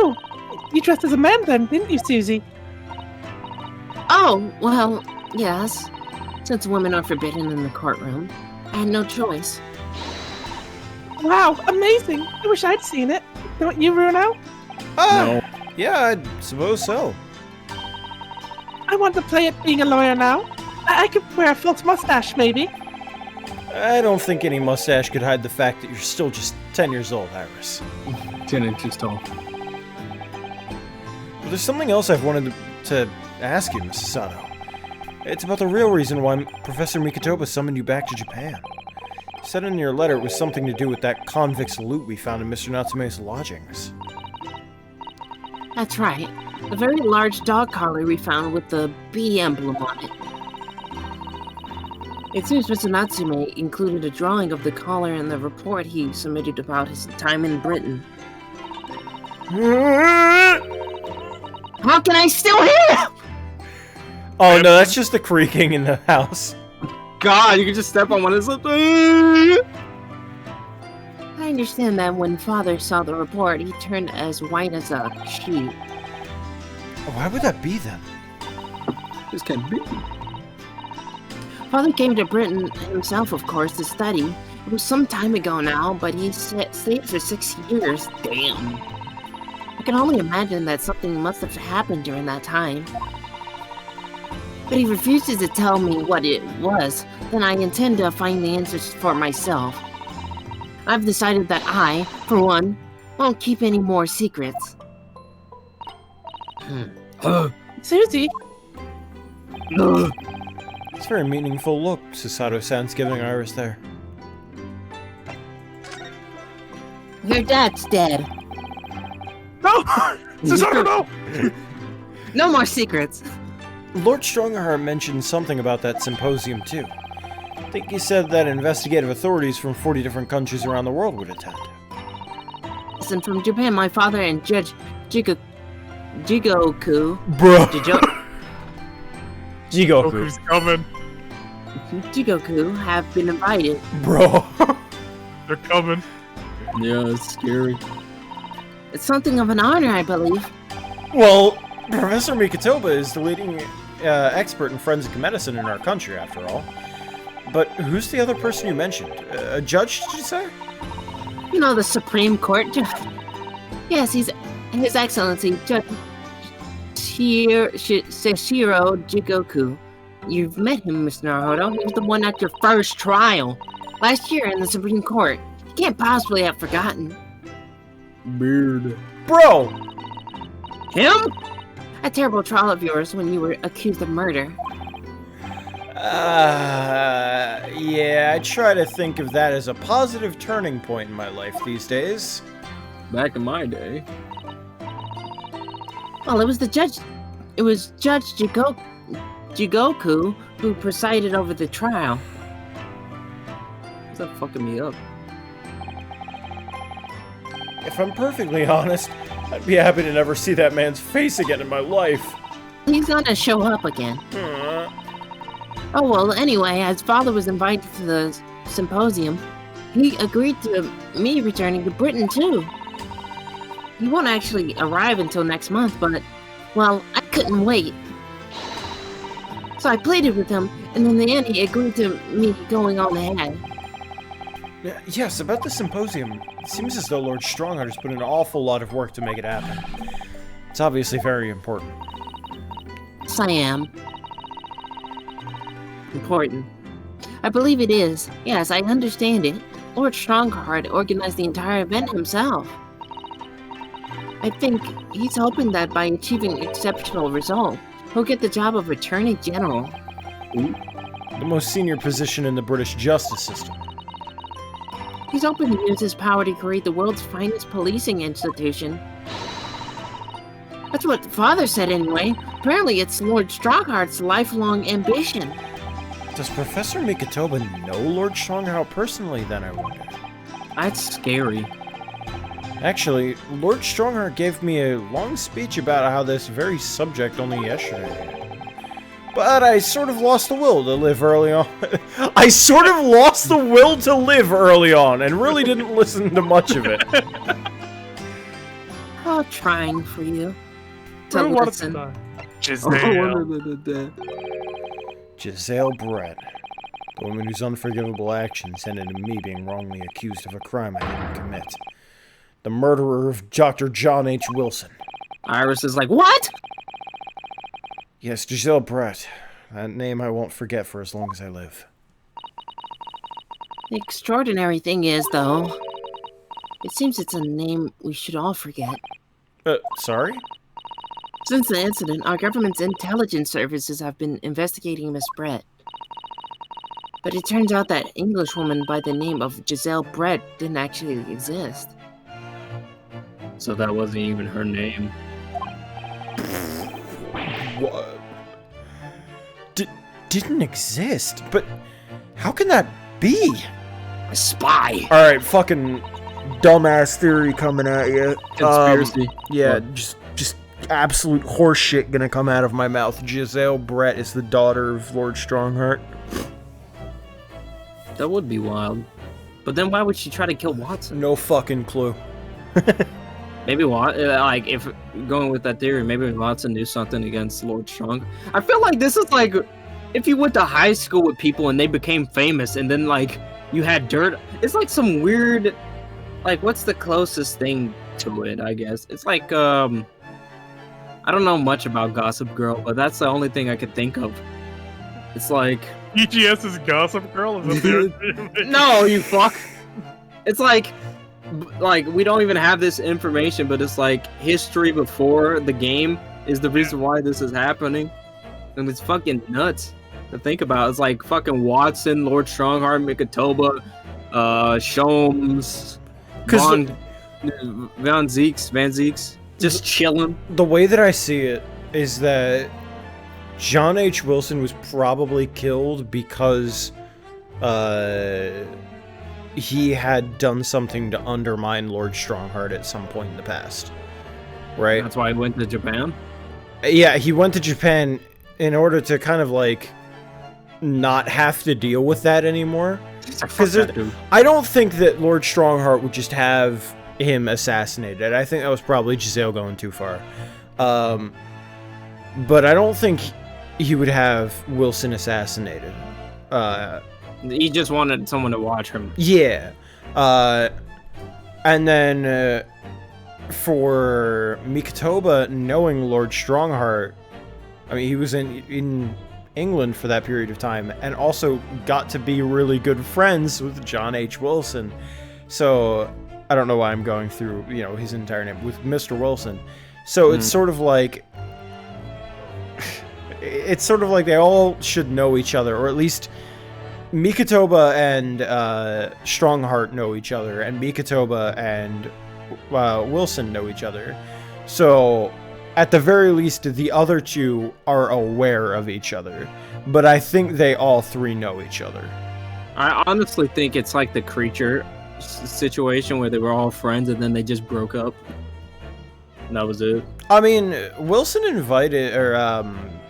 Oh, you dressed as a man then, didn't you, Susie? Oh, well, yes. Since women are forbidden in the courtroom, I had no choice. Wow, amazing! I wish I'd seen it. Don't you, Bruno? No. Yeah, I suppose so. I want to play at being a lawyer now. I could wear a false mustache, maybe. I don't think any mustache could hide the fact that you're still just 10 years old, Iris. 10 inches tall. But there's something else I've wanted to ask you, Mrs. Sato. It's about the real reason why Professor Mikotoba summoned you back to Japan. You said in your letter it was something to do with that convict's loot we found in Mr. Natsume's lodgings. That's right. A very large dog collar we found with the bee emblem on it. It seems Mr. Natsume included a drawing of the collar in the report he submitted about his time in Britain. How can I still hear him? Oh no, that's just the creaking in the house. God, you can just step on one of his lips. I understand that when Father saw the report, he turned as white as a sheet. Why would that be then? This can't be. Father came to Britain himself, of course, to study. It was some time ago now, but he stayed for 6 years. Damn. I can only imagine that something must have happened during that time. But he refuses to tell me what it was. Then I intend to find the answers for myself. I've decided that I, for one, won't keep any more secrets. Susie? It's a very meaningful look Susato-san's giving Iris there. Your dad's dead. No! Susato, no! No more secrets. Lord Strongerheart mentioned something about that symposium too. I think he said that investigative authorities from 40 different countries around the world would attend. Listen, from Japan, my father and Judge Jigoku... Bro. Jigoku. Goku's coming. Jigoku have been invited. Bro. They're coming. Yeah, it's scary. It's something of an honor, I believe. Well, Professor Mikotoba is the leading expert in forensic medicine in our country, after all. But who's the other person you mentioned? A judge, did you say? You know, the Supreme Court judge. Yes, he's His Excellency Judge Seshiro Jigoku. You've met him, Mr. Naruto. He was the one at your first trial. Last year in the Supreme Court. You can't possibly have forgotten. Beard. Bro! Him? A terrible trial of yours when you were accused of murder. Yeah, I try to think of that as a positive turning point in my life these days. Back in my day. Well, it was Judge Jigoku who presided over the trial. Is that fucking me up? If I'm perfectly honest, I'd be happy to never see that man's face again in my life. He's gonna show up again. Oh, well, anyway, as father was invited to the symposium, he agreed to me returning to Britain, too. He won't actually arrive until next month, but, well, I couldn't wait. So I pleaded with him, and in the end, he agreed to me going on ahead. Yes, about the symposium. It seems as though Lord Strongheart has put in an awful lot of work to make it happen. It's obviously very important. Yes, I am. Important. I believe it is. Yes, I understand it. Lord Strongheart organized the entire event himself. I think he's hoping that by achieving exceptional results, Who'll get the job of Attorney General? The most senior position in the British justice system. He's hoping to use his power to create the world's finest policing institution. That's what Father said anyway. Apparently it's Lord Strongheart's lifelong ambition. Does Professor Mikotoba know Lord Strongheart personally, then, I wonder? That's scary. Actually, Lord Strongheart gave me a long speech about how this very subject only yesterday. But I sort of lost the will to live early on. I sort of lost the will to live early on and really didn't listen to much of it. Oh, trying for you. To Who wanted listen. to die? Giselle. Giselle Brett. The woman whose unforgivable actions ended in me being wrongly accused of a crime I didn't commit. The murderer of Dr. John H. Wilson. Iris is like, what? Yes, Giselle Brett. That name I won't forget for as long as I live. The extraordinary thing is, though, it seems it's a name we should all forget. Sorry? Since the incident, our government's intelligence services have been investigating Miss Brett. But it turns out that Englishwoman by the name of Giselle Brett didn't actually exist. So that wasn't even her name. What? Didn't exist? But how can that be? A spy! Alright, fucking dumbass theory coming at you. Conspiracy. Yeah, just absolute horseshit gonna come out of my mouth. Giselle Brett is the daughter of Lord Strongheart. That would be wild. But then why would she try to kill Watson? No fucking clue. Maybe like if going with that theory, maybe Watson knew something against Lord Strong. I feel like this is like if you went to high school with people and they became famous, and then like you had dirt. It's like some weird, like what's the closest thing to it? I guess it's like I don't know much about Gossip Girl, but that's the only thing I could think of. It's like EGS is Gossip Girl? Is that the no, you fuck. It's like we don't even have this information, but it's like history before the game is the reason why this is happening, and it's fucking nuts to think about. It's like fucking Watson, Lord Strongheart, Mikotoba, Sholmes, Van Zeeks, just chilling. The way that I see it is that John H. Wilson was probably killed because he had done something to undermine Lord Strongheart at some point in the past. Right? That's why he went to Japan? Yeah, he went to Japan in order to kind of like not have to deal with that anymore. Because I don't think that Lord Strongheart would just have him assassinated. I think that was probably Giselle going too far. But I don't think he would have Wilson assassinated. He just wanted someone to watch him. Yeah. And then for Mikotoba knowing Lord Strongheart, I mean, he was in England for that period of time and also got to be really good friends with John H. Wilson. So I don't know why I'm going through, his entire name with Mr. Wilson. So it's sort of like they all should know each other, or at least Mikotoba and Strongheart know each other, and Mikotoba and Wilson know each other. So, at the very least, the other two are aware of each other. But I think they all three know each other. I honestly think it's like the Creature situation where they were all friends and then they just broke up. And that was it. I mean, Wilson invited, or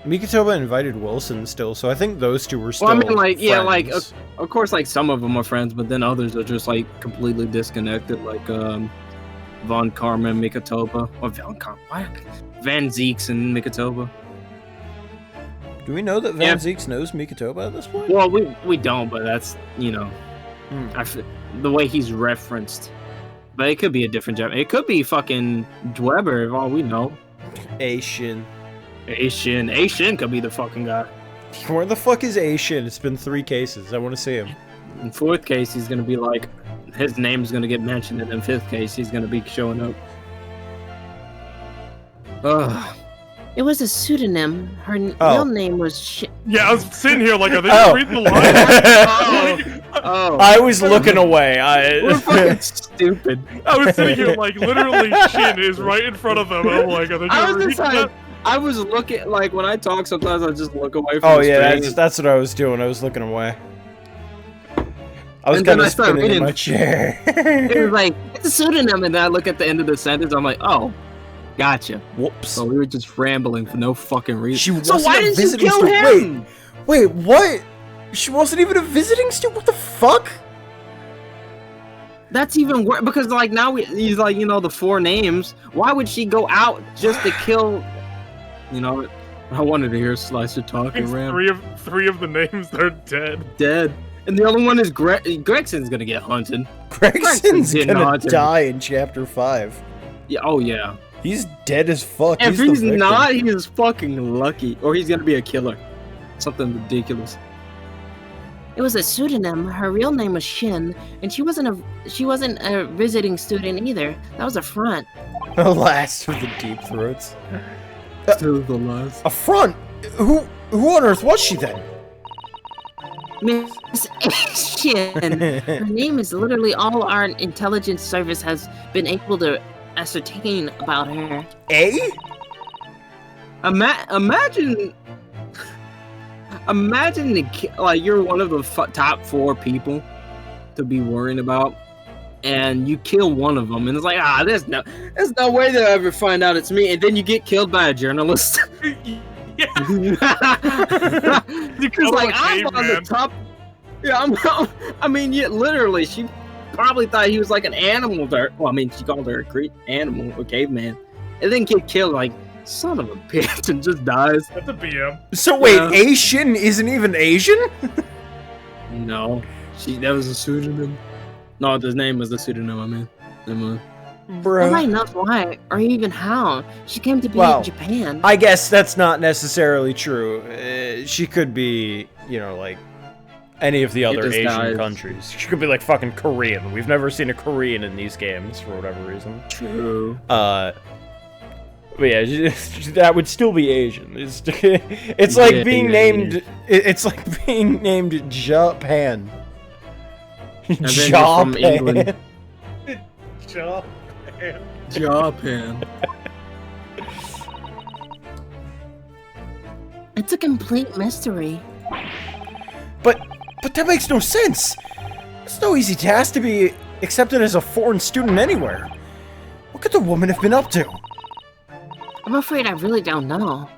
Mikotoba invited Wilson still, so I think those two were still Well, I mean, like, yeah, like, friends. of course, like, some of them are friends, but then others are just, like, completely disconnected, like, Von Karma and Mikotoba. Or Van Zeeks and Mikotoba. Do we know that Van Zeeks knows Mikotoba at this point? Well, we don't, but that's, the way he's referenced. But it could be a different job. It could be fucking Dweber, if all we know. A-Shin. A-Shin could be the fucking guy. Where the fuck is A-Shin? It's been 3 cases. I want to see him. In 4th case, he's gonna be like, his name's gonna get mentioned, and in 5th case, he's gonna be showing up. Ugh. It was a pseudonym. Her real name was Yeah, I was sitting here like, are they Oh. reading the line? Oh, I was looking away. we're fucking stupid. I was sitting here like, literally, Shin is right in front of them. I'm like, are they I gonna was read just like, that? I was looking like when I talk. Sometimes I just look away from. Oh the yeah, screen. that's what I was doing. I was looking away. I was And then kind I of started spinning in reading. my chair. It was like, It's a pseudonym, and then I look at the end of the sentence. I'm like, oh, gotcha. Whoops. So we were just rambling for no fucking reason. She So wasn't why a didn't you visiting kill student. him? Wait, what? She wasn't even a visiting student? What the fuck? That's even worse because like now he's like the 4 names. Why would she go out just to kill? You know, I wanted to hear Slicer talk and It's ram. three of the names are dead. Dead, and the other one is Gregson's gonna get hunted. Gregson's getting gonna haunted. die in chapter 5. Yeah. Oh yeah. He's dead as fuck. If the he's victim. not, he's fucking lucky, or he's gonna be a killer. Something ridiculous. it was a pseudonym. Her real name was Shin, and she wasn't a visiting student either. That was a front. The last of the deep throats. Still the last. A front? Who on earth was she then? Miss Shin. Her name is literally all our intelligence service has been able to ascertain about her. A? Imagine like you're one of the top 4 people to be worrying about, and you kill one of them, and it's like, there's no way they'll ever find out it's me, and then you get killed by a journalist. Because like I'm on the top. Yeah, literally, she probably thought he was like an animal. Well, I mean, she called her a animal, a caveman, and then get killed like son of a bitch and just dies. That's a BM. So wait, Yeah. Asian isn't even Asian? No, that was a pseudonym. No, his name was the pseudonym. I mean, never mind. Nobody Bruh. knows why or even how. She came to be Well, in Japan. I guess that's not necessarily true. She could be, like, any of the other just Asian dies. countries. She could be like fucking Korean. We've never seen a Korean in these games for whatever reason. True. But yeah, that would still be Asian. It's like Yeah, being yeah, named. It's like being named Japan. then you're from England. Japan. Japan. It's a complete mystery. But that makes no sense. It's no easy task to be accepted as a foreign student anywhere. What could the woman have been up to? I'm afraid I really don't know.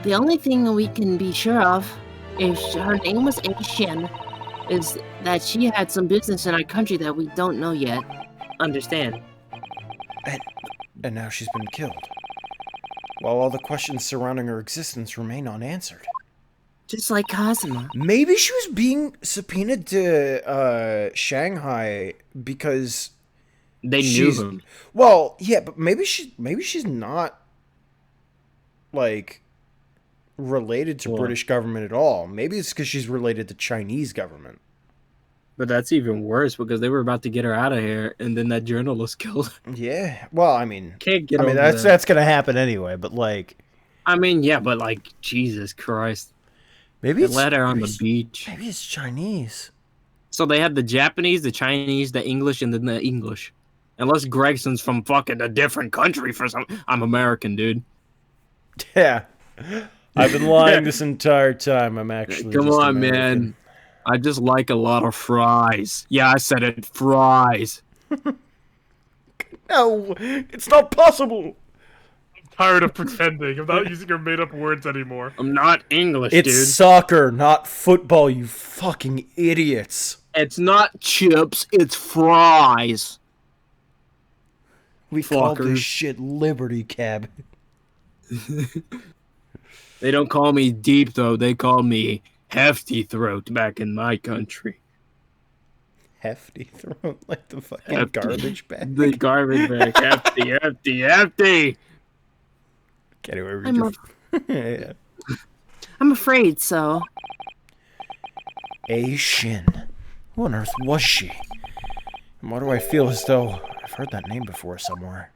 The only thing we can be sure of, if her name was Shin, is that she had some business in our country that we don't know yet. Understand? And now she's been killed. While all the questions surrounding her existence remain unanswered. Just like Kazuma. Maybe she was being subpoenaed to Shanghai because They knew she's him. well, yeah, but maybe she's not like related to What? British government at all. Maybe it's because she's related to Chinese government. But that's even worse because they were about to get her out of here, and then that journalist killed her. Yeah. Well, I mean, Can't get over that's that. that's gonna happen anyway. But like, I mean, yeah, but like, Jesus Christ. maybe They it's let her on the maybe beach. Maybe it's Chinese. So they had the Japanese, the Chinese, the English, and then the English. Unless Gregson's from fucking a different country for some. I'm American, dude. Yeah. I've been lying this entire time. I'm actually. Come just on, American. man. I just like a lot of fries. Yeah, I said it. Fries. No, it's not possible. Tired of pretending. I'm not using your made-up words anymore. I'm not English, It's dude. soccer, not football, you fucking idiots. It's not chips. It's fries. We call this Fuckers. shit Liberty Cab. They don't call me deep though. They call me hefty throat back in my country. Hefty throat, like the fucking Hefty. garbage bag. The garbage bag. Hefty, hefty, hefty. Anyway, I'm yeah. I'm afraid so. A Shin. Who on earth was she? And why do I feel as though I've heard that name before somewhere?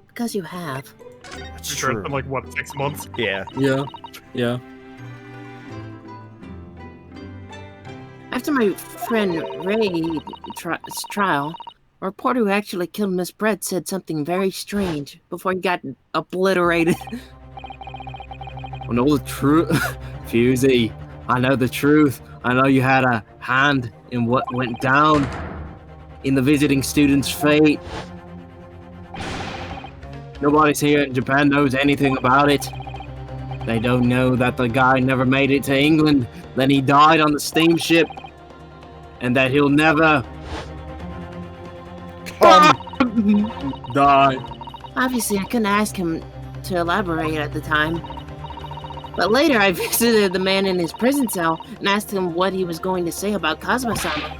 Because you have. That's Sure, it's true. been like what, 6 months? Yeah. Yeah. After my friend Ray's trial, a reporter who actually killed Miss Brett said something very strange before he got obliterated. I know the truth. Fusey, I know the truth. I know you had a hand in what went down in the visiting student's fate. Nobody's here in Japan knows anything about it. They don't know that the guy never made it to England, then he died on the steamship, and that he'll never die. Obviously, I couldn't ask him to elaborate at the time. But later, I visited the man in his prison cell and asked him what he was going to say about Kazuma-sama.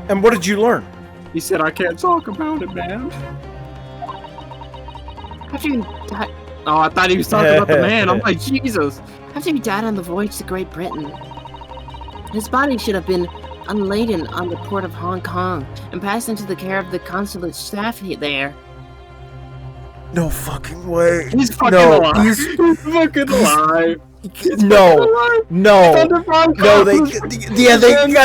And what did you learn? He said, I can't talk about it, man. After he died, Oh, I thought he was talking about the man. I'm like, Jesus. after he died on the voyage to Great Britain, his body should have been unladen on the port of Hong Kong and passed into the care of the consulate staff there. No fucking way. He's fucking No, alive. he's- He's fucking alive. No, no, yeah,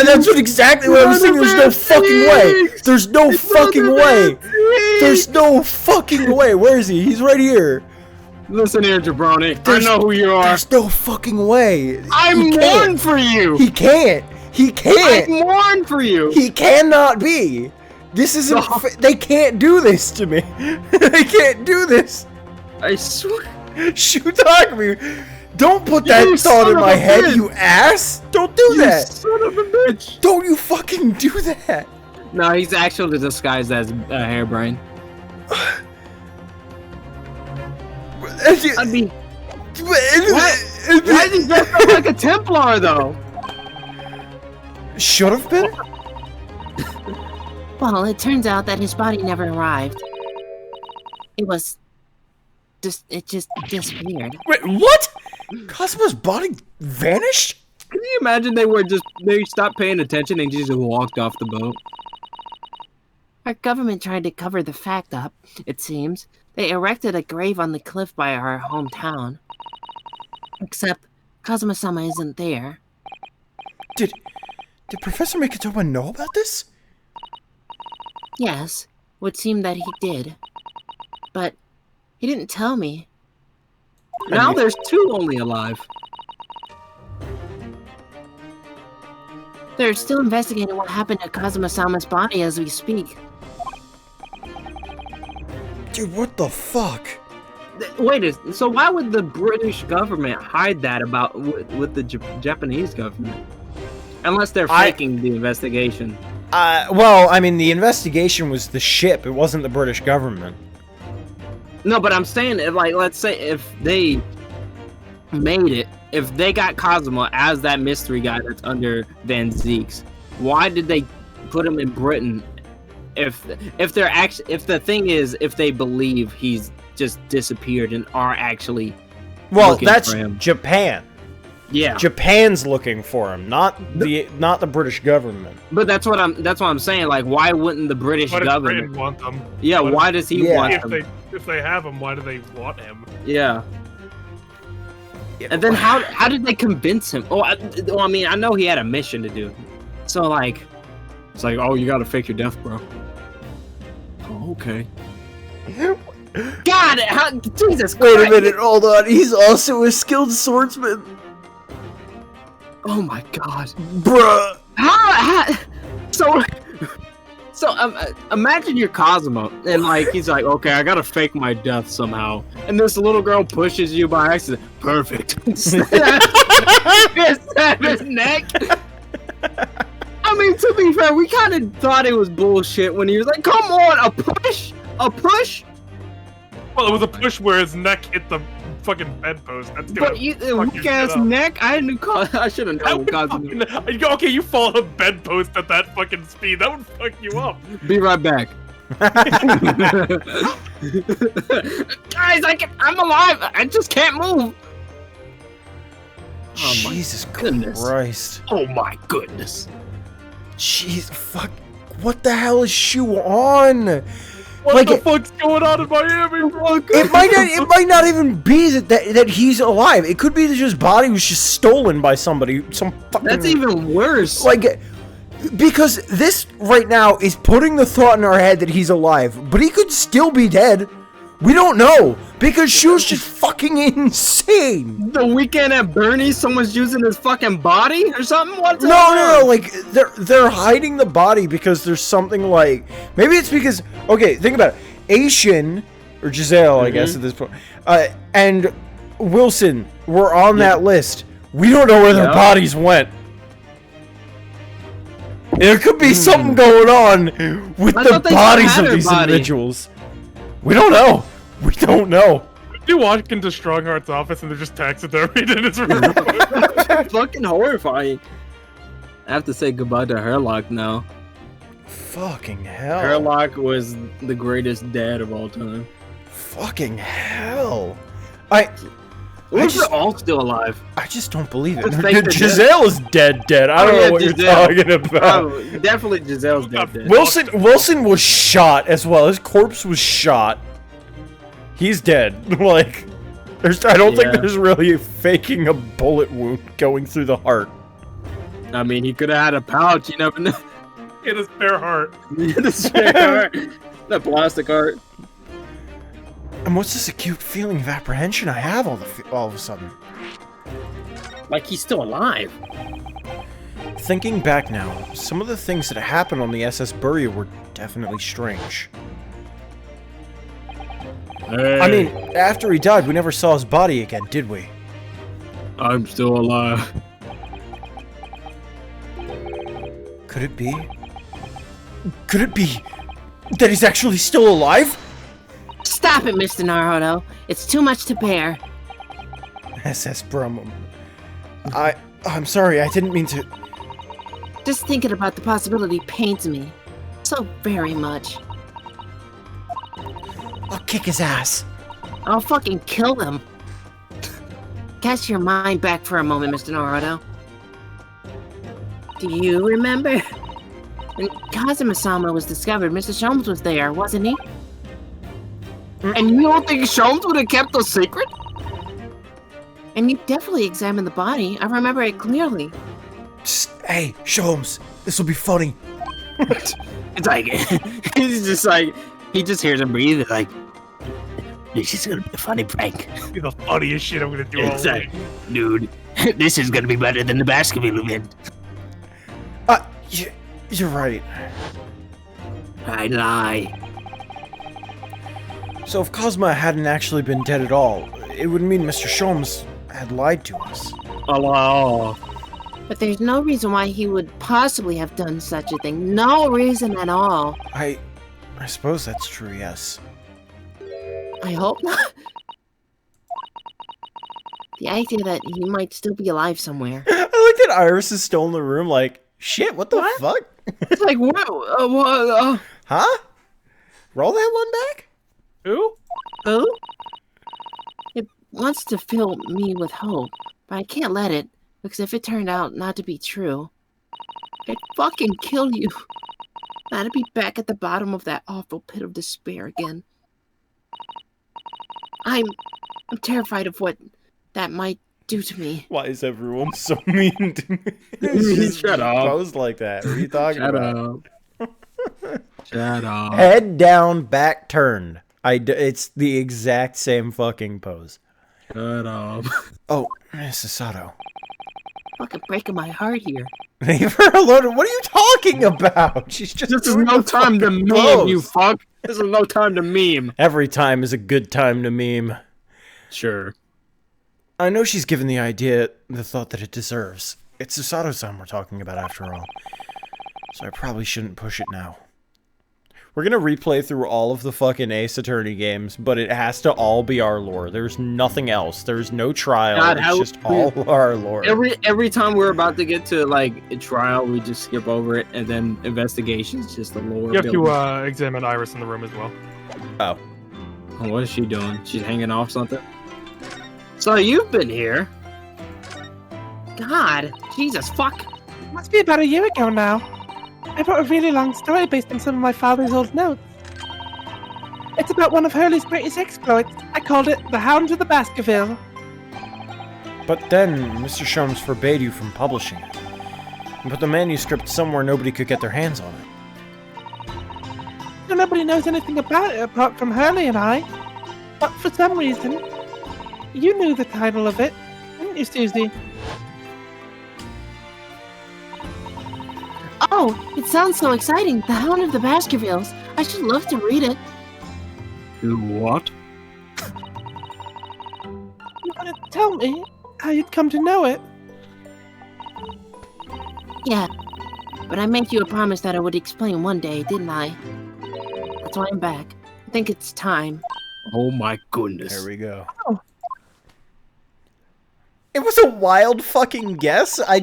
that's what exactly what I was saying. There's no fucking way. There's no fucking way. There's no fucking way. Where is he? He's right here. Listen here, Jabroni. I There's- know who you are. There's no fucking way. I He can't. mourn for you. He can't. He I can't. mourn for you. He cannot be. This isn't. No. They can't do this to me. They can't do this. I swear. Shoot, talk me. Don't put You that thought son in of my a head, bitch. you ass. Don't do You that. son of a bitch. Don't you fucking do that. No, he's actually disguised as Hairbrain. I mean, why is he dressed up like a Templar, though? Should have been. Well, it turns out that his body never arrived. It just disappeared. Wait, what? Cosmo's body vanished? Can you imagine they stopped paying attention and just walked off the boat? Our government tried to cover the fact up, it seems. They erected a grave on the cliff by our hometown. Except, Kazuma-sama isn't there. Did Professor Mikitoba know about this? Yes, would seem that he did. But he didn't tell me. Now there's two only alive. They're still investigating what happened to Kazuma-sama's body as we speak. Dude, what the fuck? So why would the British government hide that about with the Japanese government? Unless they're faking the investigation. Well, I mean, the investigation was the ship. It wasn't the British government. No, but I'm saying, like, let's say if they made it, if they got Cosmo as that mystery guy that's under Van Zeeks, why did they put him in Britain? If the thing is, if they believe he's just disappeared and are actually looking that's for him. Japan. Yeah, Japan's looking for him, not the British government. but that's what I'm saying. Like, why wouldn't the British Why does government? Britain want them? Yeah, why does he Yeah. want them? If they have him, why do they want him? Yeah. And then how did they convince him? I mean, I know he had a mission to do. So like, it's like, oh, you gotta fake your death, bro. Oh, okay. God, Jesus Christ! Wait a minute, hold on. He's also a skilled swordsman. Oh my God, Bruh. So imagine you're Cosmo, and like he's like, okay, I gotta fake my death somehow, and this little girl pushes you by accident. Perfect. Stab his neck. I mean, to be fair, we kind of thought it was bullshit when he was like, "Come on, a push." Well, it was a push where his neck hit the fucking bedpost. That's gonna But you, fuck your weak ass shit up. neck. I should have That known. would Cosmo. okay, you fall on a bedpost at that fucking speed. That would fuck you up. Be right back. Guys, I'm alive. I just can't move. Oh my Jesus goodness. Christ. Oh my goodness. Jeez, fuck. What the hell is Shu on? What the fuck's going on in Miami, bro? It might not even be that he's alive. It could be that his body was just stolen by somebody. Some fucking. That's even worse. Like, because this right now is putting the thought in our head that he's alive, but he could still be dead. We don't know because she was just fucking insane. The weekend at Bernie's, someone's using his fucking body or something. What's No. Like they're hiding the body because there's something like maybe it's because okay, think about it. Aishin or Giselle, I guess at this point, and Wilson were on that list. We don't know where their bodies went. There could be something going on with the bodies of these individuals. We don't know. We don't know. You walk into Strongheart's office and they're just taxidermied in his room. Fucking horrifying. I have to say goodbye to Herlock now. Fucking hell. Herlock was the greatest dad of all time. Fucking hell. They're all still alive. I just don't believe it. Giselle is dead. I don't know what you're talking about. Definitely Giselle's dead. Wilson was shot as well. His corpse was shot. He's dead. Like, I don't think there's really faking a bullet wound going through the heart. I mean, he could have had a pouch. You never know. In his spare heart. In his spare heart. That plastic heart. And what's this acute feeling of apprehension I have all of a sudden? Like he's still alive. Thinking back now, some of the things that happened on the SS Burya were definitely strange. Hey. I mean, after he died, we never saw his body again, did we? I'm still alive. Could it be? Could it be that he's actually still alive? Stop it, Mr. Naruto. It's too much to bear. SS Brahmam. I'm sorry, I didn't mean to... Just thinking about the possibility pains me. So very much. I'll kick his ass. I'll fucking kill him. Cast your mind back for a moment, Mr. Naruto. Do you remember? When Kazuma-sama was discovered, Mr. Sholmes was there, wasn't he? And you don't think Sholmes would have kept a secret? And you definitely examined the body. I remember it clearly. Hey, Sholmes, this will be funny. It's like, he's just like, he just hears him breathe, like, this is gonna be a funny prank. Be the funniest shit I'm gonna do all day. Dude, this is gonna be better than the Baskerville event. You're right. I lie. So if Cosma hadn't actually been dead at all, it would mean Mr. Sholmes had lied to us. Oh. But there's no reason why he would possibly have done such a thing. No reason at all. I suppose that's true, yes. I hope not. The idea that he might still be alive somewhere. I like that Iris is still in the room like, shit, what the fuck? It's like, what? Huh? Roll that one back? Who? Who? It wants to fill me with hope, but I can't let it, because if it turned out not to be true, I'd fucking kill you. I'd be back at the bottom of that awful pit of despair again. I'm terrified of what that might do to me. Why is everyone so mean to me? Shut up. Posed like that. What are you talking about? Shut up. Head down, back turned. It's the exact same fucking pose. Shut up. Oh, Mrs. Sato. Fucking breaking my heart here. Leave her alone. What are you talking about? She's just. This is no time to meme, you fuck. This is no time to meme. Every time is a good time to meme. Sure. I know she's given the idea the thought that it deserves. It's Susato-san we're talking about after all. So I probably shouldn't push it now. We're gonna replay through all of the fucking Ace Attorney games, but it has to all be our lore. There's nothing else. There's no trial. God, it's just all our lore. Every time we're about to get to like a trial, we just skip over it, and then investigation's just the lore. You have to examine Iris in the room as well. Oh. What is she doing? She's hanging off something? So you've been here. God, Jesus, fuck. Must be about a year ago now. I wrote a really long story based on some of my father's old notes. It's about one of Hurley's greatest exploits. I called it The Hound of the Baskerville. But then Mr. Shums forbade you from publishing it. And put the manuscript somewhere nobody could get their hands on it. So nobody knows anything about it apart from Hurley and I. But for some reason, you knew the title of it, didn't you, Susie? Oh, it sounds so exciting. The Hound of the Baskervilles. I should love to read it. What? You want to tell me how you'd come to know it? Yeah, but I made you a promise that I would explain one day, didn't I? That's why I'm back. I think it's time. Oh my goodness. There we go. Oh. It was a wild fucking guess. Yeah,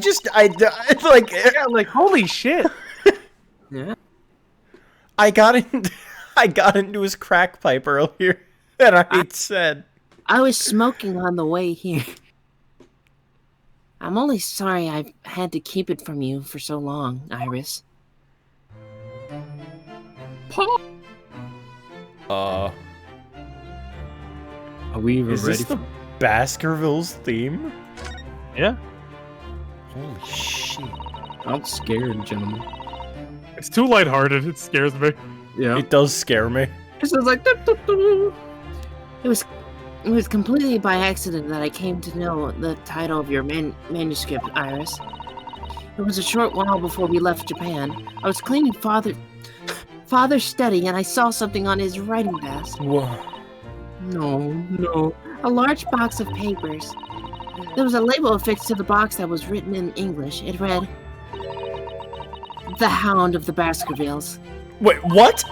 like holy shit. Yeah. I got into his crack pipe earlier, and I said, I was smoking on the way here. I'm only sorry I've had to keep it from you for so long, Iris. Are we even is ready this the Baskervilles theme? Yeah. Holy shit. I'm scared, gentlemen. It's too lighthearted. It scares me. Yeah. It does scare me. This is like... It was completely by accident that I came to know the title of your manuscript, Iris. It was a short while before we left Japan. I was cleaning Father's study and I saw something on his writing desk. Whoa. No. A large box of papers. There was a label affixed to the box that was written in English. It read, The Hound of the Baskervilles. Wait, what?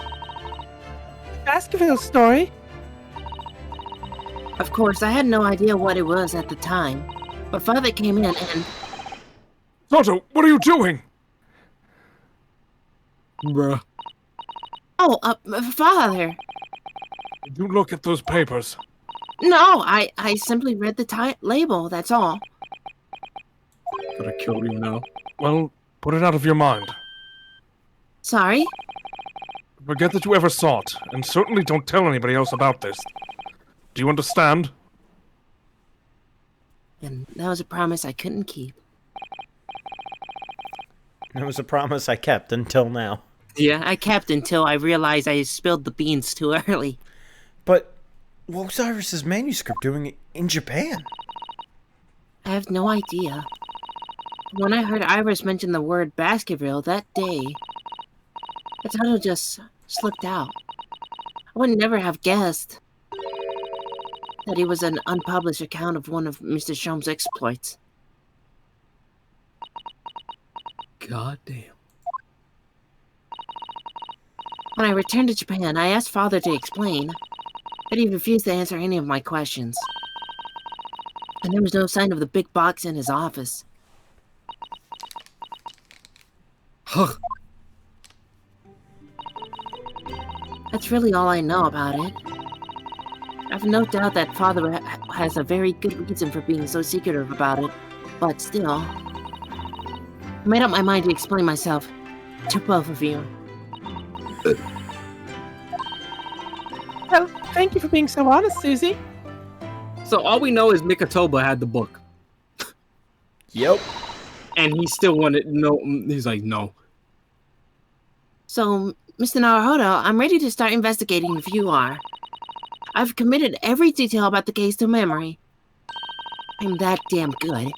Baskerville story? Of course, I had no idea what it was at the time, but Father came in and... Toto, what are you doing? Bruh. Oh, Father! You look at those papers. No, I simply read the label, that's all. Could have killed him now. Well, put it out of your mind. Sorry? Forget that you ever saw it, and certainly don't tell anybody else about this. Do you understand? And that was a promise I couldn't keep. That was a promise I kept until now. Yeah, I kept until I realized I spilled the beans too early. But what was Iris's manuscript doing in Japan? I have no idea. When I heard Iris mention the word Baskerville that day, the title just slipped out. I would never have guessed that it was an unpublished account of one of Mr. Shum's exploits. God damn. When I returned to Japan, I asked Father to explain, but he refused to answer any of my questions. And there was no sign of the big box in his office. Huh. That's really all I know about it. I've no doubt that Father has a very good reason for being so secretive about it, but still. I made up my mind to explain myself to both of you. Well, thank you for being so honest, Susie. So all we know is Nikitoba had the book. Yep. And he still wanted no. He's like, no. So, Mr. Naruhodo, I'm ready to start investigating if you are. I've committed every detail about the case to memory. I'm that damn good.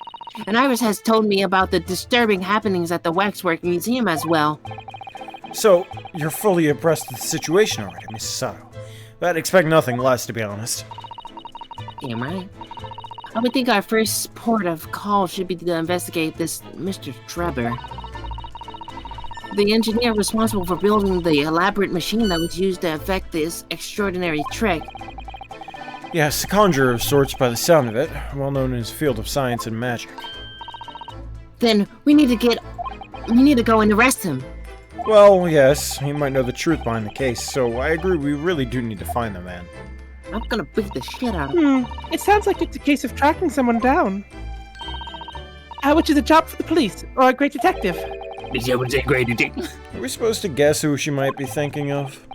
And Iris has told me about the disturbing happenings at the Waxwork Museum as well. So, you're fully abreast of the situation already, Mrs. Sato. I'd expect nothing less, to be honest. Damn right. I would think our first port of call should be to investigate this Mr. Treber. The engineer responsible for building the elaborate machine that was used to effect this extraordinary trick. Yes, a conjurer of sorts by the sound of it, well known in his field of science and magic. Then we need to go and arrest him. Well, yes, he might know the truth behind the case, so I agree we really do need to find the man. I'm gonna beat the shit out of him. It sounds like it's a case of tracking someone down. Which is a job for the police, or a great detective. Are we supposed to guess who she might be thinking of?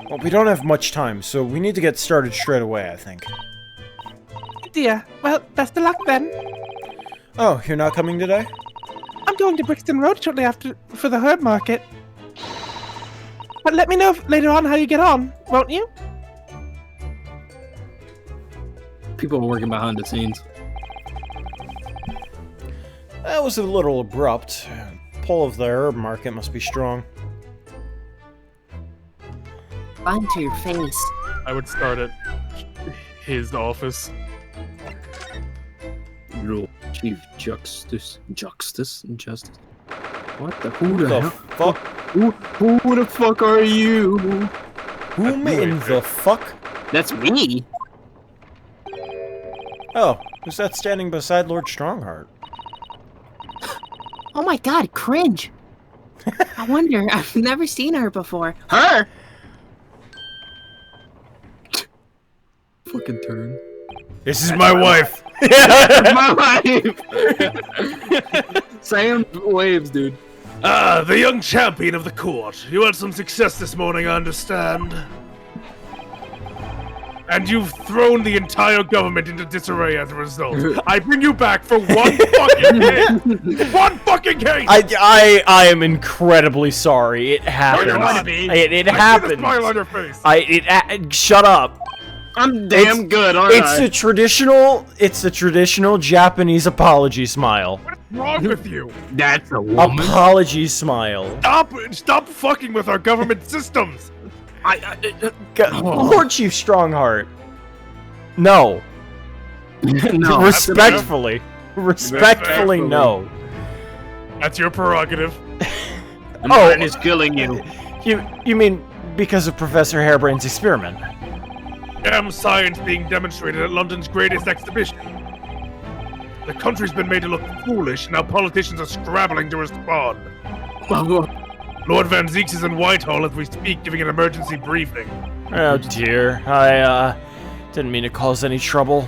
Well, we don't have much time, so we need to get started straight away, I think. Dear. Well, best of luck then. Oh, you're not coming today? I'm going to Brixton Road shortly after for the herb market. But let me know later on how you get on, won't you? People are working behind the scenes. That was a little abrupt. Pull of the herb market must be strong. Line to your face. I would start at his office. Little Chief Justice. What the? Who the hell? Fuck? Who the fuck are you? Whom in the fuck? That's me. Oh, who's that standing beside Lord Strongheart? Oh my god, cringe. I wonder, I've never seen her before. Her? Fucking turn. This is my wife! My wife! Sam waves, dude. Ah, the young champion of the court. You had some success this morning, I understand. And you've thrown the entire government into disarray as a result. I bring you back for one fucking case! One fucking case! I am incredibly sorry. It happened. It I happened. see the smile on your face. Shut up. I'm damn good, aren't It's a traditional Japanese apology smile. What's wrong with you? That's a woman. Apology smile. Stop fucking with our government systems! Lord Chief Strongheart. No. No. Respectfully. Respectfully, no. That's your prerogative. The man is killing you. You mean because of Professor Harebrain's experiment? Damn science being demonstrated at London's greatest exhibition. The country's been made to look foolish, and now politicians are scrabbling to respond. Lord Van Zeeks is in Whitehall as we speak, giving an emergency briefing. Oh dear, I didn't mean to cause any trouble.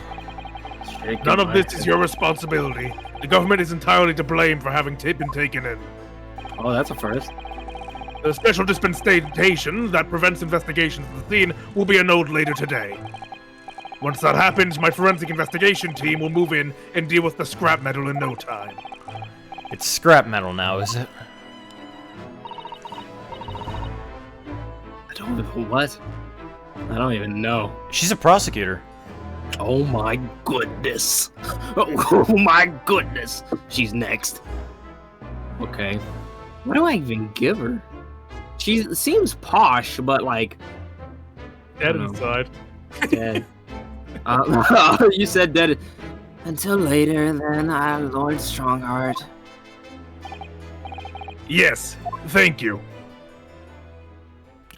None of this is your responsibility. The government is entirely to blame for having been taken in. Oh, that's a first. The special dispensation that prevents investigations of the scene will be annulled later today. Once that happens, my forensic investigation team will move in and deal with the scrap metal in no time. It's scrap metal now, is it? What? I don't even know. She's a prosecutor. Oh my goodness. Oh my goodness. She's next. Okay. What do I even give her? She seems posh, but like... Dead inside. Dead. You said dead. Until later, then, Lord Strongheart. Yes, thank you.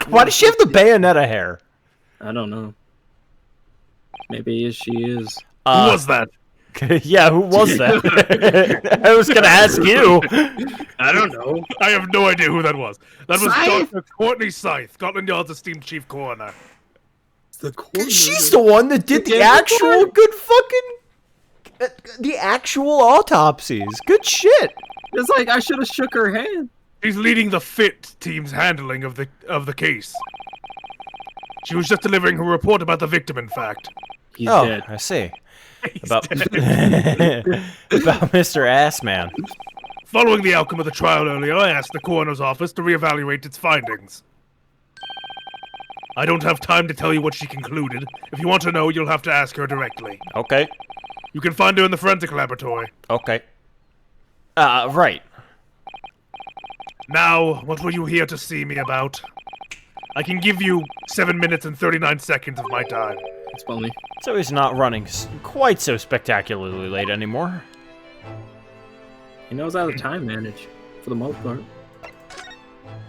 Why does she have the Bayonetta hair? I don't know. Maybe she is. Who was that? Yeah, who was that? I was gonna ask you. I don't know. I have no idea who that was. That was Scythe? Dr. Courtney Scythe, Scotland Yard's esteemed chief coroner. She's the one that did the actual good fucking... the actual autopsies. Good shit. It's like I should have shook her hand. She's leading the FIT team's handling of the case. She was just delivering her report about the victim, in fact. He's dead. I see. He's About dead. about Mr. Assman. Following the outcome of the trial earlier, I asked the coroner's office to reevaluate its findings. I don't have time to tell you what she concluded. If you want to know, you'll have to ask her directly. Okay. You can find her in the forensic laboratory. Okay. Right. Now, what were you here to see me about? I can give you 7 minutes and 39 seconds of my time. It's funny. So he's not running quite so spectacularly late anymore. He knows how to time manage, for the most part.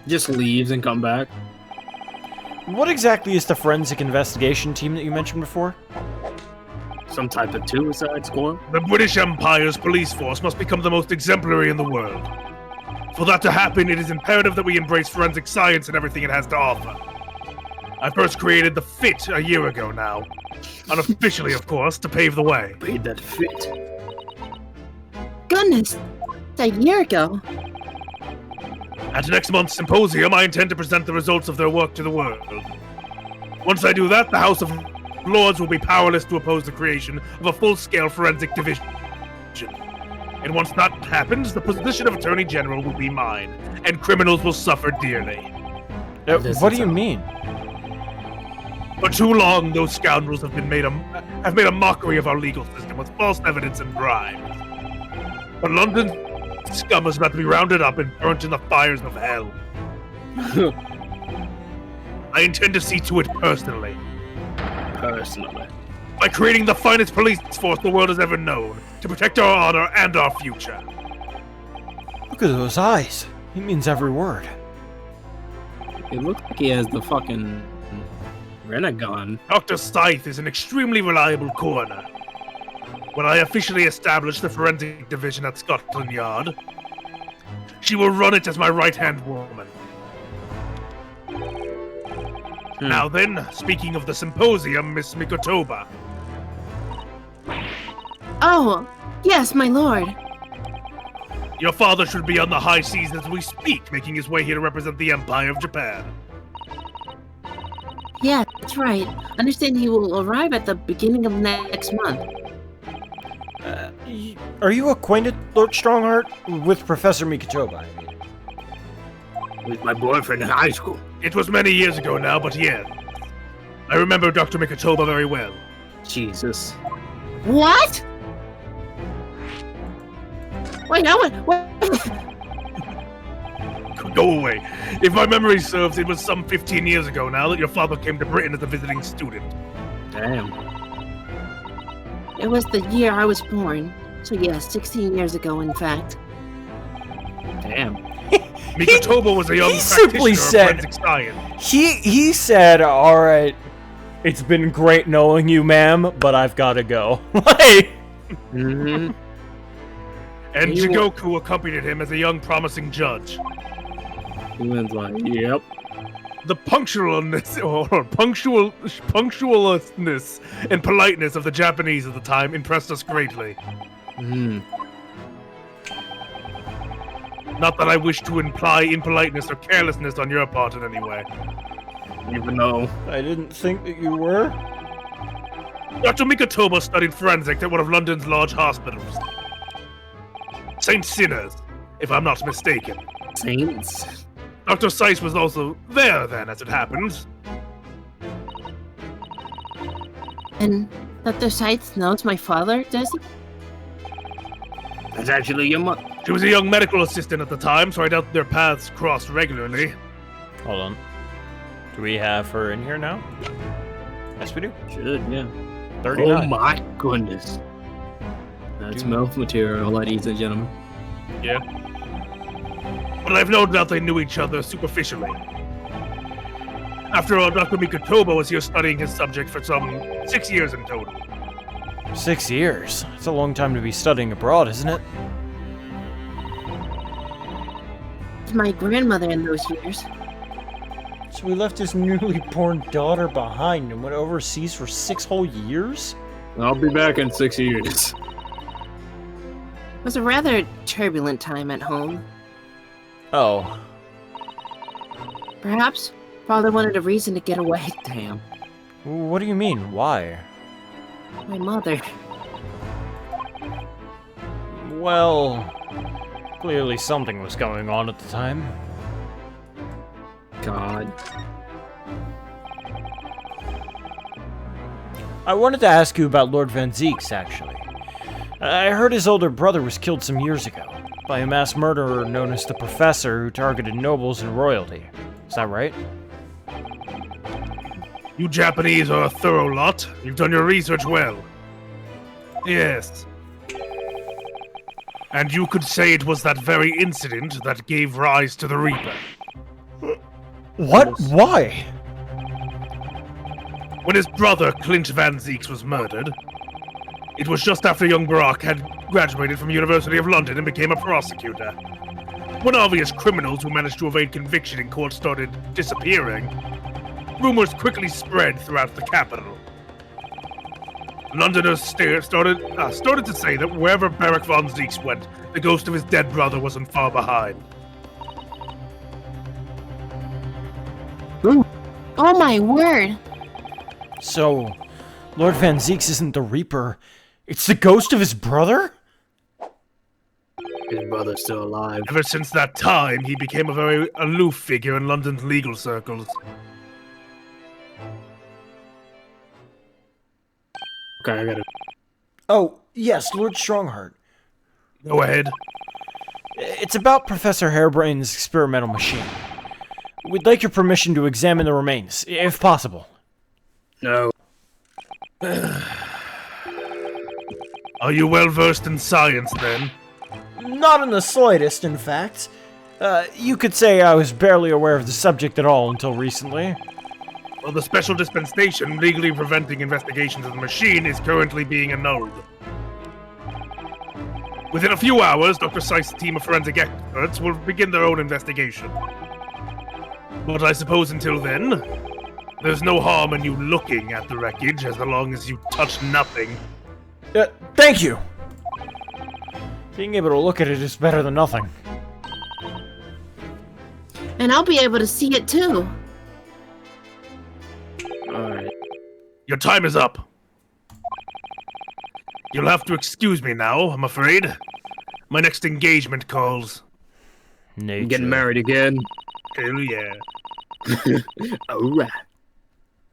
Just leaves and come back. What exactly is the forensic investigation team that you mentioned before? Some type of suicide squad. The British Empire's police force must become the most exemplary in the world. For that to happen, it is imperative that we embrace forensic science and everything it has to offer. I first created the FIT a year ago now. Unofficially, of course, to pave the way. Made that fit. Goodness, a year ago. At next month's symposium, I intend to present the results of their work to the world. Once I do that, the House of Lords will be powerless to oppose the creation of a full-scale forensic division. And once that happens, the position of Attorney General will be mine, and criminals will suffer dearly. What do you mean? For too long, those scoundrels have made a mockery of our legal system with false evidence and bribes. But London's scum is about to be rounded up and burnt in the fires of hell. I intend to see to it personally. By creating the finest police force the world has ever known, to protect our honor and our future. Look at those eyes. He means every word. It looks like he has the fucking Renegon. Dr. Scythe is an extremely reliable coroner. When I officially establish the forensic division at Scotland Yard, she will run it as my right-hand woman. Now then, speaking of the symposium, Miss Mikotoba. Oh, yes, my lord. Your father should be on the high seas as we speak, making his way here to represent the Empire of Japan. Yeah, that's right. Understand he will arrive at the beginning of next month. Are you acquainted, Lord Strongheart, with Professor Mikotoba? With my boyfriend in high school. It was many years ago now, but yeah. I remember Dr. Mikotoba very well. Jesus. What? Wait, no one. What? Go away. If my memory serves, it was some 15 years ago now that your father came to Britain as a visiting student. Damn. It was the year I was born. So yeah, 16 years ago, in fact. Damn. Mikotoba was a young He simply practitioner of said- forensic science. He said, all right, it's been great knowing you, ma'am, but I've got to go. Like, Mm-hmm. And He wa- Jigoku accompanied him as a young promising judge. He went like, yep. The punctualness and politeness of the Japanese at the time impressed us greatly. Mm. Not that I wish to imply impoliteness or carelessness on your part in any way. Even though. I didn't think that you were. Dr. Mikotoba studied forensics at one of London's large hospitals. St. Sinners, if I'm not mistaken. Saints. Dr. Seiss was also there then, as it happens. And Dr. Seitz knows my father, does he? That's actually your mother. She was a young medical assistant at the time, so I doubt their paths crossed regularly. Hold on. Do we have her in here now? Yes, we do. Should, yeah. 39. Oh my goodness. That's mouth material, ladies and gentlemen. Yeah. But I've no doubt they knew each other superficially. After all, Dr. Mikotoba was here studying his subject for some 6 years in total. 6 years. It's a long time to be studying abroad, isn't it? It's my grandmother in those years. So he left his newly born daughter behind and went overseas for 6 whole years? I'll be back in 6 years. It was a rather turbulent time at home. Oh. Perhaps father wanted a reason to get away. Damn. What do you mean? Why? My mother. Well, clearly something was going on at the time. God. I wanted to ask you about Lord Van Zeeks, actually. I heard his older brother was killed some years ago by a mass murderer known as the Professor who targeted nobles and royalty. Is that right? You Japanese are a thorough lot. You've done your research well. Yes. And you could say it was that very incident that gave rise to the Reaper. What? Why? When his brother, Clint Van Zeeks, was murdered, it was just after young Brock had graduated from University of London and became a prosecutor. When obvious criminals who managed to evade conviction in court started disappearing, rumors quickly spread throughout the capital. Londoners started to say that wherever Barrack Von Zeeks went, the ghost of his dead brother wasn't far behind. Oh my word! So, Lord Van Zeeks isn't the Reaper. It's the ghost of his brother? His brother's still alive. Ever since that time, he became a very aloof figure in London's legal circles. Okay, I gotta... Oh, yes, Lord Strongheart. Go ahead. It's about Professor Harebrain's experimental machine. We'd like your permission to examine the remains, if possible. No. Are you well versed in science, then? Not in the slightest, in fact. You could say I was barely aware of the subject at all until recently. Well, the special dispensation legally preventing investigations of the machine is currently being annulled. Within a few hours, Dr. Seiss' team of forensic experts will begin their own investigation. But I suppose until then, there's no harm in you looking at the wreckage as long as you touch nothing. Thank you! Being able to look at it is better than nothing. And I'll be able to see it too. Alright. Your time is up. You'll have to excuse me now, I'm afraid. My next engagement calls. Nature. Getting married again. Hell yeah. Alright.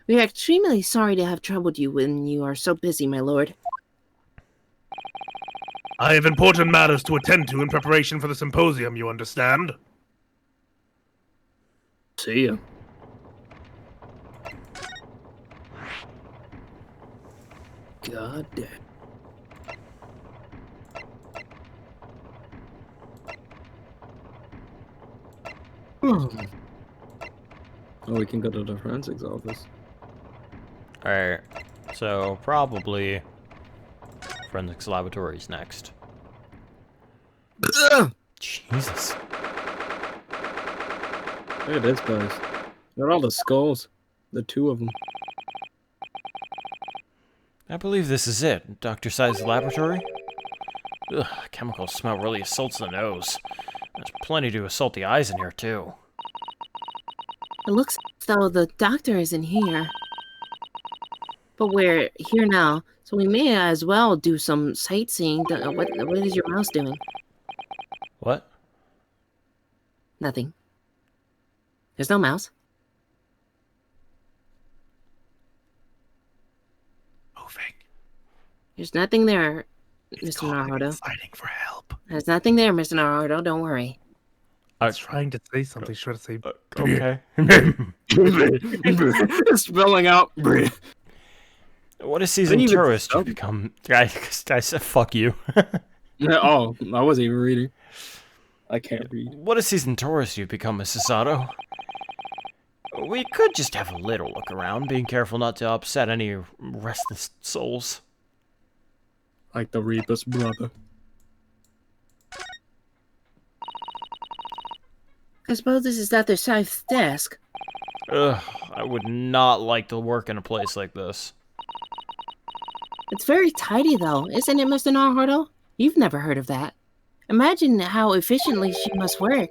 We are extremely sorry to have troubled you when you are so busy, my lord. I have important matters to attend to in preparation for the symposium, you understand? See ya. God damn. Oh, we can go to the forensics office. Alright, so probably forensics laboratories next. Jesus. Look at this place. Look at all the skulls. The two of them. I believe this is it. Dr. Seiss' laboratory? Ugh, chemicals smell really assaults the nose. There's plenty to assault the eyes in here, too. It looks as though the doctor isn't here. But we're here now, so we may as well do some sightseeing. What is your mouse doing? What? Nothing. There's no mouse. Moving. There's nothing there, Mr. Naruto. Fighting for help. There's nothing there, Mr. Naruto. Don't worry. I was trying to say something. Should I say? Okay. Spelling out. What a seasoned even tourist stop. you've become. I said fuck you. Oh, I wasn't even reading. I can't read. What a seasoned tourist you've become, Mrs. Sato. We could just have a little look around, being careful not to upset any restless souls. Like the Reaper's brother. I suppose this is Dr. Seiss' desk. Ugh, I would not like to work in a place like this. It's very tidy, though, isn't it, Mr. Naruto? You've never heard of that. Imagine how efficiently she must work.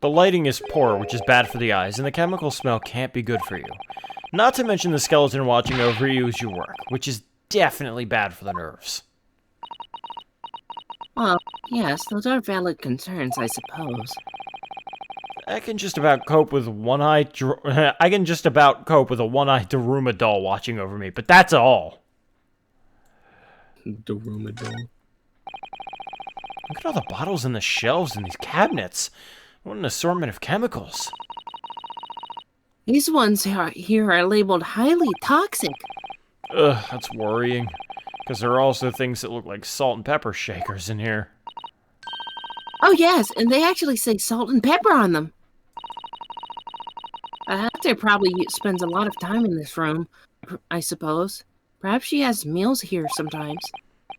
The lighting is poor, which is bad for the eyes, and the chemical smell can't be good for you. Not to mention the skeleton watching over you as you work, which is definitely bad for the nerves. Well, yes, those are valid concerns, I suppose. I can just about cope with one-eyed... I can just about cope with a one-eyed Daruma doll watching over me, but that's all. Daruma doll. Look at all the bottles in the shelves in these cabinets. What an assortment of chemicals. These ones here are labeled highly toxic. Ugh, that's worrying. Because there are also things that look like salt and pepper shakers in here. Oh yes, and they actually say salt and pepper on them. The doctor probably spends a lot of time in this room, I suppose. Perhaps she has meals here sometimes.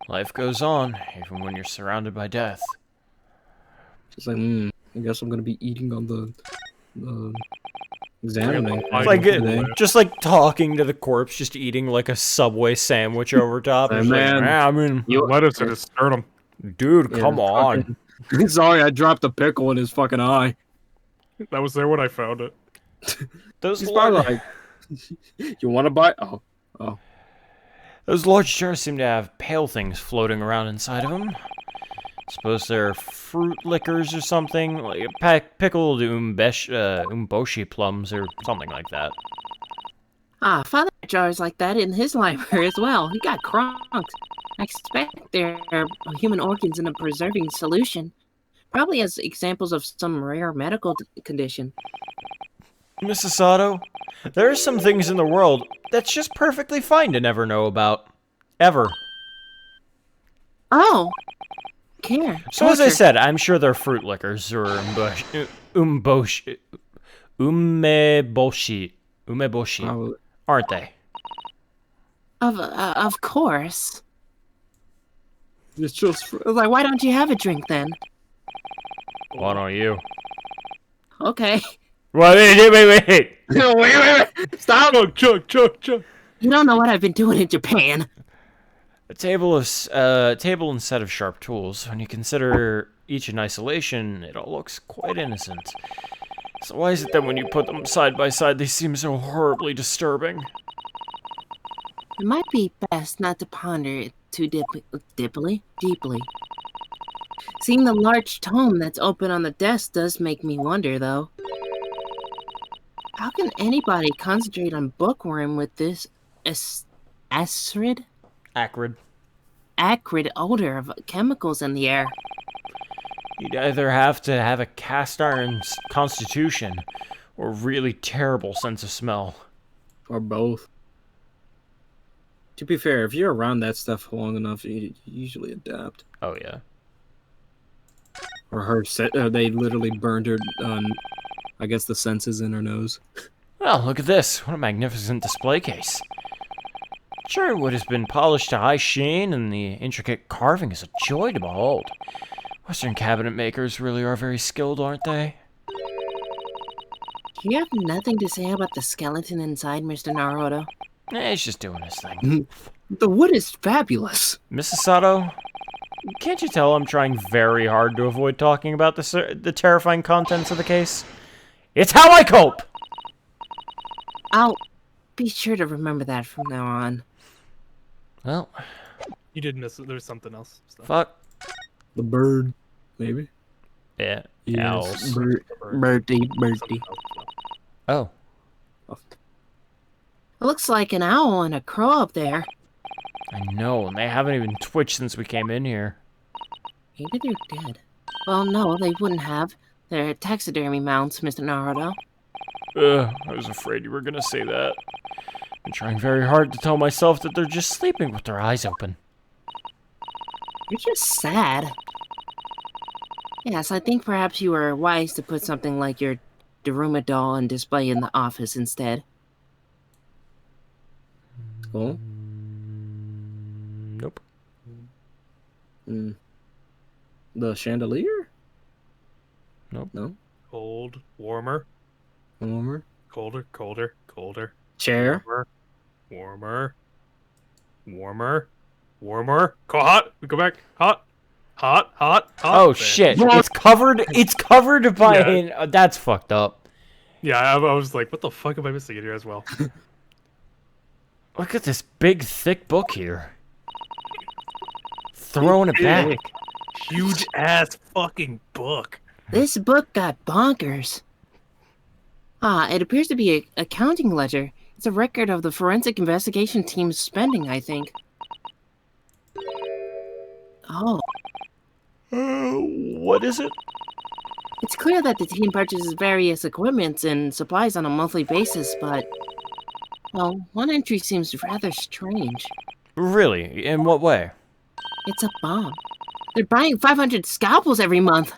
Life goes on, even when you're surrounded by death. Just like, I guess I'm gonna be eating on the examining. It's like just like talking to the corpse, just eating like a Subway sandwich over top. Hey, It's like, man. "Ah, I mean, Lettuce in his sternum. dude, Yeah, come on. Sorry, I dropped a pickle in his fucking eye. That was there when I found it. Those He's probably li- like, You want to buy? Oh. Those large jars seem to have pale things floating around inside of them. Suppose they're fruit liquors or something, like pickled umboshi plums or something like that. Father had jars like that in his library as well. He got cronked. I expect they're human organs in a preserving solution. Probably as examples of some rare medical condition. Mrs. Sato, there are some things in the world that's just perfectly fine to never know about. Ever. Oh! Care. So as I said, I'm sure they're fruit liquors or umeboshi, aren't they? Of course. It's just... Like, why don't you have a drink then? Why don't you? Okay. Wait. wait. Stop! Chuck. You don't know what I've been doing in Japan. A table and set of sharp tools. When you consider each in isolation, it all looks quite innocent. So why is it that when you put them side by side, they seem so horribly disturbing? It might be best not to ponder it too deeply. Seeing the large tome that's open on the desk does make me wonder, though. How can anybody concentrate on bookworm with this acrid odor of chemicals in the air? You'd either have to have a cast iron constitution or a really terrible sense of smell. Or both. To be fair, if you're around that stuff long enough, you usually adapt. Oh, yeah. Or they literally burned her on, I guess, the senses in her nose. Well, look at this. What a magnificent display case. Sure, it would have been polished to high sheen, and the intricate carving is a joy to behold. Western cabinet makers really are very skilled, aren't they? You have nothing to say about the skeleton inside, Mr. Naruto? He's just doing his thing. The wood is fabulous. Mrs. Sato, can't you tell I'm trying very hard to avoid talking about the terrifying contents of the case? It's how I cope! I'll be sure to remember that from now on. Well, You did miss it. There's something else. So. fuck. The bird, maybe? Yeah, Yes. owls. Birdie. Oh. It looks like an owl and a crow up there. I know, and they haven't even twitched since we came in here. Maybe they're dead. Well, no, they wouldn't have. They're taxidermy mounts, Mr. Naruto. I was afraid you were gonna say that. I'm trying very hard to tell myself that they're just sleeping with their eyes open. You're just sad. Yes, I think perhaps you were wise to put something like your Daruma doll on display in the office instead. Cool. Nope. The chandelier? Nope. No? Cold, warmer, Warmer? colder. Chair? Warmer. Go hot. We go back. Hot. Oh There. shit! It's covered by. That's fucked up. Yeah, I was like, what the fuck am I missing in here as well? Look at this big, thick book here. Throwing it back. Huge ass fucking book. This book got bonkers. It appears to be an accounting ledger. It's a record of the forensic investigation team's spending, I think. Oh. What is it? It's clear that the team purchases various equipments and supplies on a monthly basis, but... Well, one entry seems rather strange. Really? In what way? It's a bomb. They're buying 500 scalpels every month.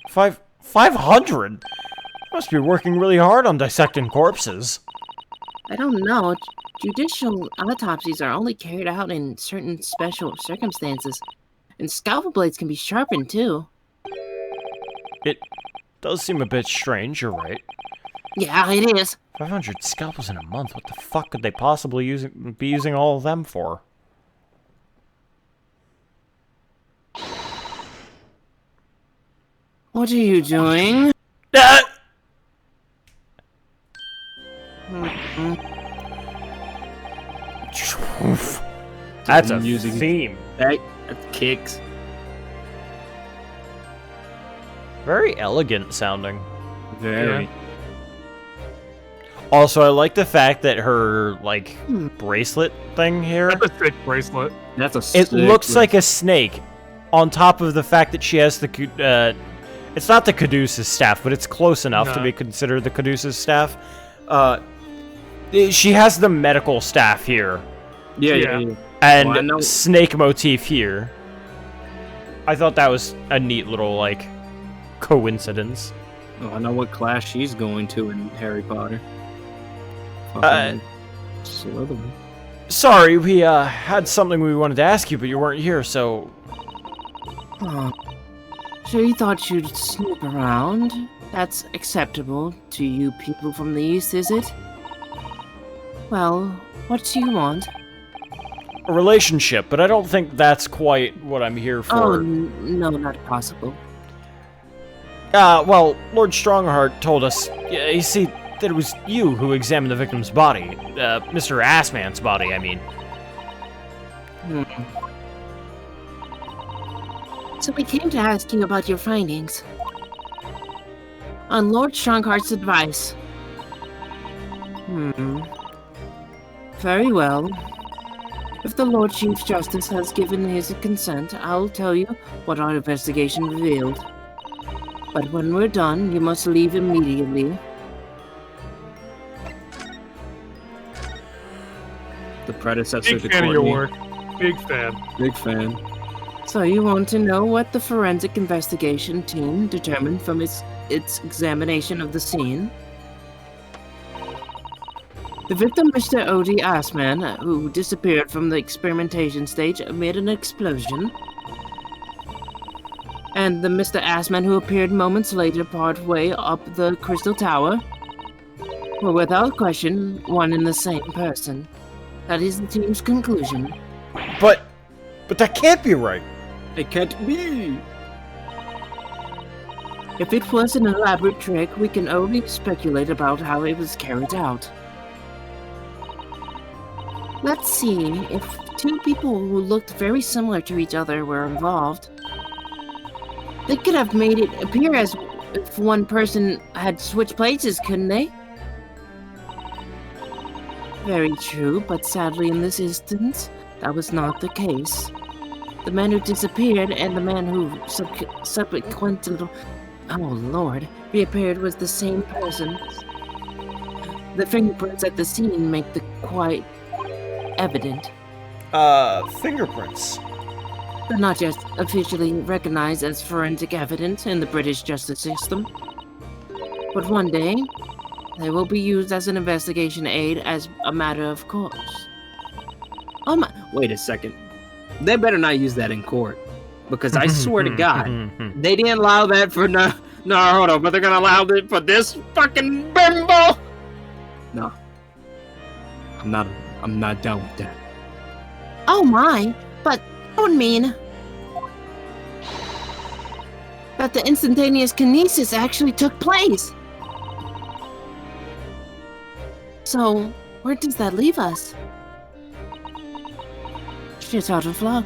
500? Must be working really hard on dissecting corpses. I don't know. Judicial autopsies are only carried out in certain special circumstances. And scalpel blades can be sharpened, too. It does seem a bit strange, you're right. Yeah, it is. 500 scalpels in a month? What the fuck could they possibly be using all of them for? What are you doing? Oof. That's a Music. theme. That kicks. Very elegant sounding. Very. Yeah. Also, I like the fact that her, like, bracelet thing here, That's a sick bracelet. That's a it sick looks one. like a snake, on top of the fact that she has the, it's not the Caduceus staff, but it's close enough to No. be considered the Caduceus staff. She has the medical staff here, Yeah. and Well, I know- snake motif here. I thought that was a neat little, like, coincidence. Oh, I know what class she's going to in Harry Potter. Uh, Slytherin. Sorry, we, had something we wanted to ask you, but you weren't here, so... Oh. So you thought you'd snoop around? That's acceptable to you people from the East, is it? Well, what do you want? A relationship, but I don't think that's quite what I'm here for. Oh, no, not possible. Well, Lord Strongheart told us, you see, that it was you who examined the victim's body. Mr. Assman's body, I mean. So we came to ask you about your findings. On Lord Strongheart's advice. Very well. If the Lord Chief Justice has given his consent, I'll tell you what our investigation revealed. But when we're done, you must leave immediately. The predecessor Big to fan of your Courtney. work. Big fan. Big fan. So you want to know what the forensic investigation team determined from its examination of the scene? The victim, Mr. O.D. Assman, who disappeared from the experimentation stage amid an explosion, and the Mr. Assman who appeared moments later partway up the Crystal Tower, were without question one and the same person. That is the team's conclusion. But that can't be right. It can't be. If it was an elaborate trick, we can only speculate about how it was carried out. Let's see, if two people who looked very similar to each other were involved, they could have made it appear as if one person had switched places, couldn't they? Very true, but sadly in this instance, that was not the case. The man who disappeared and the man who subsequently, oh lord, reappeared was the same person. The fingerprints at the scene make the quite evident. Fingerprints. They're not yet officially recognized as forensic evidence in the British justice system. But one day, they will be used as an investigation aid as a matter of course. Oh my, Wait a second. They better not use that in court. Because I swear to God, they didn't allow that for no, hold on, but they're gonna allow it for this fucking bimbo? No. I'm not down with that. oh my, but that would mean that the instantaneous kinesis actually took place. So, where does that leave us? Shit out of luck.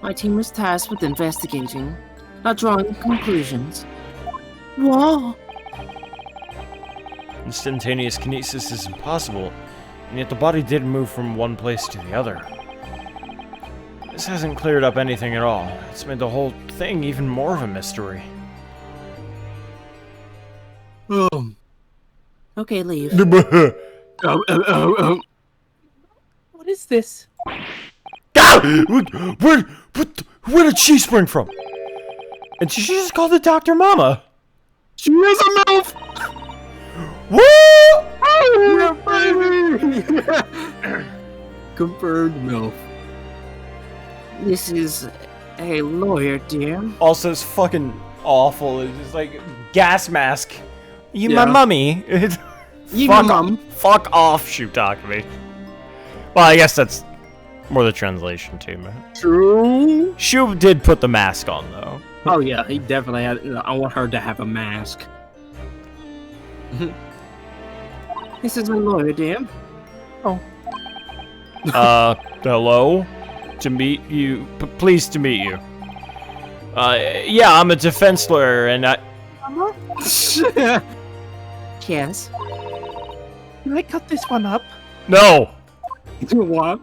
My team was tasked with investigating, not drawing conclusions. Whoa! Instantaneous kinesis is impossible, and yet the body did move from one place to the other. This hasn't cleared up anything at all. It's made the whole thing even more of a mystery. Okay, leave. What is this? Where did she spring from? And she just called it Dr. Mama. She is a MILF! Woo! Yeah, baby! Confirmed MILF. This is a lawyer, dear. Also, it's fucking awful. It's just like gas mask. You Yeah. my mummy. You fuck, my mum. Fuck off, shoot talk me. Well, I guess that's more the translation too, man. True. Shu did put the mask on though. Oh yeah, he definitely had. I want her to have a mask. This is a lawyer, dear. Hello? To meet you. Pleased to meet you. Yeah, I'm a defense lawyer, and I... Yes. Can I cut this one up? No! What?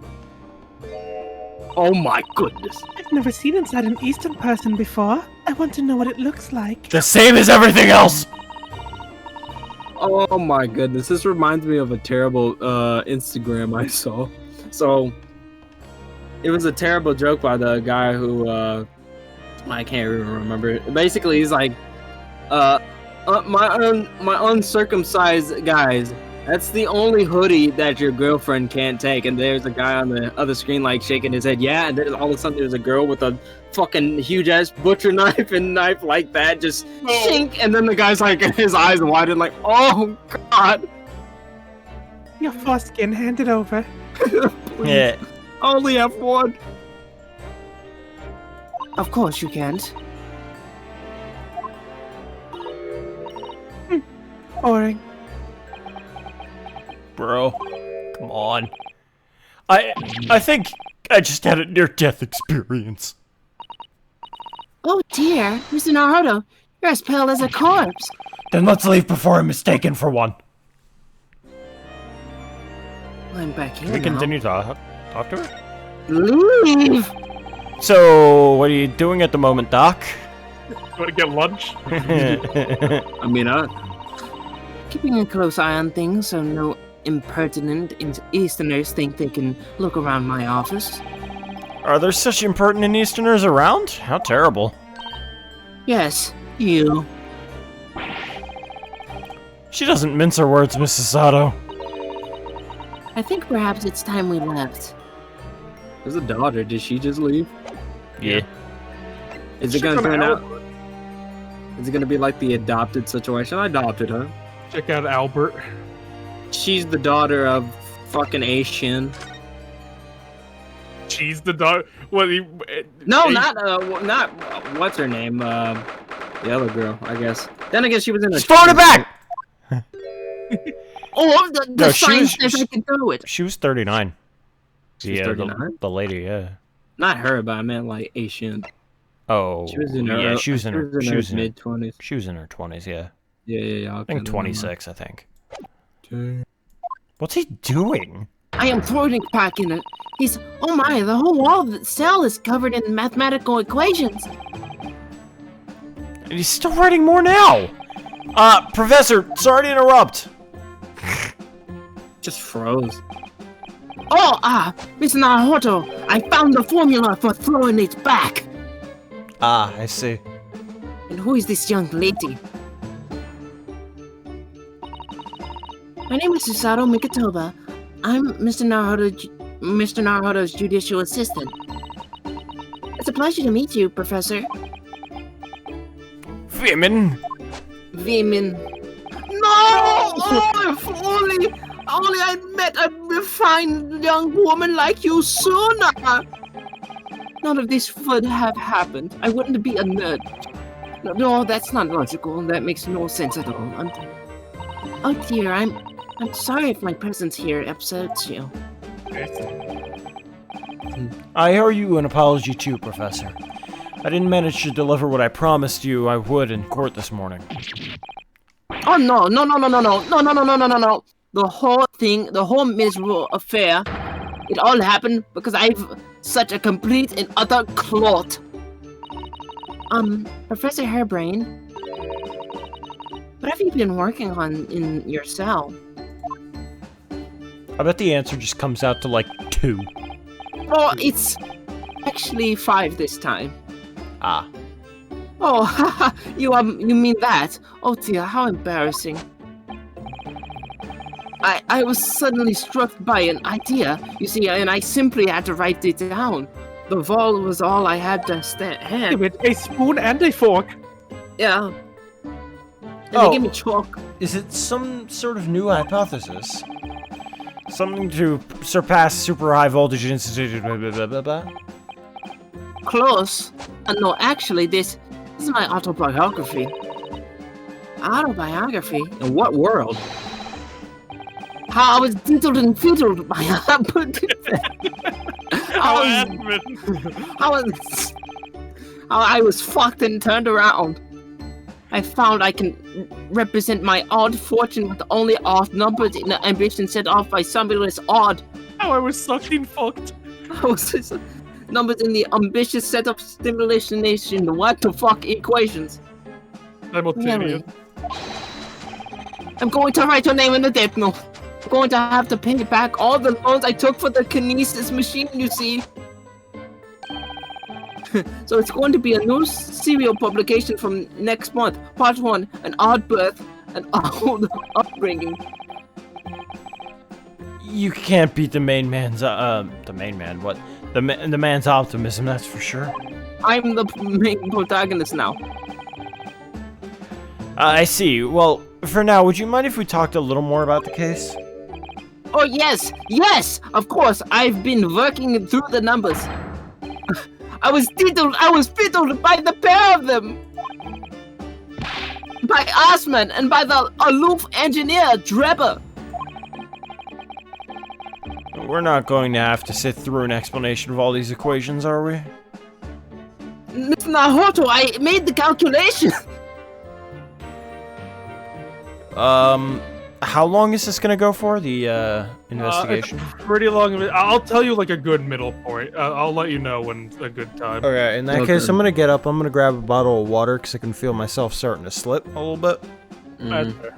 Oh my goodness. I've never seen inside an Eastern person before. I want to know what it looks like. The same as everything else! Oh my goodness. This reminds me of a terrible Instagram I saw. So, it was a terrible joke by the guy who, I can't even remember. Basically, he's like, my uncircumcised guys, that's the only hoodie that your girlfriend can't take. And there's a guy on the other screen like shaking his head, yeah, and then all of a sudden there's a girl with a fucking huge ass butcher knife and knife like that, just shink, and then the guy's like, his eyes widen like, oh god. Your foreskin, hand it over. Yeah. Only have one. Of course you can't. Boring. Bro, come on. I think I just had a near-death experience. Oh dear, Mr. Naruto, you're as pale as a corpse. Then let's leave before I'm mistaken for one. I'm back here Can we now. continue to talk to her? Leave! So, what are you doing at the moment, Doc? Want to get lunch? I mean, Keeping a close eye on things so no impertinent Easterners think they can look around my office. Are there such impertinent Easterners around? How terrible. Yes, you. She doesn't mince her words, Mrs. Sato. I think perhaps it's time we left. there's a daughter. Did she just leave? Yeah. Is it Check gonna on turn out? Albert. Is it gonna be like the adopted situation? I adopted her. Check out Albert. She's the daughter of fucking Asian. She's the dog. What? No, not what's her name? The other girl, I guess. Then I guess she was in a. She's throwing it back! Oh, the No, she sign was- says I can do it. She was 39. She's Yeah, 39? the lady, yeah. Not her, but I meant like Asian. Oh, She was in her. yeah, she was in her mid 20s. She was in her 20s, yeah. Yeah. I think 26, I think. What's he doing? I am throwing it back in it. Oh my, the whole wall of the cell is covered in mathematical equations. And he's still writing more now! Professor, sorry to interrupt. Just froze. Oh, Mr. Naruto, I found the formula for throwing it back. Ah, I see. And who is this young lady? My name is Susato Mikitoba. I'm Mr. Naruto's judicial assistant. It's a pleasure to meet you, Professor. Women! Veman. No! Oh, if only I'd met a refined young woman like you sooner! None of this would have happened. I wouldn't be a nerd. No, that's not logical. That makes no sense at all. Oh dear, I'm sorry if my presence here upsets you. I owe you an apology too, Professor. I didn't manage to deliver what I promised you I would in court this morning. Oh no. The whole thing, the whole miserable affair, it all happened because I've such a complete and utter clot. Professor Hairbrain, what have you been working on in your cell? I bet the answer just comes out to like 2. Oh, it's actually 5 this time. Ah. Oh, haha, you mean that? Oh dear, how embarrassing. I was suddenly struck by an idea, you see, and I simply had to write it down. The ball was all I had to hand. Give it a spoon and a fork. Yeah. And Oh. they give me chalk. Is it some sort of new hypothesis? Something to surpass super high voltage instituted blah blah blah blah blah? Close. No, actually, this is my autobiography. Autobiography? In what world? how I was diddled and fiddled by how I was fucked and turned around. I found I can represent my odd fortune with only odd numbers in an ambition set off by somebody that's odd. How I was sucked and fucked. Numbers in the ambitious set of stimulation what the fuck equations. Simultaneous. I'm going to write your name in the death note. I'm going to have to pay back all the loans I took for the kinesis machine, you see. So it's going to be a new serial publication from next month. Part 1, an odd birth, an odd upbringing. You can't beat the main man's, the man's optimism, that's for sure. I'm the main protagonist now. I see. Well, for now, would you mind if we talked a little more about the case? Oh, yes, of course. I've been working through the numbers. I was fiddled by the pair of them. By Osman and by the aloof engineer, Drebber. We're not going to have to sit through an explanation of all these equations, are we? Mr. Nahoto, I made the calculation. How long is this gonna go for, the, investigation? Pretty long. I'll tell you like a good middle point. I'll let you know when a good time. Okay, in that case, I'm gonna get up, I'm gonna grab a bottle of water, because I can feel myself starting to slip a little bit. That's fair.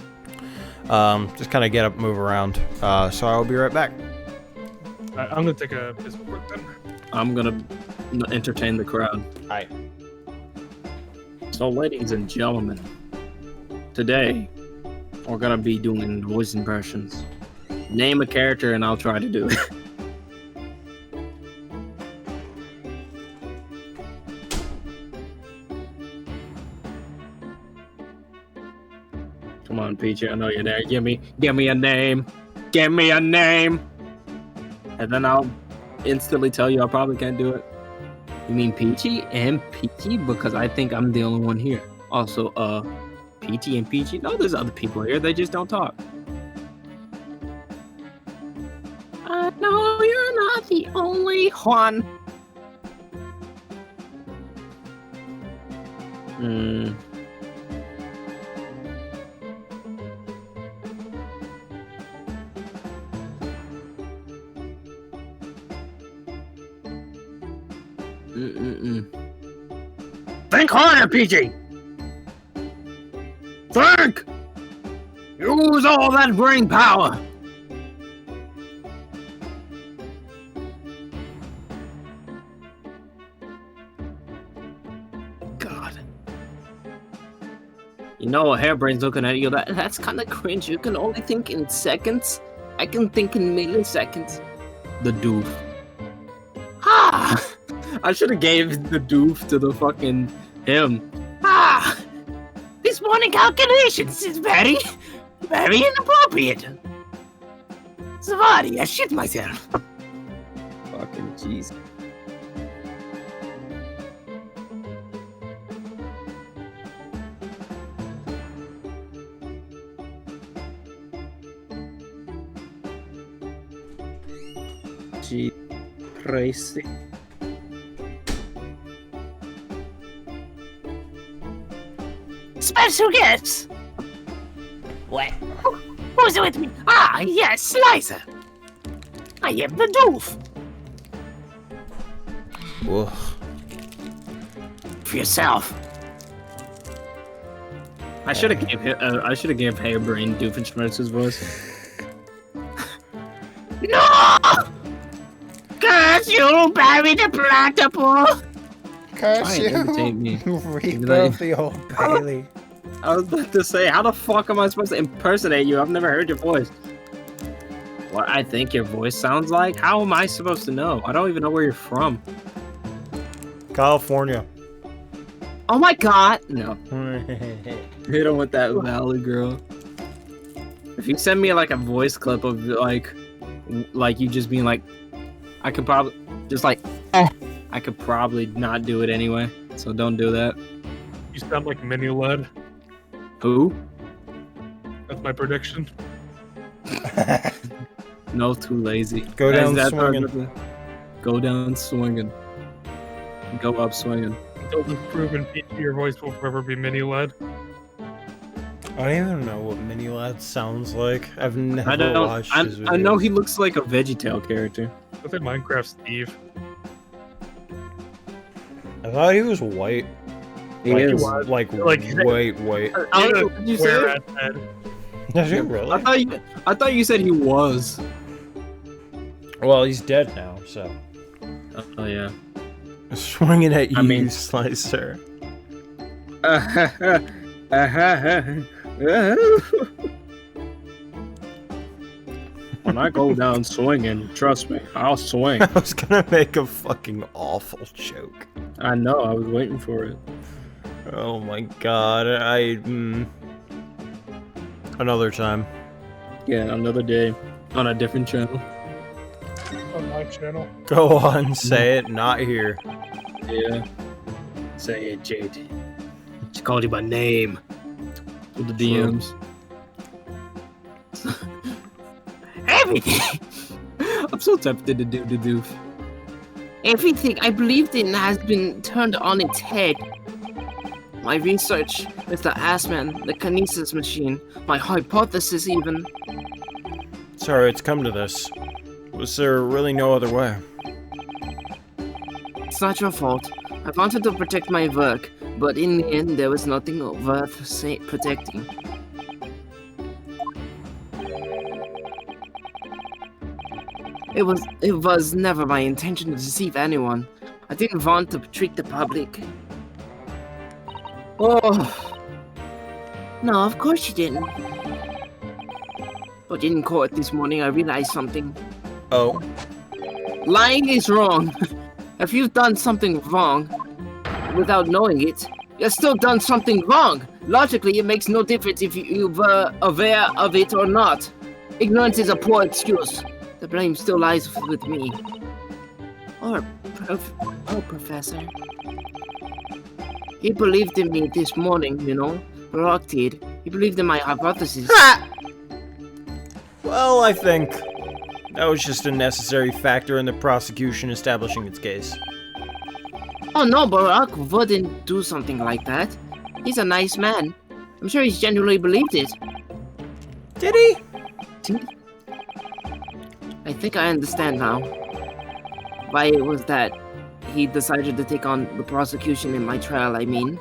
Just kind of get up, move around. So I'll be right back. I'm gonna take a piss break then. I'm gonna entertain the crowd. Hi. So, ladies and gentlemen, today we're gonna be doing voice impressions. Name a character and I'll try to do it. Come on, Peachy, I know you're there. Give me a name. Give me a name. And then I'll instantly tell you I probably can't do it. You mean Peachy and Peachy? Because I think I'm the only one here. Also, Peachy and Peachy? No, there's other people here. They just don't talk. No, you're not the only one. Think harder, PG! Think! Use all that brain power! God. You know, Hairbrain's looking at you. That's kind of cringe. You can only think in seconds. I can think in milliseconds. The doof. Ah! I should have gave the doof to the fucking him. Ah! This morning calculations is very inappropriate. Sorry, I shit myself. Fucking jeez. Gee, crazy. Special guests! What? Who's with me? Ah, yes, Slicer! I am the doof! Whoa. For yourself. I should have gave Hairbrain Doofenshmirtz's voice. No! Curse you, Barry the Platypus! Curse you! Imitate me. Rebuild the old Bailey. I was about to say, how the fuck am I supposed to impersonate you? I've never heard your voice. What I think your voice sounds like? How am I supposed to know? I don't even know where you're from. California. Oh my god! No. Hit him with that valley girl. If you send me like a voice clip of like you just being like, I could probably just like, I could probably not do it anyway. So don't do that. You sound like Mini Led. Who? That's my prediction. No, too lazy. Go down swinging. Go down swinging. Go up swinging. Until the proven feature, your voice will forever be mini led. I don't even know what Mini Lad sounds like. I've never watched his videos. I know he looks like a VeggieTale character. I think Minecraft Steve. I thought he was white. He is. Like white. Did you say? Is he really? I thought you said he was. Well, he's dead now, so. Oh yeah. Swinging at you, Slicer. When I go down swinging, trust me, I'll swing. I was gonna make a fucking awful joke. I know, I was waiting for it. Oh my god, another time. Yeah, another day on a different channel. On my channel. Go on, say it, not here. Yeah. Say it, JD. She called you by name. With the DMs. Everything! I'm so tempted to do the doof. Everything I believed in has been turned on its head. My research with the Assman, the kinesis machine, my hypothesis even. Sorry, it's come to this. Was there really no other way? It's not your fault. I wanted to protect my work, but in the end there was nothing worth protecting. It was never my intention to deceive anyone. I didn't want to trick the public. Oh. No, of course you didn't. But in court this morning I realized something. Oh. Lying is wrong. If you've done something wrong without knowing it, you've still done something wrong. Logically, it makes no difference if you were aware of it or not. Ignorance is a poor excuse. The blame still lies with me. Or Professor. He believed in me this morning, you know. Brock did. He believed in my hypothesis. Well, I think that was just a necessary factor in the prosecution establishing its case. Oh no, Barack wouldn't do something like that. He's a nice man. I'm sure he's genuinely believed it. Did he? I think I understand now. Why it was that he decided to take on the prosecution in my trial, I mean.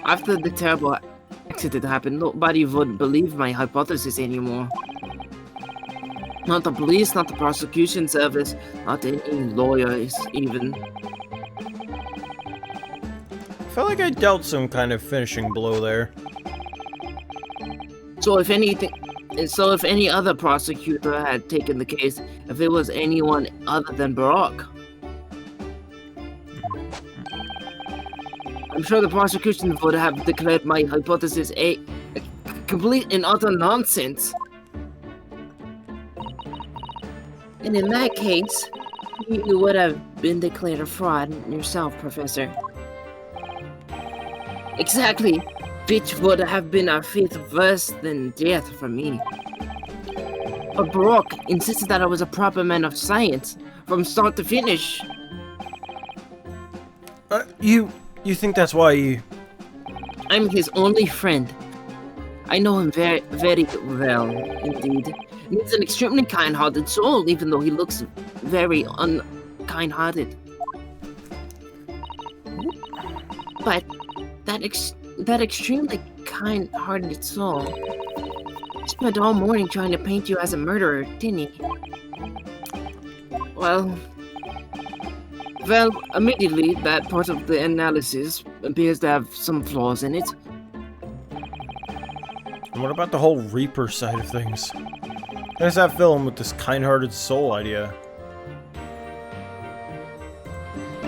After the terrible accident happened, nobody would believe my hypothesis anymore. Not the police, not the prosecution service, not any lawyers even. I felt like I dealt some kind of finishing blow there. So if any other prosecutor had taken the case, if it was anyone other than Barack, I'm sure the prosecution would have declared my hypothesis a complete and utter nonsense. And in that case, you would have been declared a fraud yourself, Professor. Exactly, which would have been a fate worse than death for me. But Barack insisted that I was a proper man of science, from start to finish. You think that's why you... I'm his only friend. I know him very, very well, indeed. He's an extremely kind-hearted soul, even though he looks very unkind-hearted. But that extremely kind-hearted soul spent all morning trying to paint you as a murderer, didn't he? Well, immediately, that part of the analysis appears to have some flaws in it. And what about the whole Reaper side of things? How does that fill in with this kind-hearted soul idea?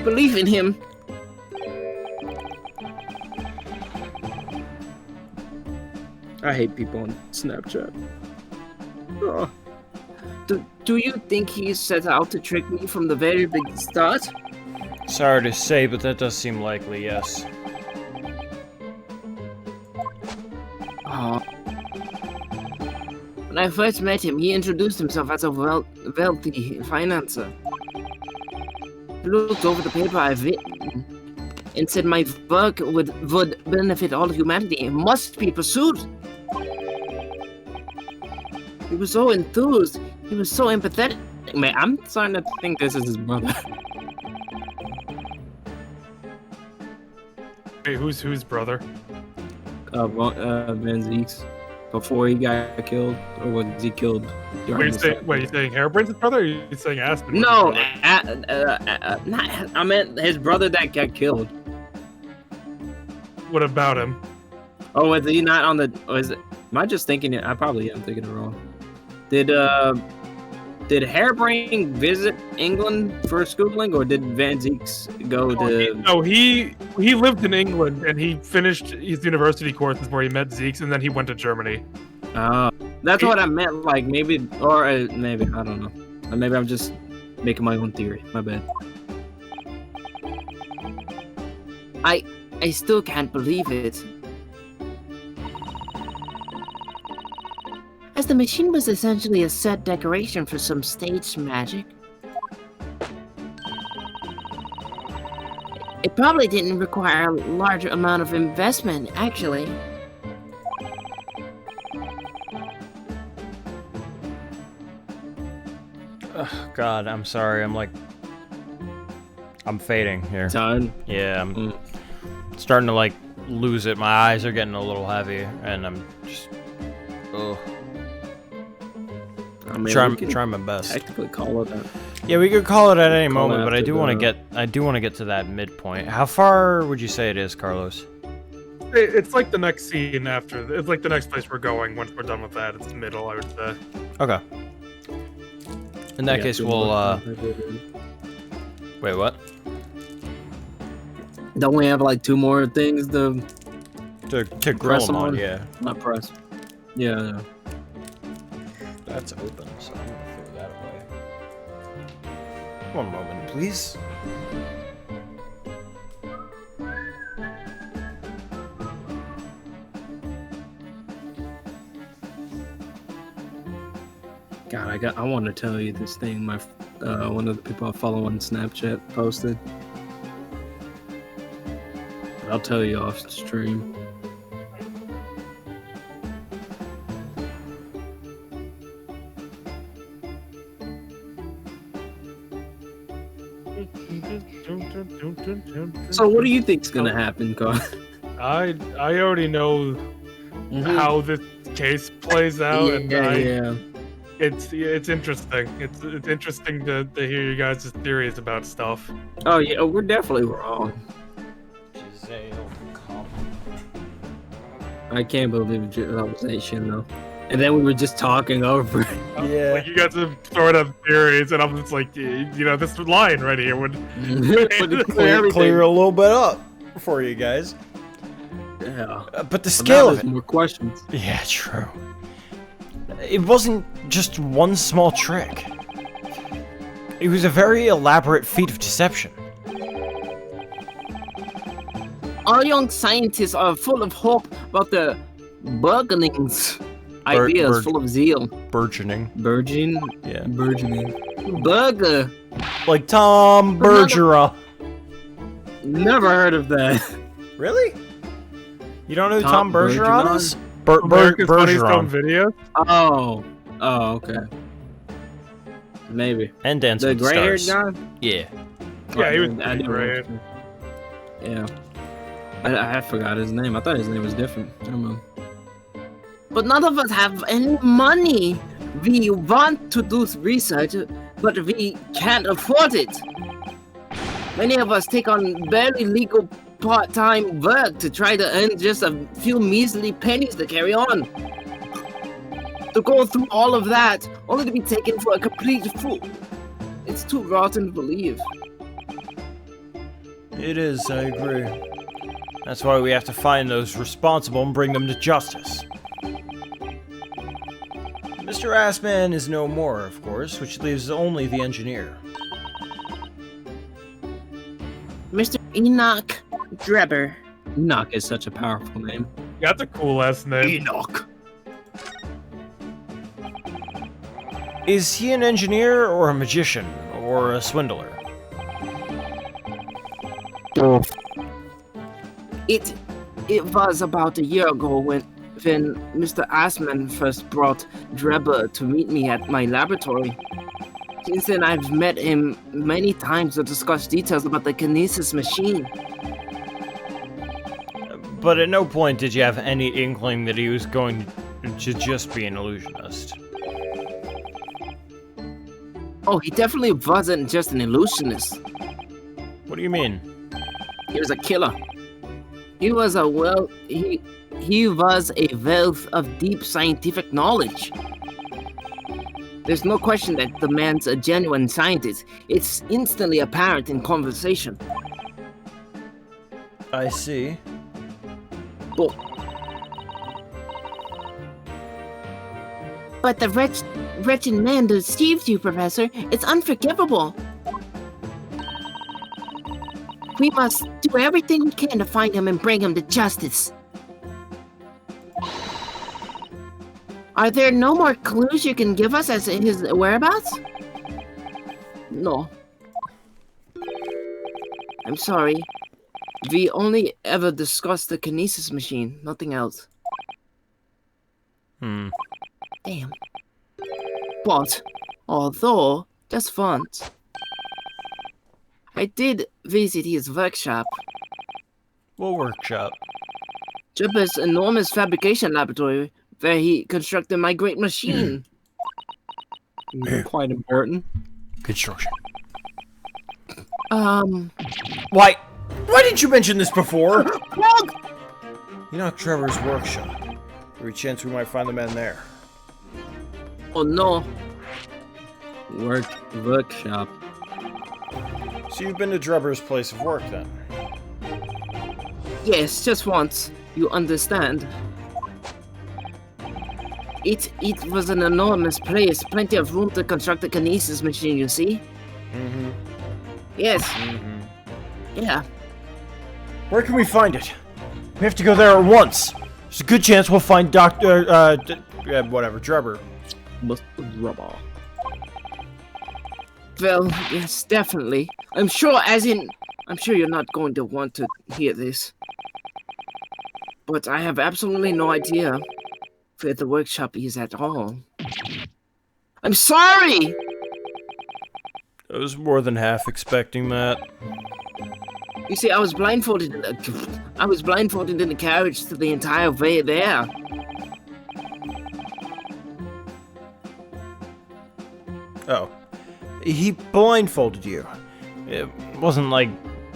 Believe in him. I hate people on Snapchat. Oh. Do you think he set out to trick me from the very big start? Sorry to say, but that does seem likely, yes. Oh. When I first met him, he introduced himself as a wealthy financer. He looked over the paper I've written and said my work would benefit all humanity and must be pursued. He was so enthused. He was so empathetic. Man, I'm starting to think this is his brother. Hey, who's brother? Van Zeke's. Before he got killed, or was he killed? Wait, you saying Hairbrain's brother, or you saying Aspen? No, I meant his brother that got killed. What about him? Oh, was he not on the? Was it? Am I just thinking it? I probably am thinking it wrong. Did Hairbrain visit England for schooling, or did Van Zeke's go to? No, he lived in England and he finished his university courses where he met Zeke's, and then he went to Germany. That's what I meant. Like maybe, or maybe I don't know. Or maybe I'm just making my own theory. My bad. I still can't believe it. As the machine was essentially a set decoration for some stage magic. It probably didn't require a large amount of investment, actually. Ugh, God, I'm sorry. I'm fading here. Time. Yeah, I'm starting to like lose it. My eyes are getting a little heavy, and I'm just. Ugh. I mean, try my best. Technically call it that. Yeah, we could call it at any Call moment, but I after do want to get to that midpoint. How far would you say it is, Carlos? It's like the next scene after. It's like the next place we're going once we're done with that. It's the middle, I would say. Okay. In that case, we'll wait, what? Don't we have like 2 more things to grill press them on? on? Yeah. Not press. Yeah. That's open, so I'm gonna throw that away. One moment, please. God, I want to tell you this thing. My one of the people I follow on Snapchat posted. But I'll tell you off stream. So what do you think's gonna happen, Carl? I already know how this case plays out, it's interesting. It's interesting to hear you guys' theories about stuff. Oh yeah, we're definitely wrong. I can't believe Giselle though. And then we were just talking over it. Yeah. Like you guys are throwing up theories, and I'm just like, this line right here would clear a little bit up for you guys. Yeah. But the scale of it. More questions. Yeah, true. It wasn't just one small trick. It was a very elaborate feat of deception. Our young scientists are full of hope about the burgeonings. Ideas full of zeal. Burgeoning. Burgeoning? Yeah. Burgeoning. Burger. Like Tom Bergeron. Never heard of that. Really? You don't know who Tom Tom Bergeron is? America's Funniest Home Bergeron. Videos. Oh, okay. Maybe. And Dance The with the gray-haired Stars. guy? Yeah. Yeah, he was I didn't great. know. Yeah. I forgot his name. I thought his name was different. I don't know. But none of us have any money. We want to do research, but we can't afford it. Many of us take on barely legal part-time work to try to earn just a few measly pennies to carry on. To go through all of that, only to be taken for a complete fool. It's too rotten to believe. It is, I agree. That's why we have to find those responsible and bring them to justice. Mr. Assman is no more, of course, which leaves only the engineer. Mr. Enoch Drebber. Enoch is such a powerful name. Yeah, that's a cool ass name. Enoch. Is he an engineer or a magician or a swindler? It was about a year ago when Mr. Assman first brought Drebber to meet me at my laboratory. Since then, I've met him many times to discuss details about the kinesis machine. But at no point did you have any inkling that he was going to just be an illusionist. Oh, he definitely wasn't just an illusionist. What do you mean? He was a killer. He was a wealth of deep scientific knowledge. There's no question that the man's a genuine scientist. It's instantly apparent in conversation. I see. But the wretched man deceived you, Professor. It's unforgivable. We must do everything we can to find him and bring him to justice. Are there no more clues you can give us as to his whereabouts? No. I'm sorry. We only ever discussed the kinesis machine, nothing else. Damn. But, although, just once, I did visit his workshop. What workshop? Jibba's enormous fabrication laboratory, where he constructed my great machine. Quite important. Construction. Why didn't you mention this before? You know, Trevor's workshop. Every chance we might find the man there. Oh no. Workshop. So you've been to Trevor's place of work then? Yes, just once. You understand. It was an enormous place, plenty of room to construct a kinesis machine, you see? Mm-hmm. Yes. Mm-hmm. Yeah. Where can we find it? We have to go there at once. There's a good chance we'll find Trevor. Rubber. Well, yes, definitely. I'm sure you're not going to want to hear this. But I have absolutely no idea where the workshop is at all. I'm sorry! I was more than half expecting that. You see, I was blindfolded in the carriage the entire way there. Oh. He blindfolded you. It wasn't like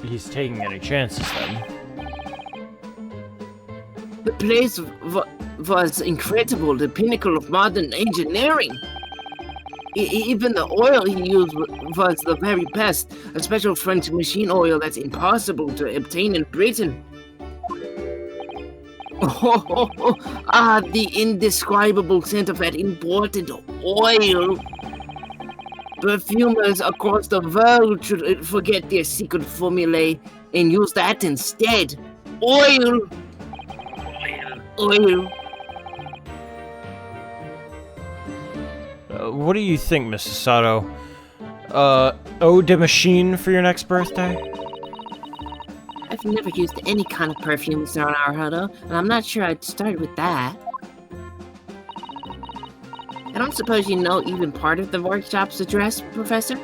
he's taking any chances then. The place was incredible, the pinnacle of modern engineering. Even the oil he used was the very best, a special French machine oil that's impossible to obtain in Britain. The indescribable scent of that imported oil. Perfumers across the world should forget their secret formulae and use that instead. Oil. What do you think, Mrs. Sato? Eau de machine for your next birthday? I've never used any kind of perfume, Sir Naruto, and I'm not sure I'd start with that. I don't suppose you know even part of the workshop's address, Professor?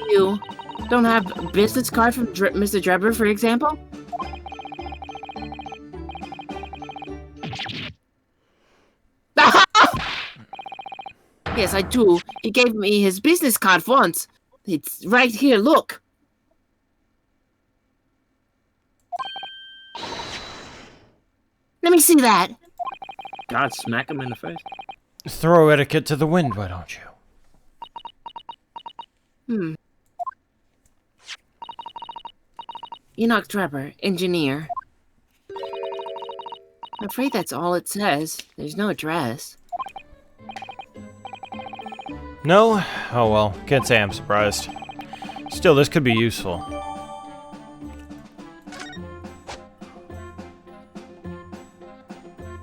You don't have a business card from Mr. Drebber, for example? Yes, I do. He gave me his business card once. It's right here, look. Let me see that. God, smack him in the face. Throw etiquette to the wind, why don't you? Enoch Drebber, engineer. I'm afraid that's all it says. There's no address. No? Oh well, can't say I'm surprised. Still, this could be useful.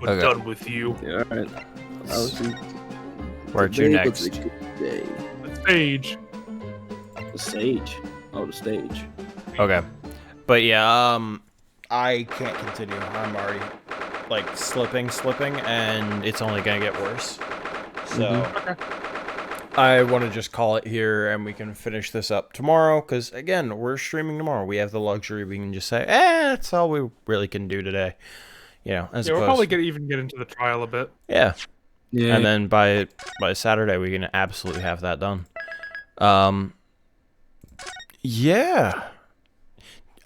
We're Okay. done with you. Yeah, all right. I'll see. Where to Today next? was a good day. The stage. The stage. Oh, the stage. Okay. But yeah, I can't continue. I'm already like slipping, and it's only gonna get worse. So I want to just call it here, and we can finish this up tomorrow. Because again, we're streaming tomorrow. We have the luxury. We can just say, that's all we really can do today. You know, as Yeah, we'll opposed. probably get into the trial a bit. Yeah. Yeah. And then by Saturday, we can absolutely have that done. Yeah.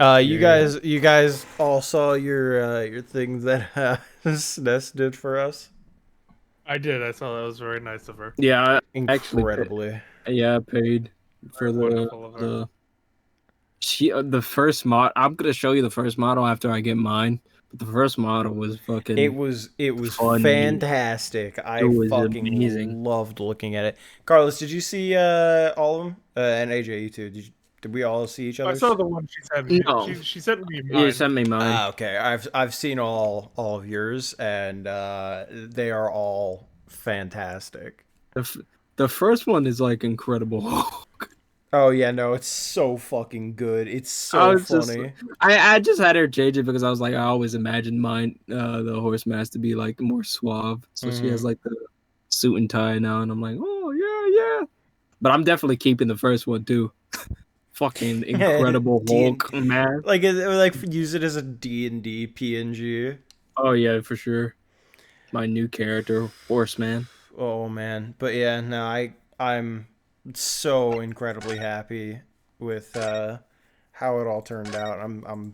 You guys all saw your thing that SNES did for us. I did. I saw that was very nice of her. Yeah, Incredibly. I paid for Wonderful of her. the first mod. I'm gonna show you the first model after I get mine. But the first model was fucking. It was funny. fantastic. I It was fucking amazing. loved looking at it. Carlos, did you see all of them? And AJ, you too. Did we all see each other? I saw the one she sent me. No. She sent me mine. You sent me mine. Ah, okay. I've seen all of yours, and they are all fantastic. The first one is like incredible. Oh yeah, no, it's so fucking good. It's so funny. I just had her change it because I was like, I always imagined mine, the horse mask to be like more suave. So she has like the suit and tie now, and I'm like, oh yeah. But I'm definitely keeping the first one too. Fucking incredible Hulk mask. Like use it as a D&D PNG. Oh yeah, for sure. My new character, Horseman. Oh man, but yeah, no, I'm so incredibly happy with how it all turned out. I'm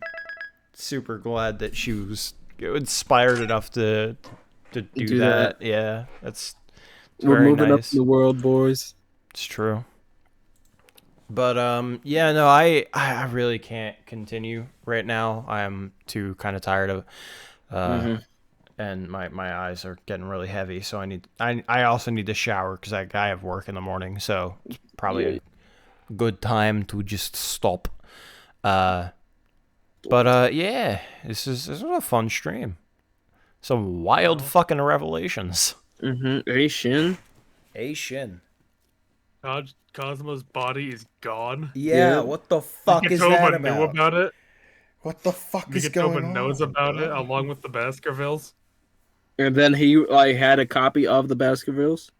super glad that she was inspired enough to do that. Yeah, we're very moving nice. up in the world, boys. It's true. But yeah, no, I really can't continue right now. I'm too kind of tired of and my eyes are getting really heavy, so I also need to shower because I have work in the morning, so it's probably a good time to just stop. But yeah, this was a fun stream. Some wild fucking revelations. Hey Shin. Hey Shin. Cosmo's body is gone. Yeah, what the fuck is that about? Knew about it. What the fuck is going on? knows about it along with the Baskervilles. And then he like had a copy of the Baskervilles.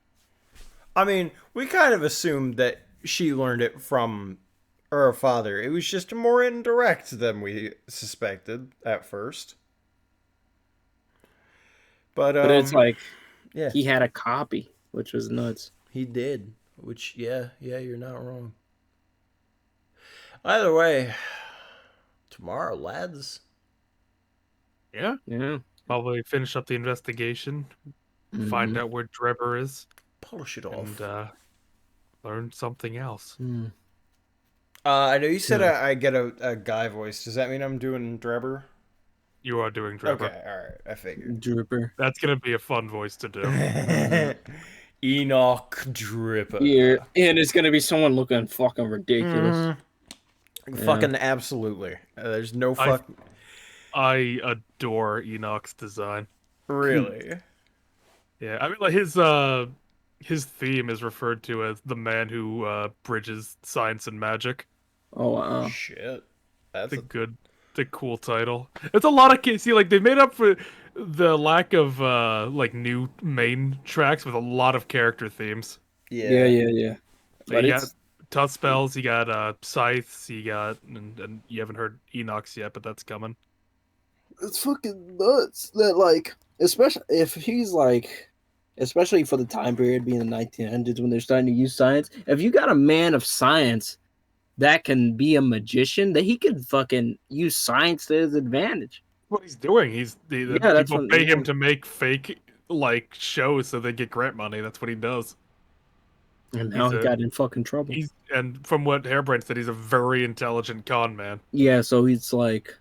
I mean, we kind of assumed that she learned it from her father. It was just more indirect than we suspected at first. But it's like, yeah, he had a copy, which was nuts. He did, which yeah, you're not wrong. Either way, tomorrow, lads. Yeah. Probably finish up the investigation, find out where Drebber is, polish it off, and learn something else. I know you said I get a guy voice. Does that mean I'm doing Drebber? You are doing Drebber. Okay, all right. I figured. Dripper. That's gonna be a fun voice to do. Enoch Dripper. Yeah, and it's gonna be someone looking fucking ridiculous. Fucking absolutely. There's no fuck. I adore Enoch's design. Really? Yeah, I mean, like his theme is referred to as the man who bridges science and magic. Oh wow! Shit, that's a cool title. It's a lot of kids. See, like they made up for the lack of like new main tracks with a lot of character themes. Yeah. But you got tough spells, you got scythes, you got and you haven't heard Enoch's yet, but that's coming. It's fucking nuts that like, especially if he's like, especially for the time period being the 1900s when they're starting to use science. If you got a man of science that can be a magician, that he could fucking use science to his advantage. What he's doing, people pay him to make fake like shows so they get grant money. That's what he does. And now he got in fucking trouble. And from what Hairbrain said, he's a very intelligent con man. Yeah, so he's like,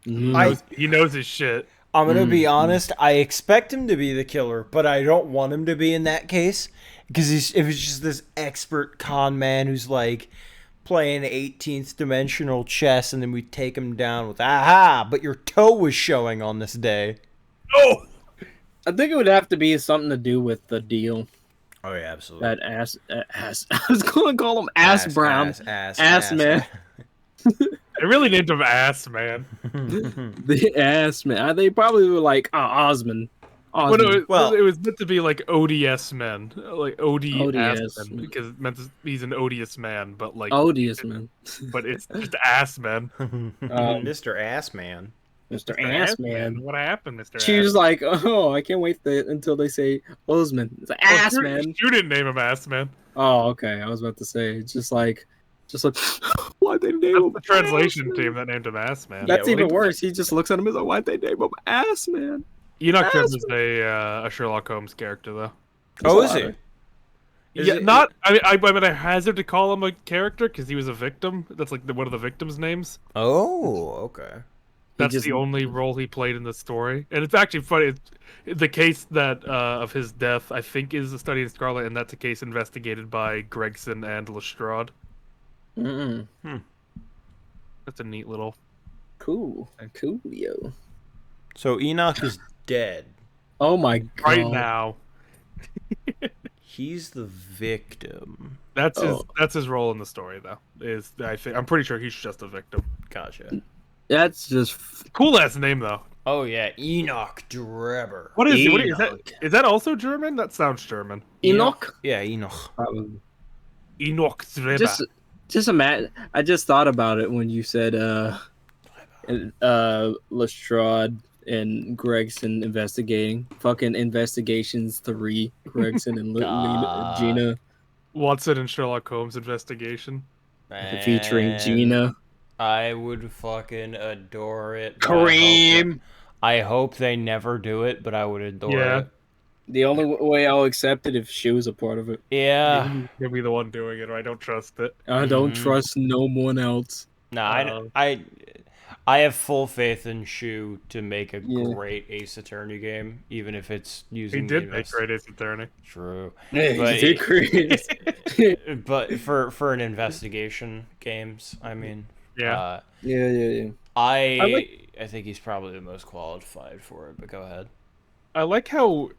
he knows his shit. I'm gonna be honest. I expect him to be the killer, but I don't want him to be in that case because if it's just this expert con man who's like playing 18th dimensional chess, and then we take him down with but your toe was showing on this day. Oh! I think it would have to be something to do with the deal. Oh yeah, absolutely. That ass. I was going to call him Ass Brown. Ass man. I really named him Ass Man. The Ass Man. They probably were like Osmond. Well, no, Well- it was meant to be like ODS men, like ODS ODS. men, because it meant he's an odious man, but like Odious man. but it's just Ass Men. Mr. Ass Man. Mr. Ass Man. What happened, Mr. She Ass? was like, "Oh, I can't wait until they say Osmond." It's like Ass Man. You didn't name him Ass Man. Oh, okay. I was about to say, just like, why'd they name him? That's the translation team that named him Ass Man. That's Yeah, even worse. He just looks at him and is like, why'd they name him Ass Man? Enoch Trim Ass is a Sherlock Holmes character, though. Oh, is he? Is Yeah, it- not. I mean, I hazard to call him a character because he was a victim. That's like one of the victims' names. Oh, okay. That's just- the only role he played in the story, and it's actually funny. The case that of his death, I think, is a study in Scarlet, and that's a case investigated by Gregson and Lestrade. Mm-mm. That's a neat little. Coolio. So Enoch is dead. Oh my god. Right now, He's the victim. that's his. Oh. That's his role in the story, though. I'm pretty sure he's just a victim. Gotcha. That's just Cool ass name though. Oh yeah, Enoch Drebber. What is Enoch. that? Is that also German? That sounds German. Enoch. Yeah, Enoch. Enoch Zreba. Just imagine. I just thought about it when you said Lestrade and Gregson investigating. Fucking Investigations 3. Gregson and God. Gina Watson and Sherlock Holmes investigation. featuring Gina. I would fucking adore it. but Kareem. I hope they never do it, but I would adore Yeah. it. The only way I'll accept it if she was a part of it. Yeah. He'll be the one doing it, or I don't trust it. I don't Mhm. trust no one else. No, I have full faith in Shu to make a Yeah. great Ace Attorney game, even if it's He using did the make great Ace Attorney. True. Hey, But- did create. But for an investigation games, I mean, Yeah. Yeah. I think he's probably the most qualified for it. But go ahead. I like how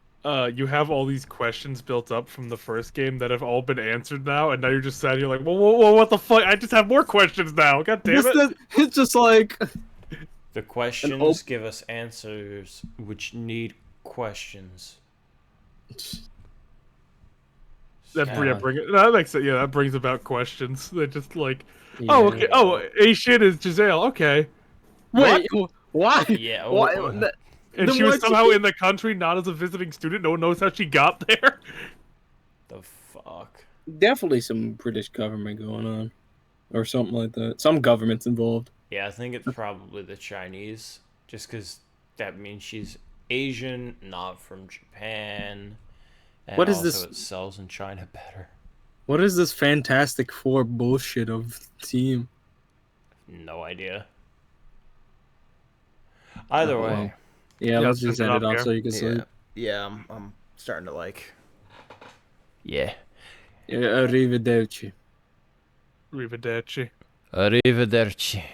you have all these questions built up from the first game that have all been answered now, and now you're just sat here like, well, what the fuck? I just have more questions now. God damn it! It's just like The questions give us answers, which need questions. That makes it. Yeah, that brings about questions. They're just like, oh, okay. Oh, A shit is Giselle. Okay. wait, why? Yeah. Why? And Then she was why'd she somehow keep- in the country, not as a visiting student. No one knows how she got there. The fuck. Definitely some British government going on, or something like that. Some government's involved. Yeah, I think it's probably the Chinese, just because that means she's Asian, not from Japan. And What is also this- It sells in China better. What is this Fantastic Four bullshit of team? No idea. Either way. well. Yeah, let's just send end it it off off here. so you can sleep. Yeah, I'm starting to like. Yeah. Arrivederci. Arrivederci. Arrivederci.